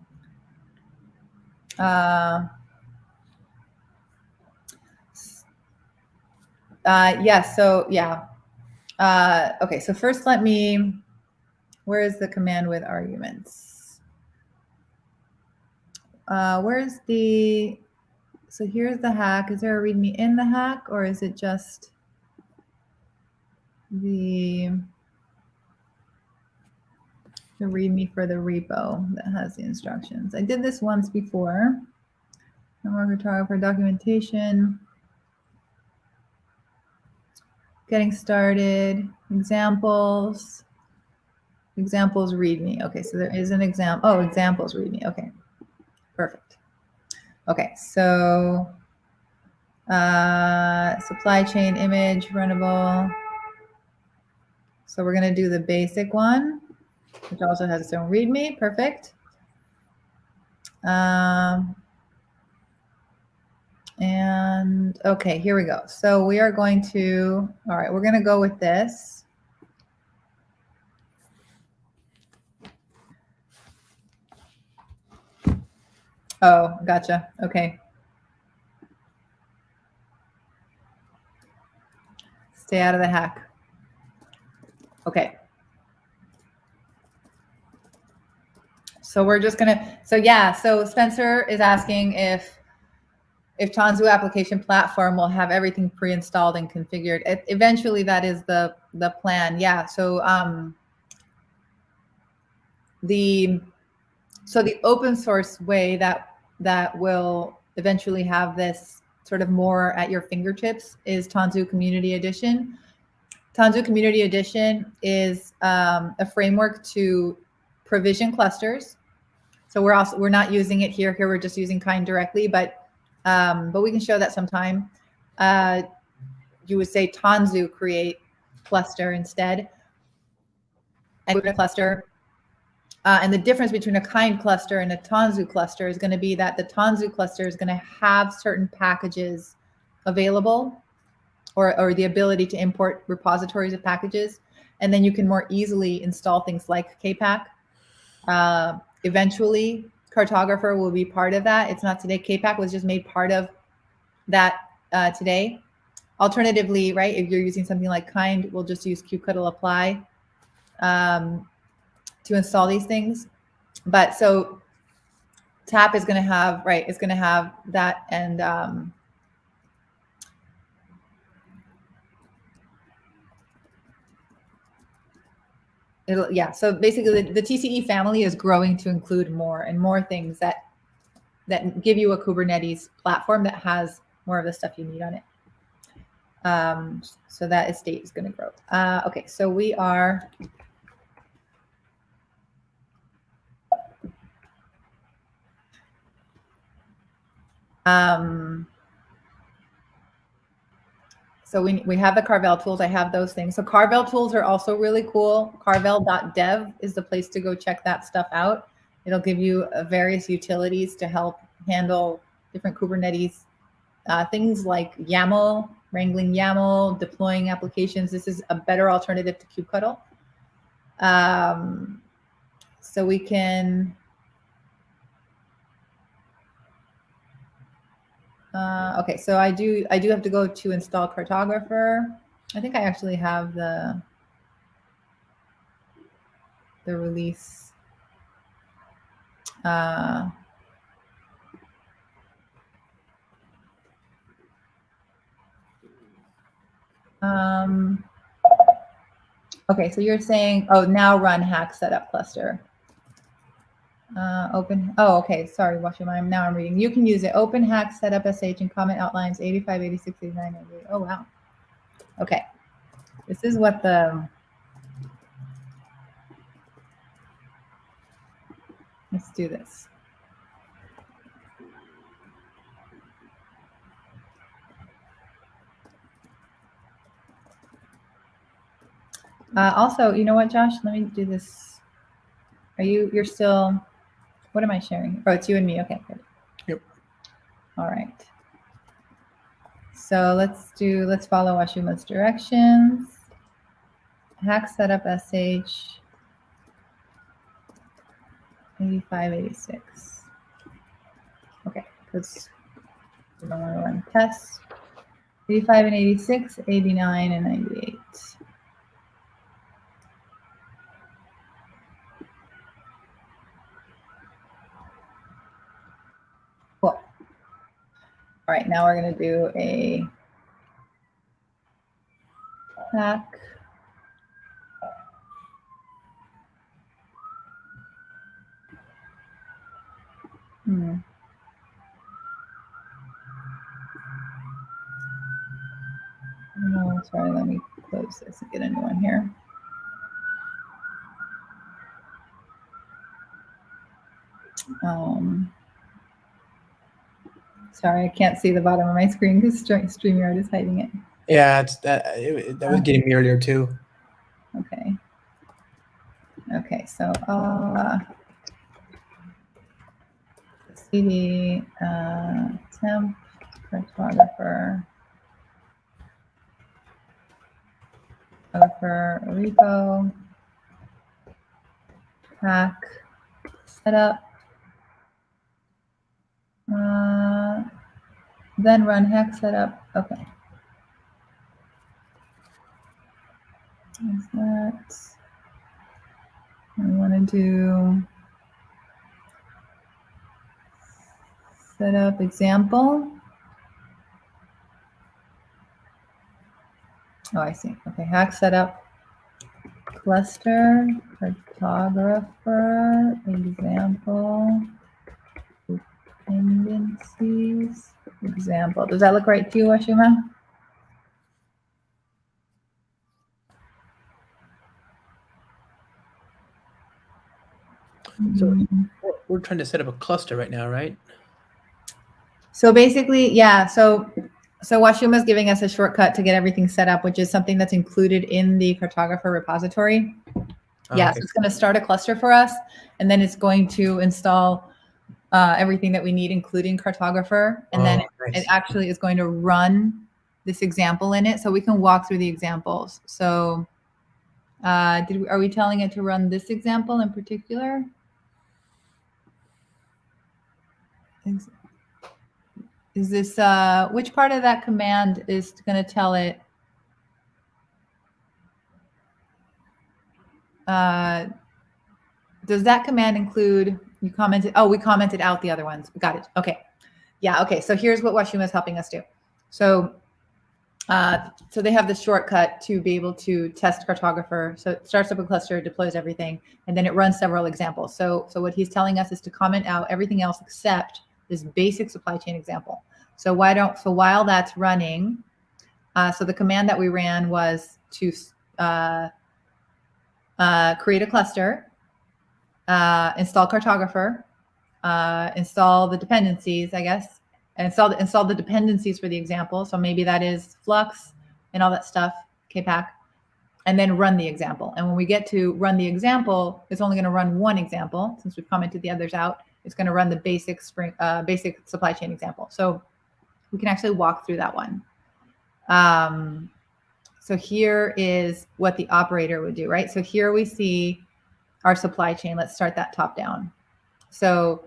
Yes, so yeah. Okay, so first let me, where is the command with arguments? Where's the, so here's the hack. Is there a README in the hack, or is it just the README for the repo that has the instructions? I did this once before. Cartographer documentation. Getting started. Examples. Examples README. Okay, so there is an example. Oh, examples README. Okay, perfect. Okay, so supply chain image runnable. So we're going to do the basic one, which also has its own README. Perfect. And okay, here we go. So we are going to, all right, we're going to go with this. Oh, gotcha. Okay. Stay out of the hack. Okay. So we're just gonna, so yeah, so Spencer is asking if Tanzu application platform will have everything pre-installed and configured. Eventually that is the plan. Yeah. So the open source way that will eventually have this sort of more at your fingertips is Tanzu Community Edition. Tanzu Community Edition is a framework to provision clusters. So we're not using it here. Here we're just using Kind directly, but we can show that sometime. You would say Tanzu create cluster instead, and cluster. And the difference between a Kind cluster and a Tanzu cluster is going to be that the Tanzu cluster is going to have certain packages available, or the ability to import repositories of packages, and then you can more easily install things like KPAC. Eventually, Cartographer will be part of that. It's not today. KPAC was just made part of that today. Alternatively, right, if you're using something like Kind, we'll just use kubectl apply to install these things. But so TAP is going to have, right, it's going to have that, and it'll, yeah. So basically, the TCE family is growing to include more and more things that give you a Kubernetes platform that has more of the stuff you need on it. So that estate is going to grow. Okay, so we are. So we have the Carvel tools. I have those things. So Carvel tools are also really cool. Carvel.dev is the place to go check that stuff out. It'll give you various utilities to help handle different Kubernetes things like YAML, wrangling YAML, deploying applications. This is a better alternative to kubectl. So we can. Okay, so I do have to go to install Cartographer. I think I actually have the release. Okay, so you're saying, oh, now run hack setup cluster. Open. Oh, okay. Sorry, Washington. Now I'm reading. You can use it. Open hack setup sh and comment outlines 85, 86, 89, 98. Oh, wow. Okay. This is what the. Let's do this. Also, you know what, Josh? Let me do this. You're still, what am I sharing? Oh, it's you and me. Okay, good. Yep. All right. So let's follow Ashuma's directions. Hack setup sh 85, 86. Okay, because we don't want to run tests. 85 and 86, 89 and 98. Cool. All right, now we're going to do a hack. No, sorry, let me close this and get a new one here. Sorry, I can't see the bottom of my screen because StreamYard is hiding it. Yeah, that was getting me earlier too. Okay. Okay, so CD temp cartographer repo hack setup. Then run hack setup. Okay. Is that? I want to do setup example. Oh, I see. Okay, hack setup cluster cartographer example dependencies example. Does that look right to you, Ashima? So we're trying to set up a cluster right now, right? So basically, yeah. So Washuma is giving us a shortcut to get everything set up, which is something that's included in the Cartographer repository. Yeah, okay. So it's going to start a cluster for us, and then it's going to install everything that we need, including Cartographer, and then it actually is going to run this example in it, so we can walk through the examples. So, are we telling it to run this example in particular? Is this which part of that command is going to tell it? Does that command include? You commented. Oh, we commented out the other ones. Got it. Okay. Yeah. Okay. So here's what Washuma is helping us do. So, so they have this shortcut to be able to test Cartographer. So it starts up a cluster, deploys everything, and then it runs several examples. So what he's telling us is to comment out everything else except this basic supply chain example. So while that's running, so the command that we ran was to create a cluster, install Cartographer, install the dependencies, I guess, and install the dependencies for the example. So maybe that is Flux and all that stuff, KPAC, and then run the example. And when we get to run the example, it's only going to run one example since we've commented the others out. It's going to run the basic supply chain example. So we can actually walk through that one. So here is what the operator would do, right? So here we see our supply chain. Let's start that top down. So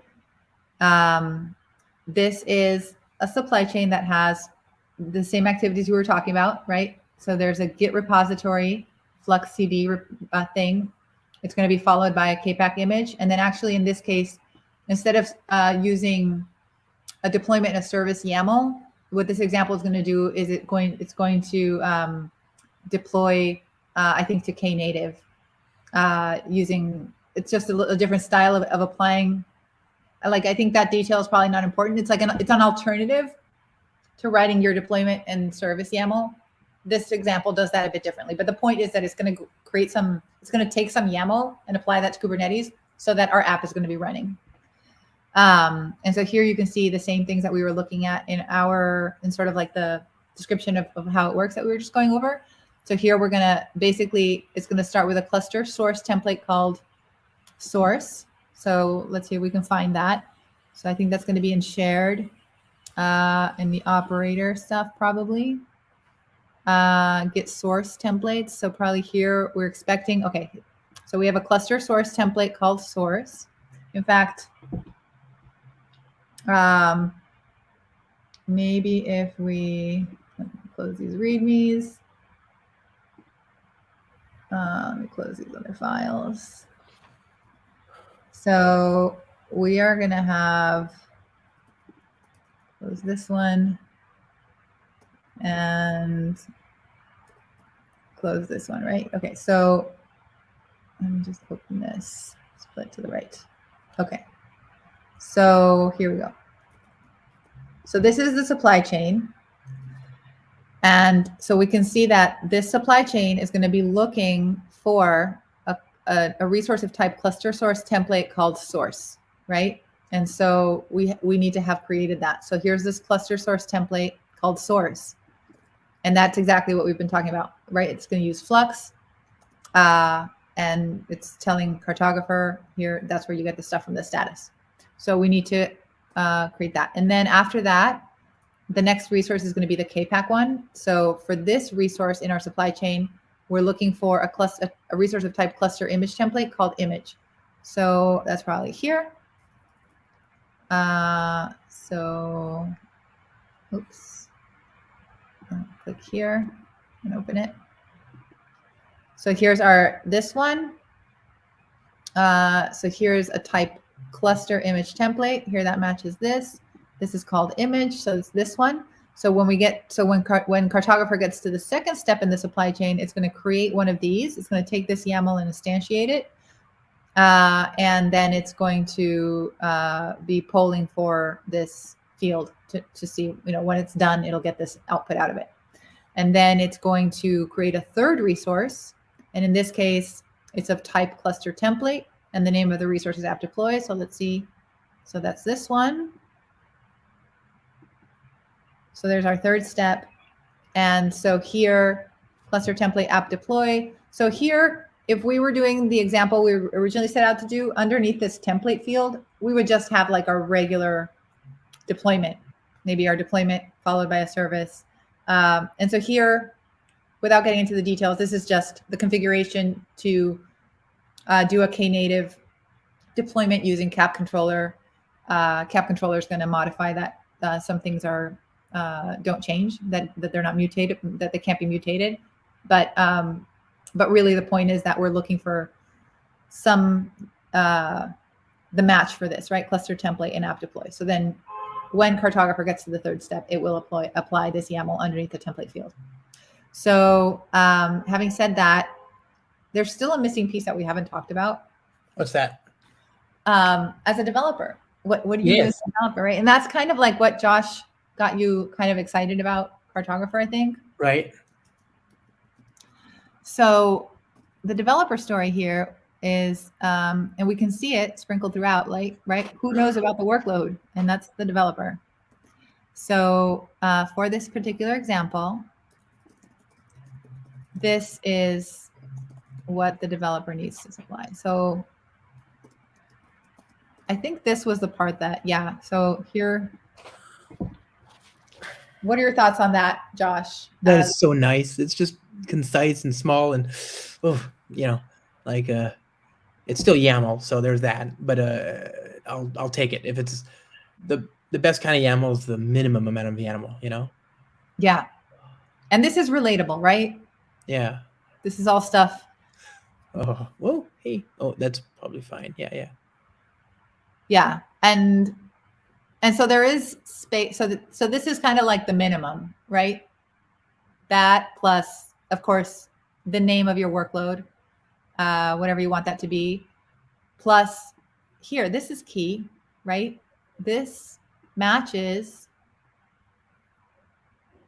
this is a supply chain that has the same activities we were talking about, right? So there's a Git repository, Flux CD thing. It's going to be followed by a KPAC image. And then actually in this case, instead of using a deployment and a service YAML, what this example is going to do is it's going to deploy, I think, to Knative using it's just a different style of applying. Like, I think that detail is probably not important. It's like it's an alternative to writing your deployment and service YAML. This example does that a bit differently, but the point is that it's going to create some, it's going to take some YAML and apply that to Kubernetes so that our app is going to be running. And so here you can see the same things that we were looking at in sort of like the description of how it works that we were just going over. So here we're going to basically, it's going to start with a cluster source template called source. So let's see if we can find that. So I think that's going to be in shared in the operator stuff probably. Get source templates. So probably here we're expecting, okay. So we have a cluster source template called source. In fact, maybe if we close these readmes, let me close these other files. So we are going to have, close this one and close this one, right? Okay, so let me just open this, split to the right. Okay, so here we go. So this is the supply chain. And so we can see that this supply chain is going to be looking for a resource of type cluster source template called source, right? And so we need to have created that. So here's this cluster source template called source. And that's exactly what we've been talking about, right? It's going to use Flux. And it's telling Cartographer here, that's where you get the stuff from the status. So we need to create that. And then after that, the next resource is going to be the KPAC one. So for this resource in our supply chain, we're looking for a resource of type cluster image template called image. So that's probably here. So, oops, I'll click here and open it. So here's this one. So here's a type cluster image template. Here that matches this. This is called image, so it's this one. So when when Cartographer gets to the second step in the supply chain, it's going to create one of these. It's going to take this YAML and instantiate it. And then it's going to be polling for this field to see, when it's done, it'll get this output out of it. And then it's going to create a third resource. And in this case, it's of type cluster template. And the name of the resource is app deploy. So let's see. So that's this one. So there's our third step. And so here, cluster template app deploy. So here, if we were doing the example we originally set out to do, underneath this template field, we would just have like our regular deployment, maybe our deployment followed by a service. And so here, without getting into the details, this is just the configuration to do a Knative deployment using cap controller. Cap controller is going to modify that. Some things don't change, that they're not mutated, that they can't be mutated. But really the point is that we're looking for some the match for this, right? Cluster template and app deploy. So then when Cartographer gets to the third step, it will apply this YAML underneath the template field. So having said that, there's still a missing piece that we haven't talked about. What's that? As a developer, what do you do as a developer, right? And that's kind of like what Josh got you kind of excited about Cartographer, I think. Right. So the developer story here is, and we can see it sprinkled throughout, like, right? Who knows about the workload? And that's the developer. So for this particular example, this is what the developer needs to supply. So I think this was the part that, so here, what are your thoughts on that, Josh? That is so nice. It's just concise and small and, it's still YAML, so there's that. But I'll take it. If it's the best kind of YAML is the minimum amount of YAML, Yeah. And this is relatable, right? Yeah. This is all stuff. Oh, whoa, hey. Oh, that's probably fine. Yeah. Yeah. And so there is space. So this is kind of like the minimum, right? That plus, of course, the name of your workload, whatever you want that to be. plus here, this is key, right? This matches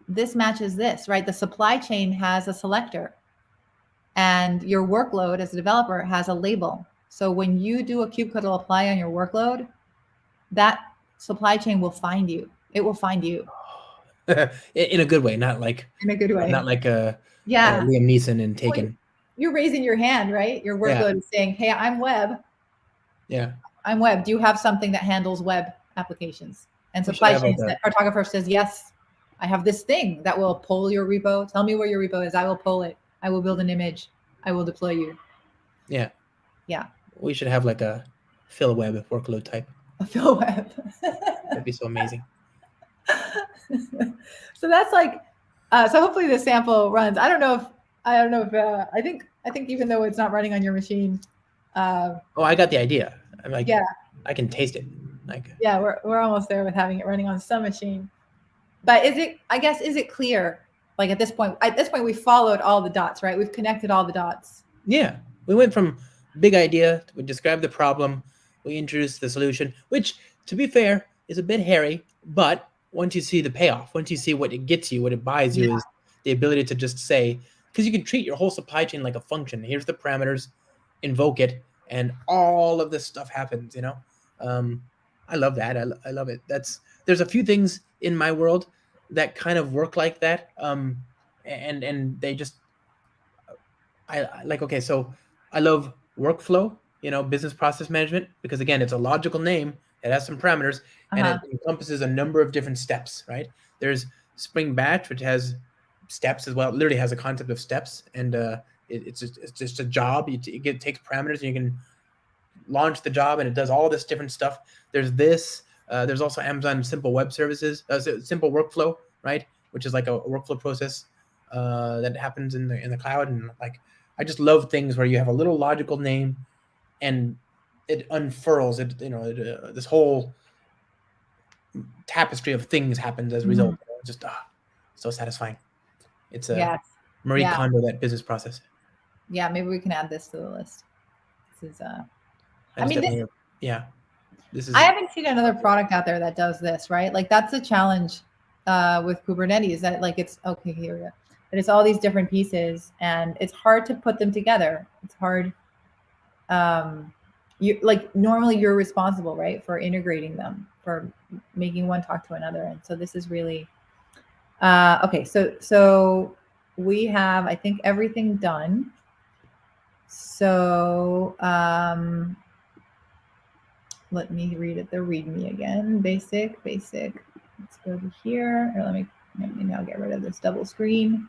this, right? The supply chain has a selector, and your workload as a developer has a label. So when you do a kubectl apply on your workload, that supply chain will find you. It will find you. In a good way, not like In a good way. not like a Yeah. Liam Neeson and Taken. Well, you're raising your hand, right? Your workload is saying, hey, I'm web. Yeah. I'm web. Do you have something that handles web applications? And supply chain Cartographer says, yes, I have this thing that will pull your repo. Tell me where your repo is. I will pull it. I will build an image. I will deploy you. Yeah. Yeah. We should have like a Phil Webb workload type. A Phil Webb. That'd be so amazing. So that's like, so hopefully the sample runs. I don't know if I think even though it's not running on your machine. Oh, I got the idea. I'm like, yeah, I can taste it. Like, yeah, we're almost there with having it running on some machine. But is it clear? Like at this point we followed all the dots, right? We've connected all the dots. Yeah, we went from big idea, we described the problem, we introduced the solution, which, to be fair, is a bit hairy, but once you see the payoff, once you see what it gets you, what it buys you, is the ability to just say, because you can treat your whole supply chain like a function. Here's the parameters, invoke it, and all of this stuff happens, you know? I love that. I love it. There's a few things in my world that kind of work like that. And they just, I like, okay, so I love workflow, you know, business process management, because again, it's a logical name. It has some parameters, and it encompasses a number of different steps, right? There's Spring Batch, which has steps as well. It literally has a concept of steps, and it's just a job. It takes parameters, and you can launch the job, and it does all this different stuff. There's this. There's also Amazon Simple Web Services, Simple Workflow, right? Which is like a workflow process that happens in the cloud, and like I just love things where you have a little logical name, and it unfurls it. You know, this whole tapestry of things happens as a result. Just so satisfying. It's a Marie Kondo, that business process. Yeah, maybe we can add this to the list. This is this is. I haven't seen another product out there that does this, right? Like that's a challenge with Kubernetes, that like it's okay here we go. But it's all these different pieces, and it's hard to put them together. It's hard. You like normally you're responsible, right, for integrating them, for making one talk to another, and so this is really okay. So we have, I think, everything done. So let me read it. The README again. Basic. Let's go to here. Or let me now get rid of this double screen.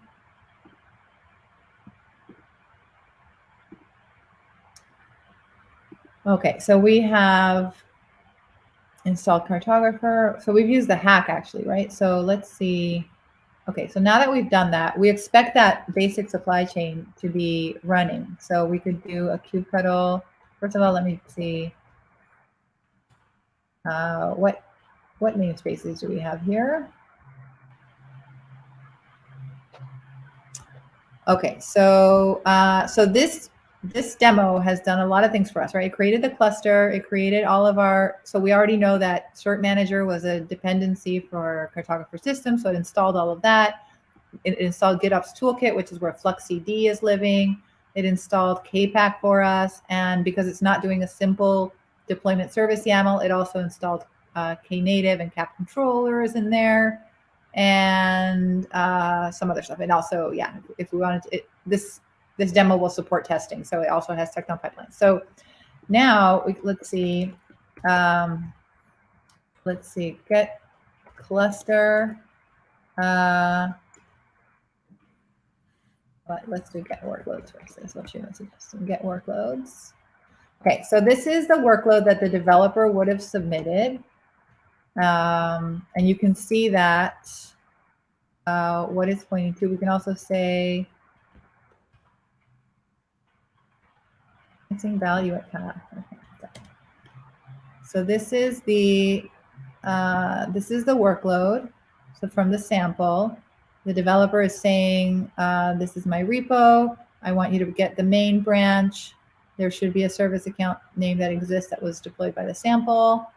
Okay, so we have installed Cartographer. So we've used the hack actually, right? So let's see. Okay, so now that we've done that, we expect that basic supply chain to be running. So we could do a kubectl. First of all, let me see. What namespaces do we have here? Okay, so this demo has done a lot of things for us, right? It created the cluster, it created all of our, so we already know that Cert Manager was a dependency for Cartographer system, so it installed all of that. It installed GitOps Toolkit, which is where FluxCD is living. It installed KPAC for us, and because it's not doing a simple deployment service YAML, it also installed Knative and Cap controllers in there, and some other stuff. And also, yeah, if we wanted to, this demo will support testing, so it also has Techno pipelines. So now let's see, get cluster. But let's do get workloads first. That's what she was suggesting. Get workloads. Okay, so this is the workload that the developer would have submitted, and you can see that what it's pointing to. We can also say missing value at path. Okay. So this is the workload. So from the sample, the developer is saying, this is my repo. I want you to get the main branch. there should be a service account name that exists that was deployed by the sample.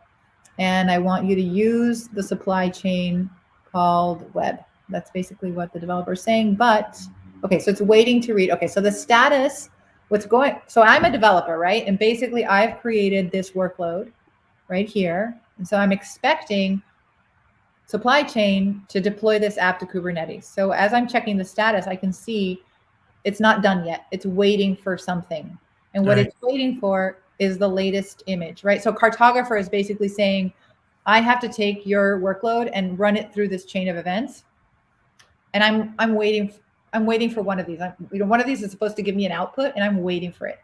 And I want you to use the supply chain called web. That's basically what the developer is saying. But, okay, so it's waiting to read. Okay, so the status, so I'm a developer, right? And basically I've created this workload right here. And so I'm expecting supply chain to deploy this app to Kubernetes. So as I'm checking the status, I can see it's not done yet. It's waiting for something. And what it's waiting for is the latest image, right? So Cartographer is basically saying, I have to take your workload and run it through this chain of events. And I'm waiting for one of these. One of these is supposed to give me an output, and I'm waiting for it.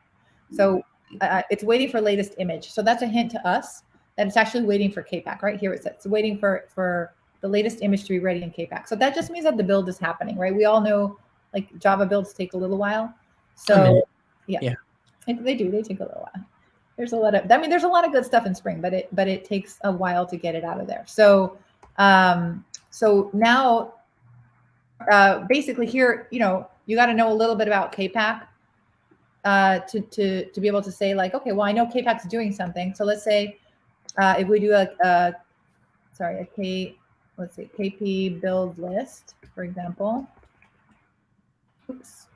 So it's waiting for latest image. So that's a hint to us that it's actually waiting for KPAC. Right here it says it's waiting for the latest image to be ready in KPAC. So that just means that the build is happening, right? We all know like Java builds take a little while. So yeah. They do. They take a little while. There's a lot of, there's a lot of good stuff in Spring, but it takes a while to get it out of there. So, so now, basically here, you got to know a little bit about KPAC to be able to say like, okay, well, I know KPAC's doing something. So let's say if we do let's say KP build list, for example. Oops.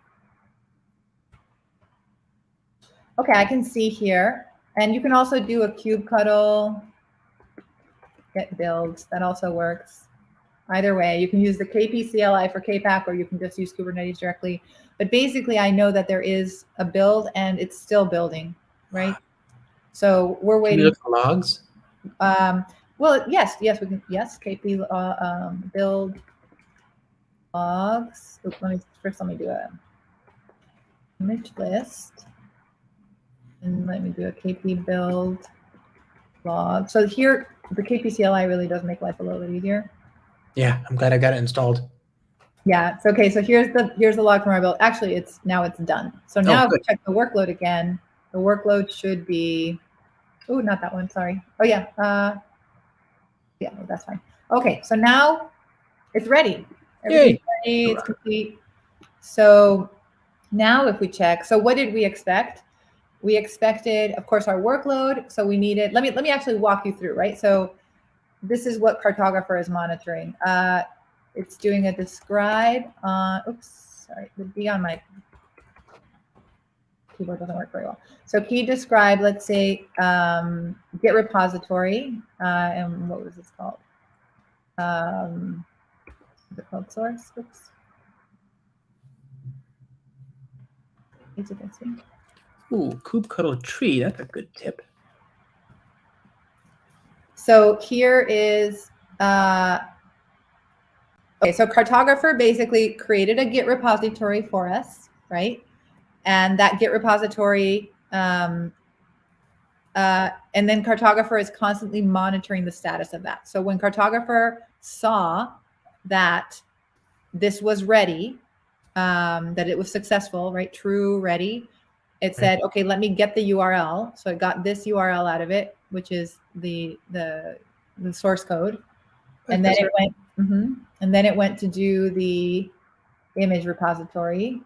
Okay, I can see here, and you can also do a kubectl get builds. That also works. Either way, you can use the KP CLI for KPAC, or you can just use Kubernetes directly. But basically, I know that there is a build, and it's still building, right? So we're waiting. Can you look for logs? Well, yes, we can. Yes, KP build logs. Oops, let me do a image list. And let me do a KP build log. So here, the KP CLI really does make life a little bit easier. Yeah, I'm glad I got it installed. Yeah, it's okay. So here's the log from our build. Actually, it's done. So now if we check the workload again, the workload should be, oh, not that one, sorry. Oh yeah, yeah, that's fine. Okay, so now it's ready. Everything's ready, it's complete. So now if we check, so what did we expect? We expected, of course, our workload. So we needed, let me actually walk you through, right? So this is what Cartographer is monitoring. It's doing a describe on, oops, sorry, the D on my keyboard doesn't work very well. So key describe, let's say, Git repository, and what was this called? Is it called source? Oops. As you can see. Ooh, kubectl tree. That's a good tip. So here is, okay, so Cartographer basically created a Git repository for us, right? And that Git repository, and then Cartographer is constantly monitoring the status of that. So when Cartographer saw that this was ready, that it was successful, right? True, ready. It said, okay, let me get the URL. So it got this URL out of it, which is the source code. And then it went, and then it went to do the image repository.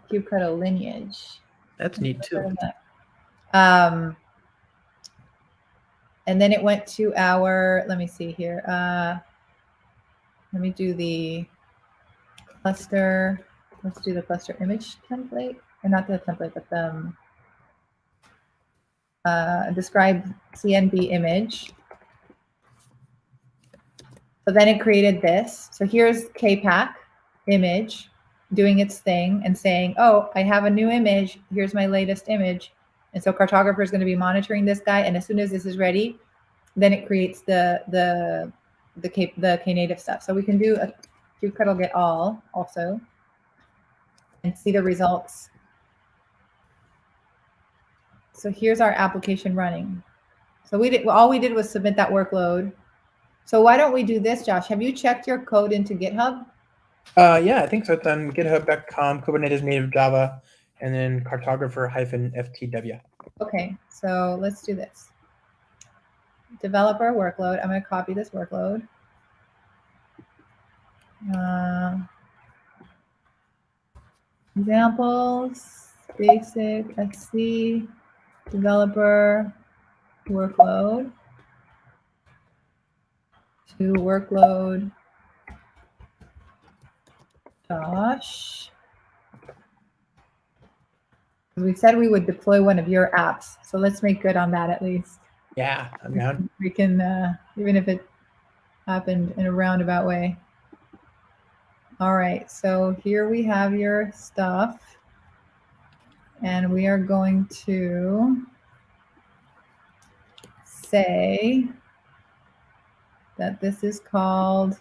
Kubectl lineage. That's neat too. And then it went to our, let me see here. Let me do the cluster. Let's do the cluster image template, or not the template, but the describe CNB image. So then it created this. So here's KPAC image doing its thing and saying, oh, I have a new image. Here's my latest image. And so Cartographer is going to be monitoring this guy. And as soon as this is ready, then it creates the Knative stuff. So we can do a kubectl get all also and see the results. So here's our application running. So all we did was submit that workload. So why don't we do this, Josh? Have you checked your code into GitHub? Yeah, I think so. It's on github.com, Kubernetes native Java, and then cartographer-ftw. Okay, so let's do this. Developer workload. I'm going to copy this workload. Examples, basic SC, developer, workload, to workload, Josh. We said we would deploy one of your apps, so let's make good on that at least. Yeah, I'm down. We can, even if it happened in a roundabout way. All right, so here we have your stuff, and we are going to say that this is called,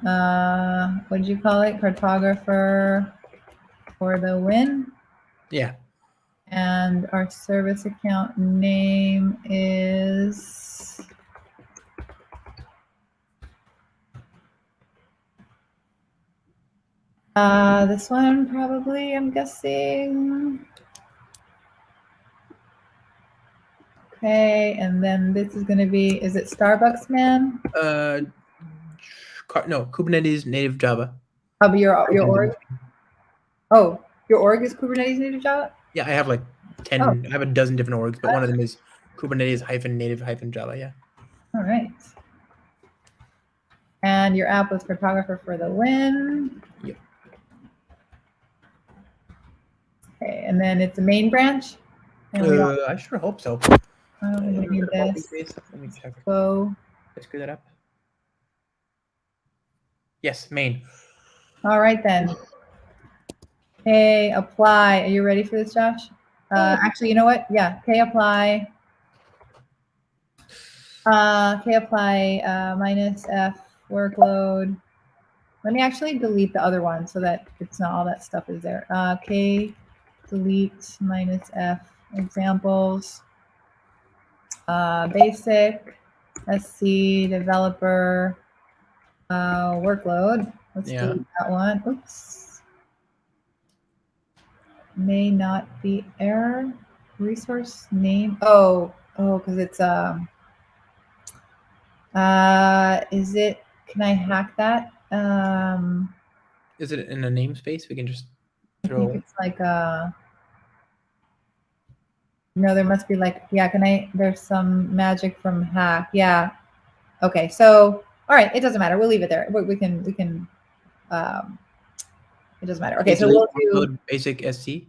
what did you call it? Cartographer for the win. Yeah. And our service account name is this one probably, I'm guessing. Okay, and then this is going to be, is it Starbucks Man? No, Kubernetes native Java. How your org? Oh, your org is Kubernetes native Java? Yeah, I have like 10, I have a dozen different orgs, but one of them is Kubernetes -native Java. Yeah. All right. And your app was Cartographer for the win. Yep. Okay, and then it's a main branch. And I sure hope so. we need this. Let me check. So Let's screw that up. Yes, main. all right then. Okay, apply. Are you ready for this, Josh? Actually, you know what? Yeah, apply. Apply -f workload. Let me actually delete the other one so that it's not all that stuff is there. Delete -f examples. Basic SC developer workload. Let's delete that one. Oops. May not be error. Resource name. Oh, because it's is it, can I hack that? Is it in a namespace? We can just I think it's like no, there must be like, yeah, there's some magic from hack. Yeah. Okay, so all right, it doesn't matter. We'll leave it there. We can it doesn't matter. Okay, so we'll do basic SC.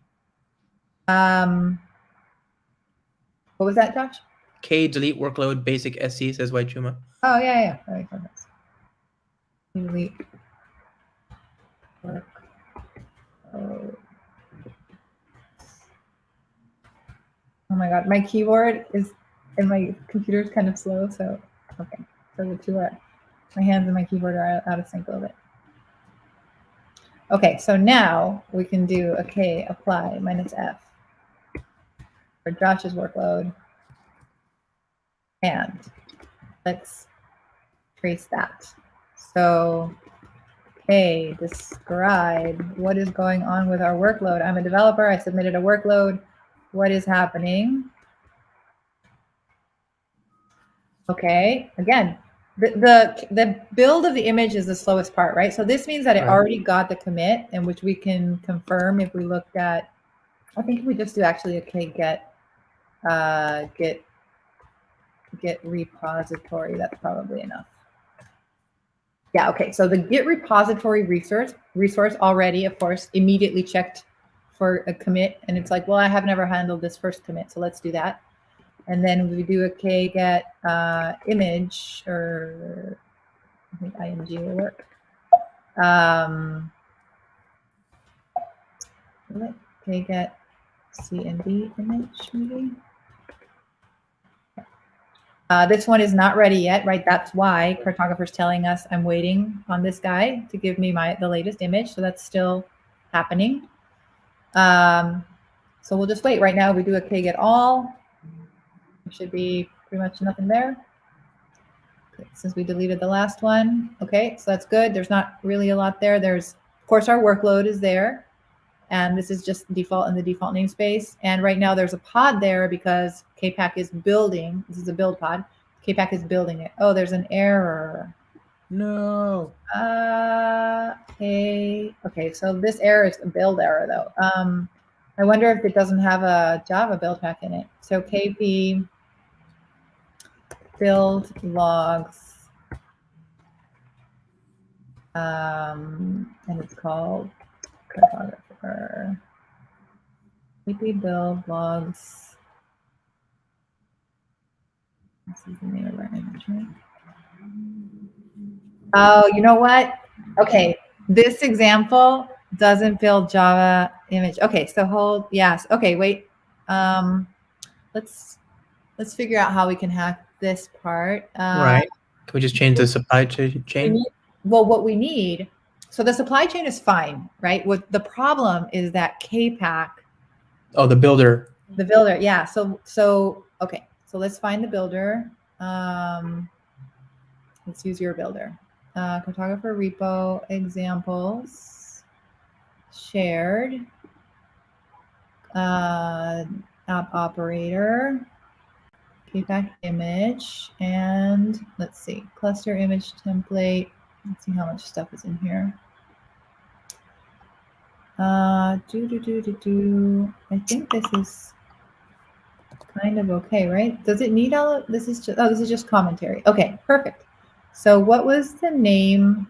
What was that, Josh? K delete workload basic SC, says White Chuma. Oh yeah. All right, perfect. Delete work. Oh my god, my keyboard is, and my computer is kind of slow, so okay. So the two are, my hands and my keyboard are out of sync a little bit. Okay, so now we can do a K apply -f for Josh's workload. And let's trace that. So, K describe what is going on with our workload. I'm a developer. I submitted a workload. What is happening? Okay, again, the build of the image is the slowest part, right? So this means that it already got the commit, and which we can confirm if we looked at, I think if we just do actually a K get repository, that's probably enough. Yeah, okay, so the get repository resource already, of course, immediately checked for a commit, and it's like, well, I have never handled this first commit, so let's do that. And then we do a K get image, or I think img will work. K get CND image, maybe. This one is not ready yet, right? That's why Cartographer's telling us I'm waiting on this guy to give me the latest image. So that's still happening. So we'll just wait. Right now we do a K get all. There should be pretty much nothing there. Okay, since we deleted the last one. Okay, so that's good. There's not really a lot there. There's, of course, our workload is there. And this is just default in the default namespace. And right now there's a pod there because KPAC is building. This is a build pod. KPAC is building it. Oh, there's an error. No. Okay, so this error is a build error though. I wonder if it doesn't have a Java build pack in it. So KP build logs, and it's called Cartographer. KP build logs. This is the name of our image, right? Oh, you know what? Okay, this example doesn't build Java image. Okay, so hold, yes. Okay, wait. Let's figure out how we can hack this part. Right. Can we just change the supply chain? Well, what we need, so the supply chain is fine, right? What the problem is that KPAC. Oh, the builder. The builder, yeah. So okay. So let's find the builder. Let's use your builder. Cartographer repo examples shared. App operator. KPAC image, and let's see, cluster image template. Let's see how much stuff is in here. I think this is kind of okay, right? Does it need all of this? Is just, oh, this is just commentary. Okay, perfect. So what was the name?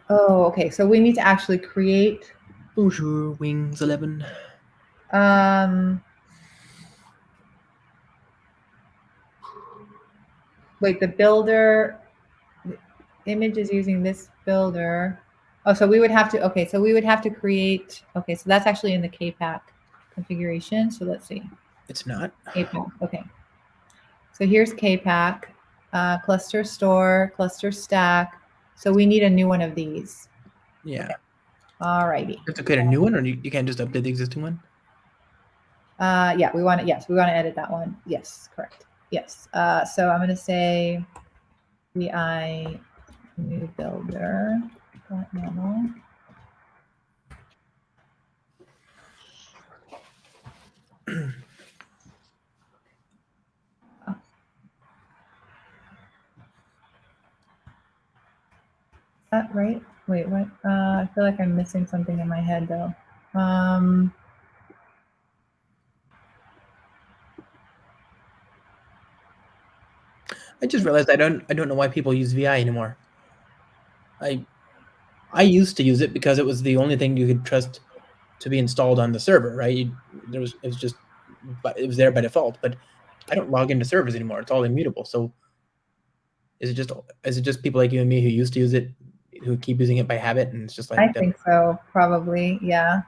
Oh, okay. So we need to actually create. Bonjour, Wings 11. Wait, the builder the image is using this builder. Oh, so we would have to, okay, so we would have to create, okay, so that's actually in the KPAC configuration. So let's see. It's not. KPAC, okay. So here's KPAC, cluster store, cluster stack. So we need a new one of these. Yeah. All righty. You have to create a new one, or you can't just update the existing one? Yeah, we want to, yes, we want to edit that one. Yes, correct. Yes. So I'm going to say VI new builder. Normal. Is that right? Wait, what? I feel like I'm missing something in my head though. I just realized I don't know why people use VI anymore. I used to use it because it was the only thing you could trust to be installed on the server, right? It was there by default, but I don't log into servers anymore. It's all immutable. So is it just people like you and me who used to use it, who keep using it by habit, and it's just like I think so, probably, yeah.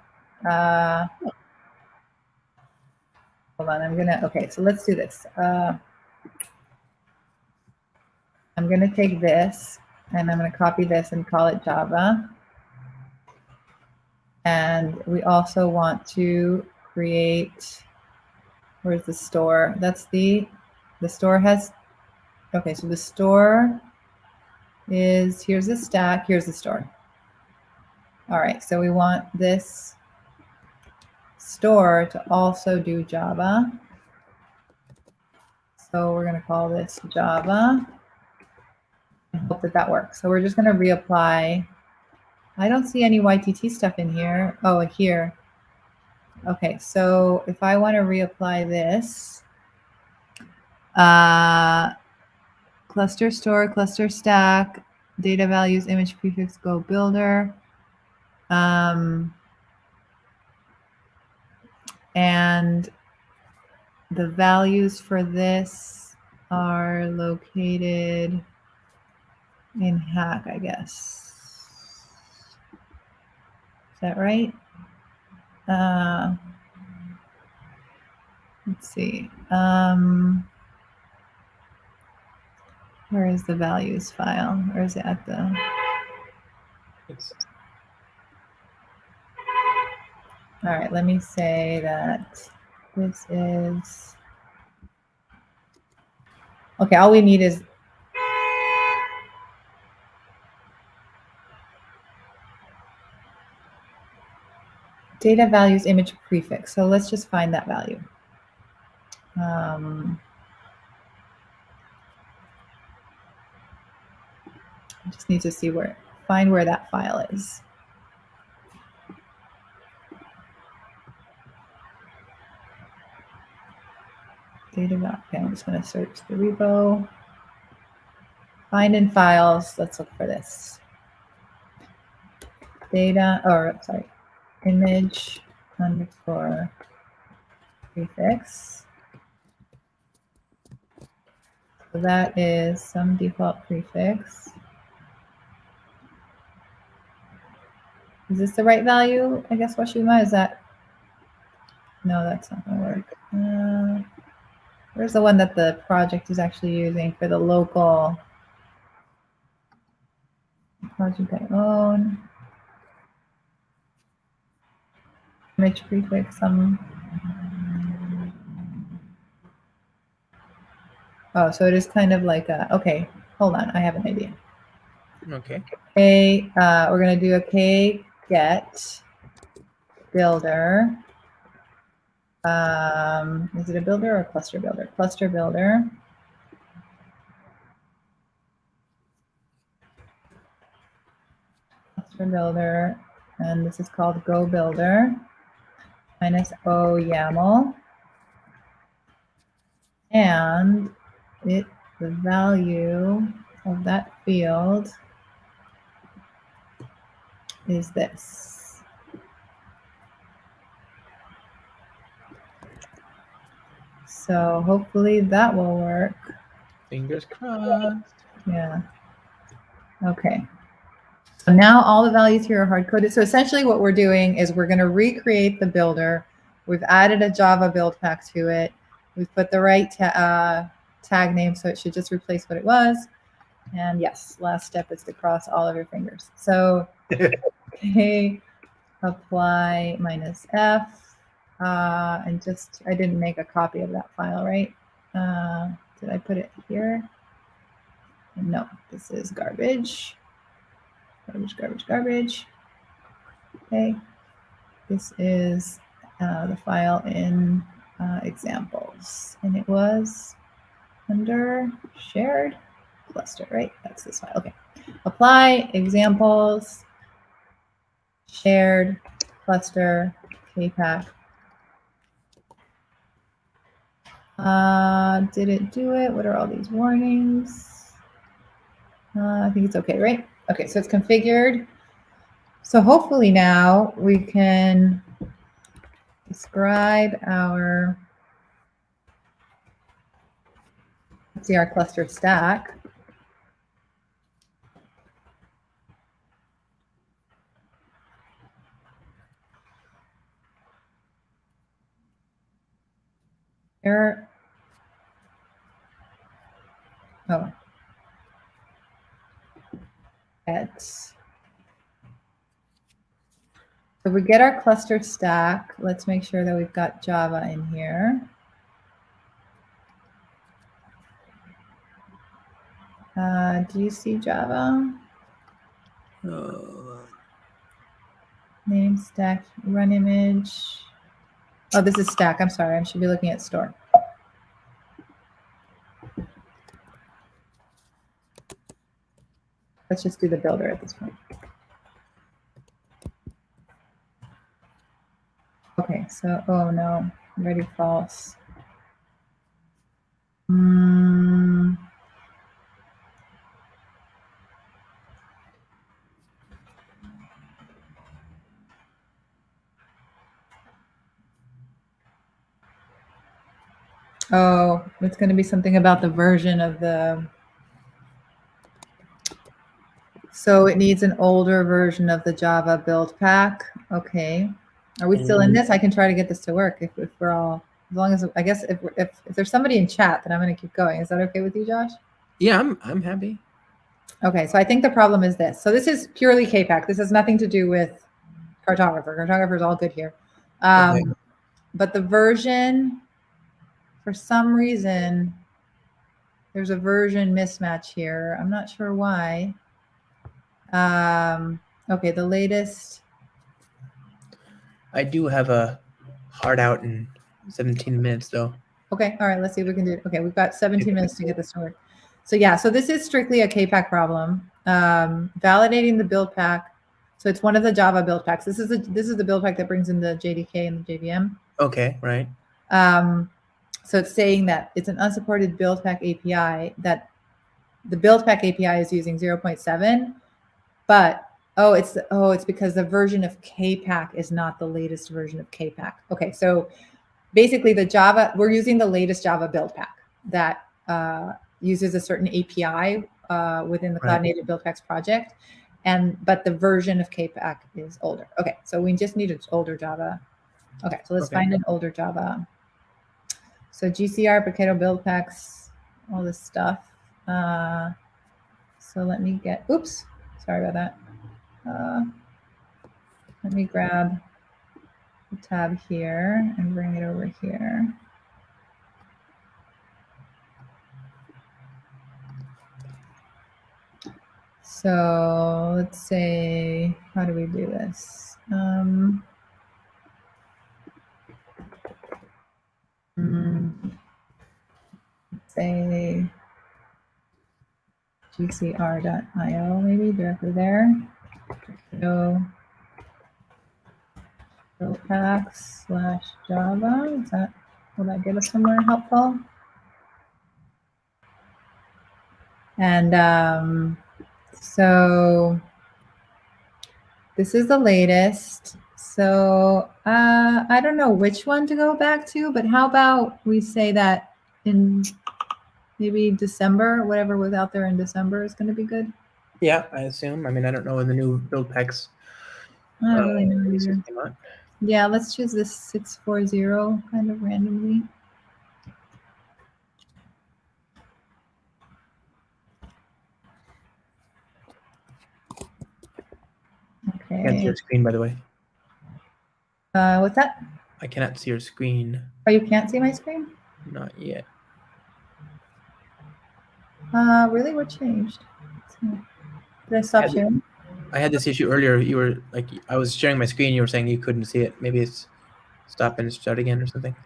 Hold on, okay, so let's do this. I'm gonna take this and I'm gonna copy this and call it Java. And we also want to create, where's the store? That's the store has, okay, so the store is, here's the stack, here's the store. All right, so we want this store to also do Java. So we're gonna call this Java. I hope that works. So we're just gonna reapply. I don't see any YTT stuff in here. Oh, here. Okay, so if I want to reapply this, cluster store, cluster stack, data values, image prefix, go builder. And the values for this are located in hack, I guess. Is that right? Let's see. Where is the values file? Or is it at the? All right, let me say that this is. Okay, all we need is. Data values image prefix. So let's just find that value. I just need to see find where that file is. Data. Okay, I'm just going to search the repo. Find in files. Let's look for this. Data, or sorry, image _ prefix. So that is some default prefix. Is this the right value? I guess Washima, is that? No, that's not going to work. Where's the one that the project is actually using for the local project I own? Image prefix, oh, so it is kind of like a, okay, hold on, I have an idea. Okay. Okay, we're going to do a k get builder. Is it a builder or a cluster builder? Cluster builder. Cluster builder, and this is called go builder minus o YAML, and the value of that field is this. So hopefully that will work. Fingers crossed. Yeah. Okay. So now all the values here are hard coded. So essentially what we're doing is we're going to recreate the builder. We've added a Java build pack to it. We've put the right tag name, so it should just replace what it was. And yes, last step is to cross all of your fingers. So okay, apply -f. And just, I didn't make a copy of that file, right? Did I put it here? No, this is garbage. Garbage, garbage, garbage. Okay, this is the file in examples, and it was under shared cluster, right? That's this file. Okay, apply examples, shared cluster, KPAC. Did it do it? What are all these warnings? I think it's okay, right? Okay, so it's configured. So hopefully now we can describe our, let's see, our cluster stack. Here. Oh. So we get our cluster stack. Let's make sure that we've got Java in here. Do you see Java? Name stack, run image. Oh, this is stack. I'm sorry. I should be looking at store. Let's just do the builder at this point. Okay, so, oh no, ready false. Oh, it's going to be something about the version of the, so it needs an older version of the Java build pack. Okay. Are we still in this? I can try to get this to work if we're all, as long as, I guess if there's somebody in chat, then I'm going to keep going. Is that okay with you, Josh? Yeah, I'm happy. Okay, so I think the problem is this. So this is purely KPAC. This has nothing to do with Cartographer. Cartographer is all good here. Okay. But the version, for some reason, there's a version mismatch here. I'm not sure why. Okay, the latest. I do have a hard out in 17 minutes, though. Okay, all right, let's see if we can do it. Okay, we've got 17 minutes to get this to work. So yeah, so this is strictly a KPAC problem. Validating the build pack. So it's one of the Java build packs. This is the build pack that brings in the JDK and the JVM. Okay, right. So it's saying that it's an unsupported build pack API, that the build pack API is using 0.7, but it's because the version of KPAC is not the latest version of KPAC. Okay, so basically we're using the latest Java build pack that uses a certain API within the Cloud Native Build Packs project, but the version of KPAC is older. Okay, so we just need an older Java. Okay, so let's find an older Java. So GCR, Paketo build packs, all this stuff. So let me oops, sorry about that. Let me grab the tab here and bring it over here. So let's say, how do we do this? Say gcr.io, maybe directly there. So buildpacks/Java. Will that get us somewhere helpful? And so this is the latest. So I don't know which one to go back to, but how about we say that in maybe December, whatever was out there in December is going to be good? Yeah, I assume. I mean, I don't know when the new build packs. I don't really know either. Yeah, let's choose this 640 kind of randomly. Okay. I can't see your screen, by the way. What's that? I cannot see your screen. Oh, you can't see my screen? Not yet. Really? What changed? Did I stop sharing? I had this issue earlier. You were like, I was sharing my screen. You were saying you couldn't see it. Maybe it's stop and start again or something.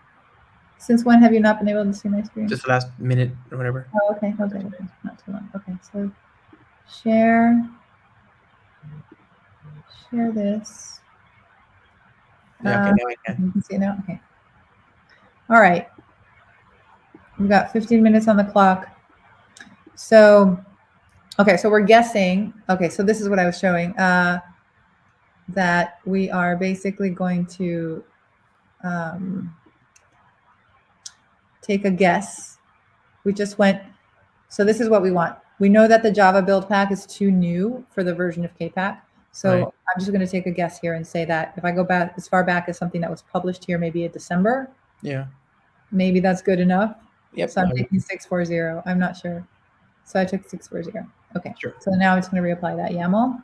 Since when have you not been able to see my screen? Just the last minute or whatever. Oh, okay. Not too long. Okay, so share this. Yeah, okay, now I can. You can see it now? Okay. All right. We've got 15 minutes on the clock. So, okay, so we're guessing. Okay, so this is what I was showing. That we are basically going to take a guess. We just went, so this is what we want. We know that the Java build pack is too new for the version of KPAC. So I'm just going to take a guess here and say that if I go back as far back as something that was published here, maybe in December. Yeah. Maybe that's good enough. Yep. So I'm taking 640. I'm not sure. So I took 640. Okay. Sure. So now I'm just going to reapply that YAML.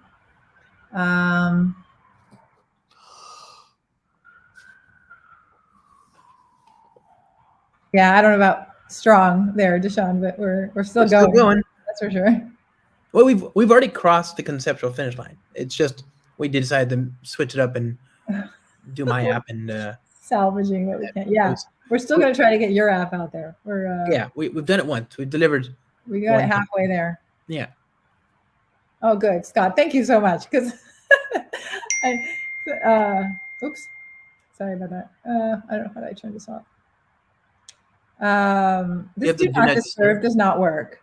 Yeah, I don't know about strong there, Deshaun, but we're still going. That's for sure. Well, we've already crossed the conceptual finish line. It's just we decided to switch it up and do my app and salvaging what we can. Yeah, we're still going to try to get your app out there. We've done it once. We delivered. We got it halfway there. Yeah. Oh, good, Scott. Thank you so much. Because oops, sorry about that. I don't know how do I turn this off. This do not disturb does not work.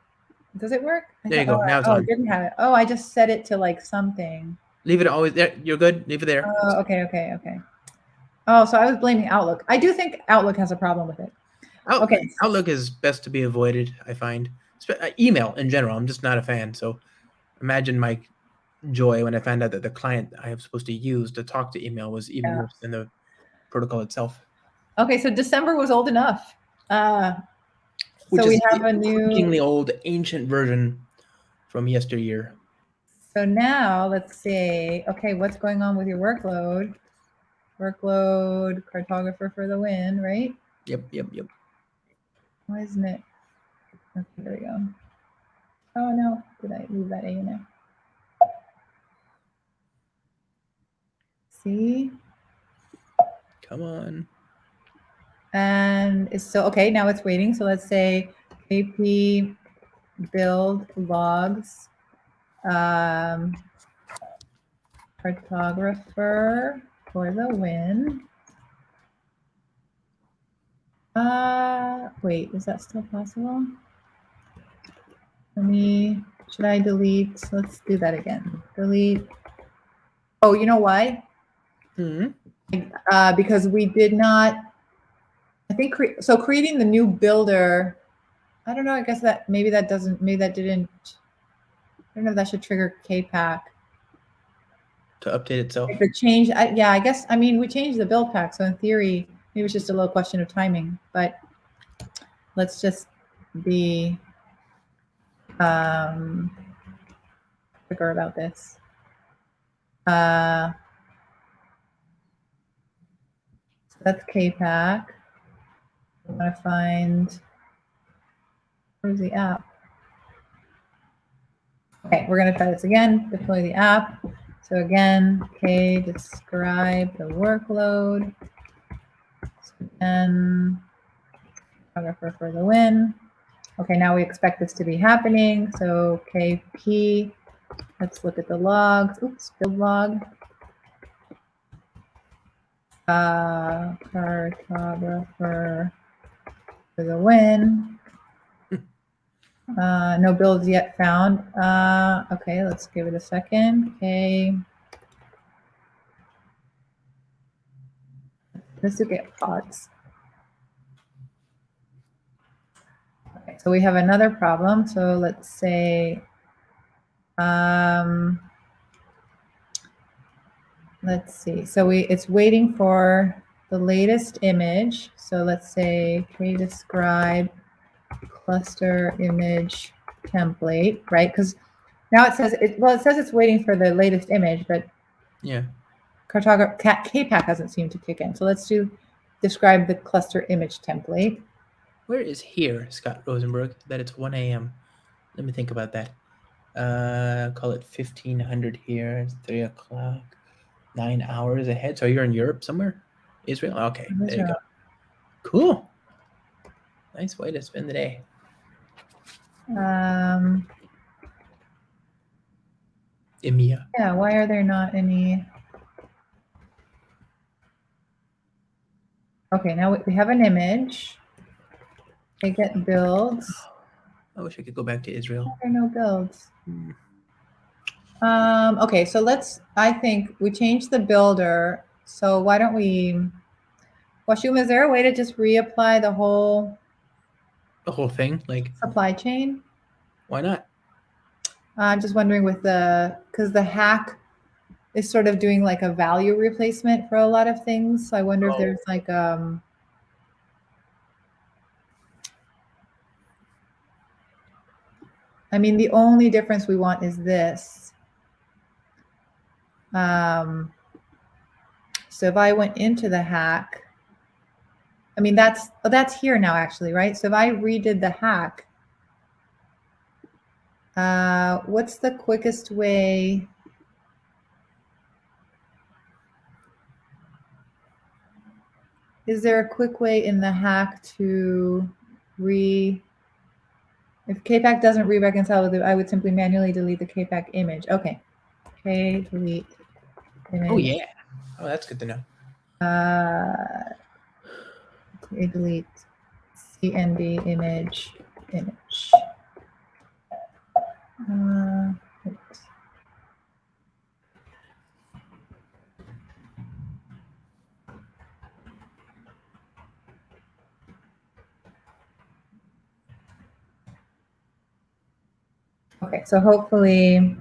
Does it work? There you go. Now it's on. I didn't have it. Oh, I just set it to like something. Leave it always there. You're good. Leave it there. Oh, okay. Oh, so I was blaming Outlook. I do think Outlook has a problem with it. Okay. Outlook is best to be avoided, I find. Email in general, I'm just not a fan. So imagine my joy when I found out that the client I was supposed to use to talk to email was even worse than the protocol itself. Okay, so December was old enough. So we have a new old ancient version from yesteryear. So now let's say, okay, what's going on with your workload? Workload, Cartographer for the win, right? Yep. Why isn't it? Okay, there we go. Oh no, did I leave that A in there? See? Come on. And it's still, okay, now it's waiting. So let's say KP build logs, Cartographer for the win. Wait, is that still possible? Should I delete? Let's do that again. Delete. Oh, you know why? Because we did not, I think, so creating the new builder, I don't know, I guess that maybe that didn't, I don't know if that should trigger KPAC. To update itself. If it changed, yeah, I guess, I mean, we changed the build pack, so in theory, maybe it's just a little question of timing, but let's just be quicker about this. So that's KPAC. I want to find, where's the app? Okay, we're going to try this again, deploy the app. So again, K, describe the workload. So again, Cartographer for the win. Okay, now we expect this to be happening. So KP, let's look at the logs. Oops, build log. Cartographer for the win. No builds yet found. Okay, let's give it a second. Okay. Let's look at pods. Okay, so we have another problem. So let's say, let's see. So it's waiting for the latest image. So let's say describe cluster image template, right? Because now it says it says it's waiting for the latest image, but yeah, KPAC hasn't seemed to kick in. So let's describe the cluster image template. Where is here, Scott Rosenberg, that it's 1 a.m.? Let me think about that. Call it 1500 here. It's 3 o'clock. 9 hours ahead. So you're in Europe somewhere? Israel? Okay, there you go. Cool. Nice way to spend the day. EMEA. Yeah, why are there not any? Okay, now we have an image. They get builds. I wish I could go back to Israel. There are no builds. Okay, so I think we changed the builder. So why don't we, Washum, is there a way to just reapply the whole thing? Like supply chain? Why not? I'm just wondering because the hack is sort of doing like a value replacement for a lot of things. So I wonder if there's like, I mean, the only difference we want is this. So if I went into the hack, I mean, that's here now actually, right? So if I redid the hack, what's the quickest way? Is there a quick way in the hack to if KPAC doesn't re-reconcile with it, I would simply manually delete the KPAC image. Okay. Okay, delete image. Oh yeah. Oh, that's good to know. Delete CND image. Oops. Okay, so hopefully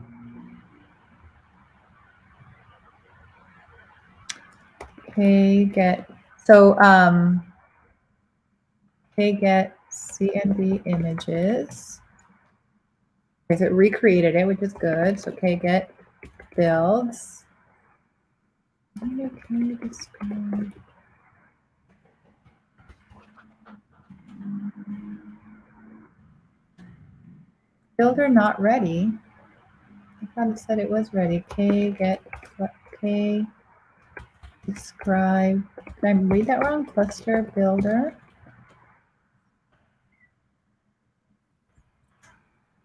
get CND images. Okay, so it recreated it, which is good. So get builds. Okay, describe. Builder not ready. I thought it said it was ready. Describe. Did I read that wrong? Cluster builder.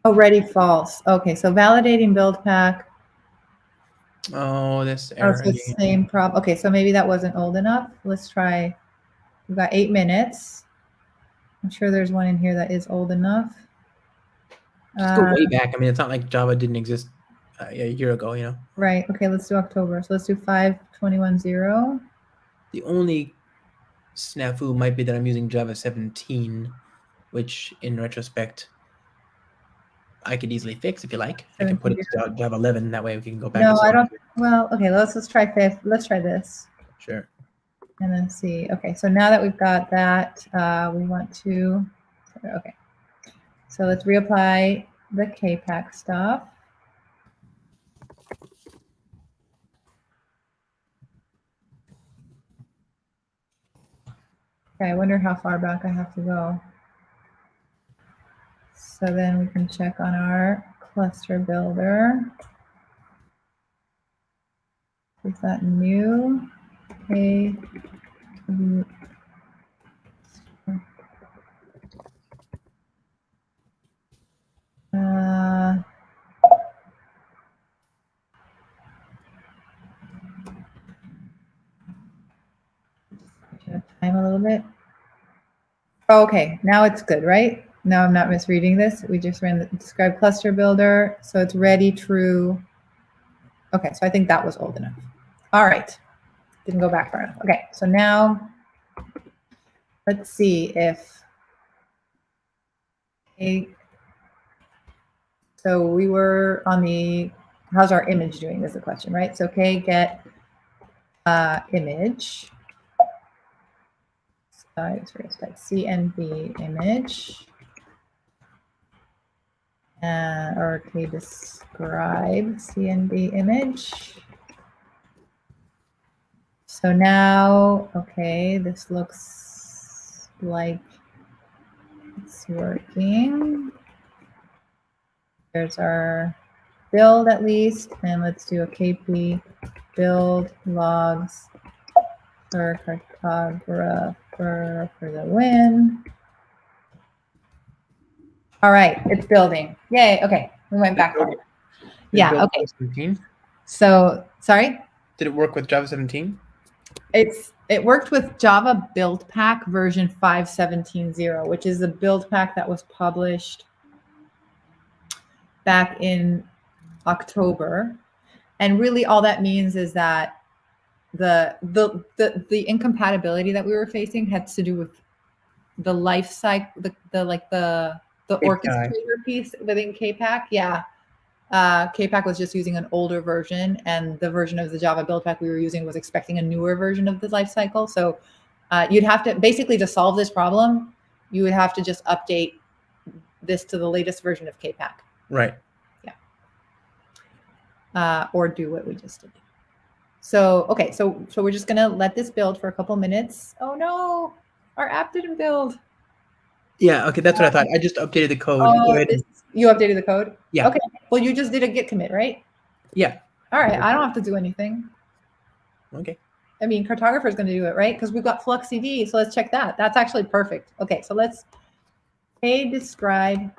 Oh, ready false. Okay, so validating build pack. Oh, this Oh, error so it's again. the same problem. Okay, so maybe that wasn't old enough. Let's try. We've got 8 minutes. I'm sure there's one in here that is old enough. Just go way back. I mean, it's not like Java didn't exist a year ago, you know. Right. Okay, let's do October. So let's do 5.21.0. The only snafu might be that I'm using Java 17, which in retrospect I could easily fix if you like. I can put it to Java 11. That way we can go back. No, I don't. Well, okay, let's try 5th. Let's try this. Sure. And then see. Okay, so now that we've got that, we want to, okay. So let's reapply the KPAC stuff. Okay, I wonder how far back I have to go. So then we can check on our cluster builder. Is that new? Okay. Time a little bit. Oh, okay, now it's good, right? Now I'm not misreading this. We just ran the describe cluster builder, so it's ready, true. Okay, so I think that was old enough. All right, didn't go back far enough. Okay, so now let's see if, so we were on the, how's our image doing is the question, right? So okay, get image. It's first type CNV image. Or okay, describe CNV image. So now, okay, this looks like it's working. There's our build at least, and let's do a KP build logs for Cartographer for the win. All right, it's building. Yay, okay, we went back. Yeah, okay. 17? So, sorry? Did it work with Java 17? It worked with Java Build Pack version 5.17.0, which is the build pack that was published back in October. And really all that means is that the incompatibility that we were facing had to do with the life cycle, the orchestrator piece within KPAC. Yeah. KPAC was just using an older version, and the version of the Java build pack we were using was expecting a newer version of the lifecycle. So you'd have to, basically to solve this problem, you would have to just update this to the latest version of KPAC. Right. Yeah. Or do what we just did. So, okay, so we're just gonna let this build for a couple minutes. Oh no, our app didn't build. Yeah, okay, that's what I thought. I just updated the code. Oh, you updated the code? Yeah. Okay, well, you just did a git commit, right? Yeah. All right, I don't have to do anything. Okay. I mean, Cartographer is going to do it, right? Because we've got Flux CD, so let's check that. That's actually perfect. Okay, so let's describe.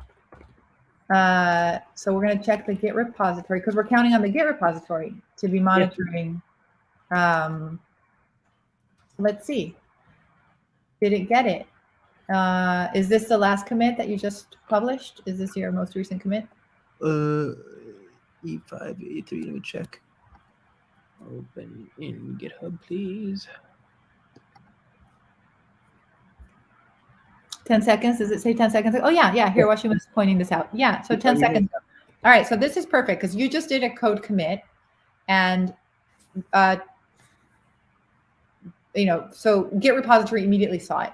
So we're going to check the Git repository because we're counting on the Git repository to be monitoring. Let's see. Did it get it? Is this the last commit that you just published? Is this your most recent commit? E5, E3, let me check. Open in GitHub, please. 10 seconds. Does it say 10 seconds? Oh, yeah. Here, while she was pointing this out. Yeah, so 10 seconds. All right, so this is perfect because you just did a code commit. And, so Git repository immediately saw it.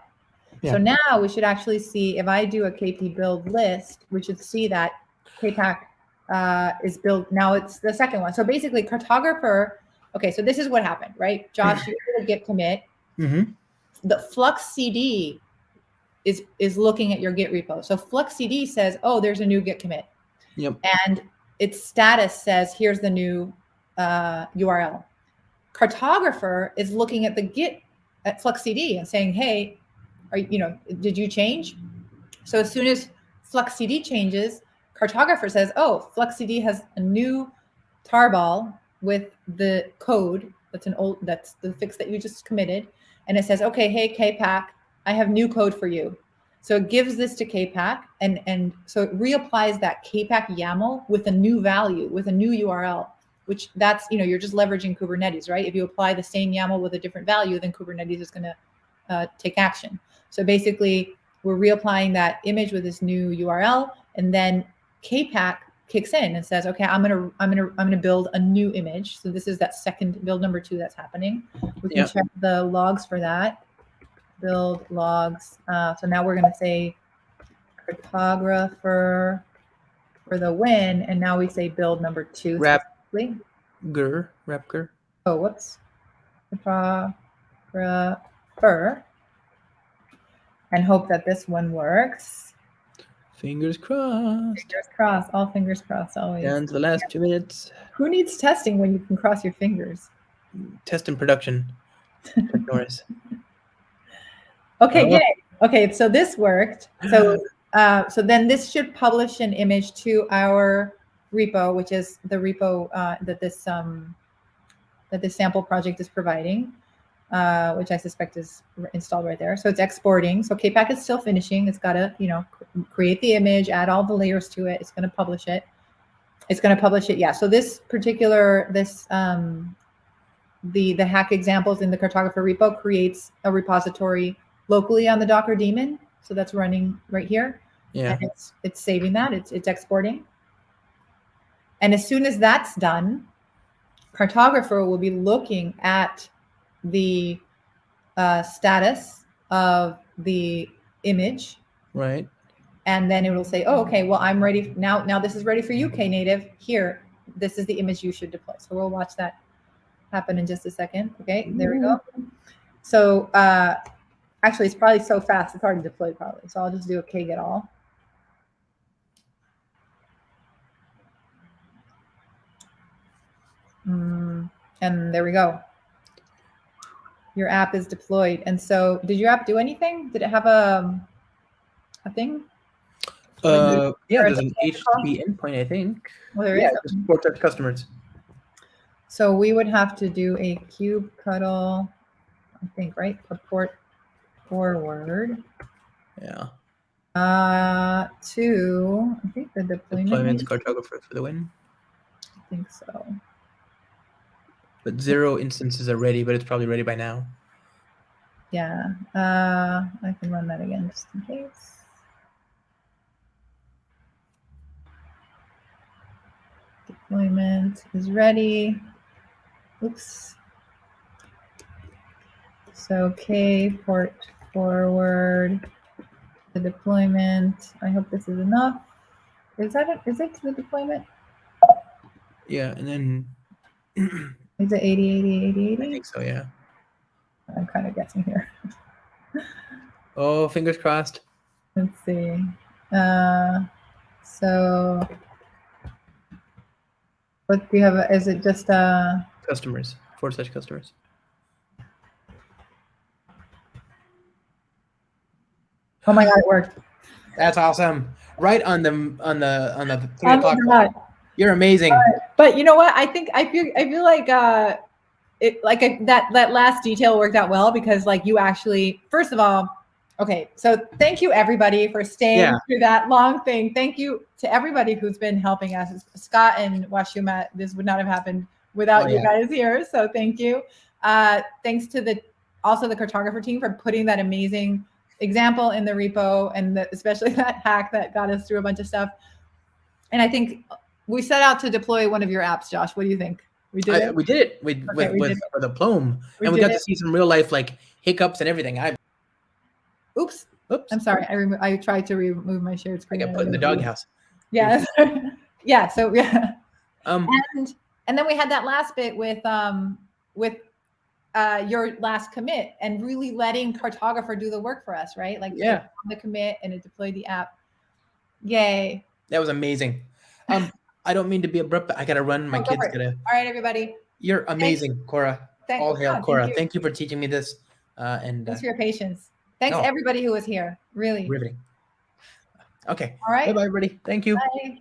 Yeah. So now we should actually see, if I do a KP build list, we should see that KPAC is built. Now it's the second one. So basically Cartographer, okay, so this is what happened, right? Josh, you did a Git commit. Mm-hmm. The Flux CD is looking at your Git repo. So Flux CD says, oh, there's a new Git commit. Yep. And its status says, here's the new URL. Cartographer is looking at the Git at Flux CD and saying, hey, did you change? So as soon as Flux CD changes, Cartographer says, oh, FluxCD has a new tarball with the code that's the fix that you just committed. And it says, okay, hey, KPAC, I have new code for you. So it gives this to KPAC, and so it reapplies that KPAC YAML with a new value, with a new URL, which that's, you're just leveraging Kubernetes, right? If you apply the same YAML with a different value, then Kubernetes is going to take action. So basically, we're reapplying that image with this new URL, and then KPAC kicks in and says, okay, I'm gonna build a new image. So this is that second build number 2 that's happening. We can check the logs for that. Build logs. So now we're gonna say Cartographer for the win, and now we say build number 2. Rapger. Oh, whoops. Cartographer. And hope that this one works. Fingers crossed. Fingers crossed. All fingers crossed. Always. Down to the last 2 minutes. Who needs testing when you can cross your fingers? Test in production. Norris. Okay, yay. Okay, so this worked. So so then this should publish an image to our repo, which is the repo that this sample project is providing, which I suspect is installed right there. So it's exporting. So KPAC is still finishing. It's got to, create the image, add all the layers to it. It's going to publish it. Yeah. So this particular, the hack examples in the Cartographer repo creates a repository locally on the Docker daemon. So that's running right here. Yeah. And it's saving that. It's exporting. And as soon as that's done, Cartographer will be looking at the status of the image, right? And then it will say, oh, okay, well, I'm ready now. Now this is ready for you, Knative. Here, this is the image you should deploy. So we'll watch that happen in just a second. Okay, there we go. So actually, it's probably so fast, it's hard to deploy probably. So I'll just do a kget all. And there we go. Your app is deployed. And so did your app do anything? Did it have a thing? Yeah, there's an HTTP endpoint, I think. Well, there is. To support our customers. So we would have to do a kubectl, I think, right? Port forward. Yeah. To, I think the deployment. Deployment's Cartographer for the win. I think so. But 0 instances are ready, but it's probably ready by now. Yeah. I can run that again just in case. Deployment is ready. Oops. So port forward the deployment. I hope this is enough. Is that it? Is it to the deployment? Yeah, and then is it 80? I think so, yeah. I'm kind of guessing here. Oh, fingers crossed. Let's see. So what do you have? Is it just customers, / customers? Oh my God, it worked. That's awesome. Right on the 3 o'clock. You're amazing. But you know what? I feel like that last detail worked out well because like you actually, first of all, okay, so thank you everybody for staying through that long thing. Thank you to everybody who's been helping us. Scott and Washumat, this would not have happened without you guys here. So thank you. Thanks to also the Cartographer team for putting that amazing example in the repo and especially that hack that got us through a bunch of stuff. And I think we set out to deploy one of your apps, Josh. What do you think? We did it. We did it with the Plum, and we got to see some real life like hiccups and everything. Oops. I'm sorry. I tried to remove my shared screen. I got put in the doghouse. Yeah. Yeah. So yeah. And then we had that last bit with your last commit and really letting Cartographer do the work for us, right? Like the commit and it deployed the app. Yay. That was amazing. I don't mean to be abrupt, but I gotta run. My kid's gonna. All right, everybody. You're amazing, Cora. All hail, Cora. Thank you for teaching me this. Thanks for your patience. Thanks everybody who was here. Really. Riveting. Okay. All right. Bye, everybody. Thank you. Bye.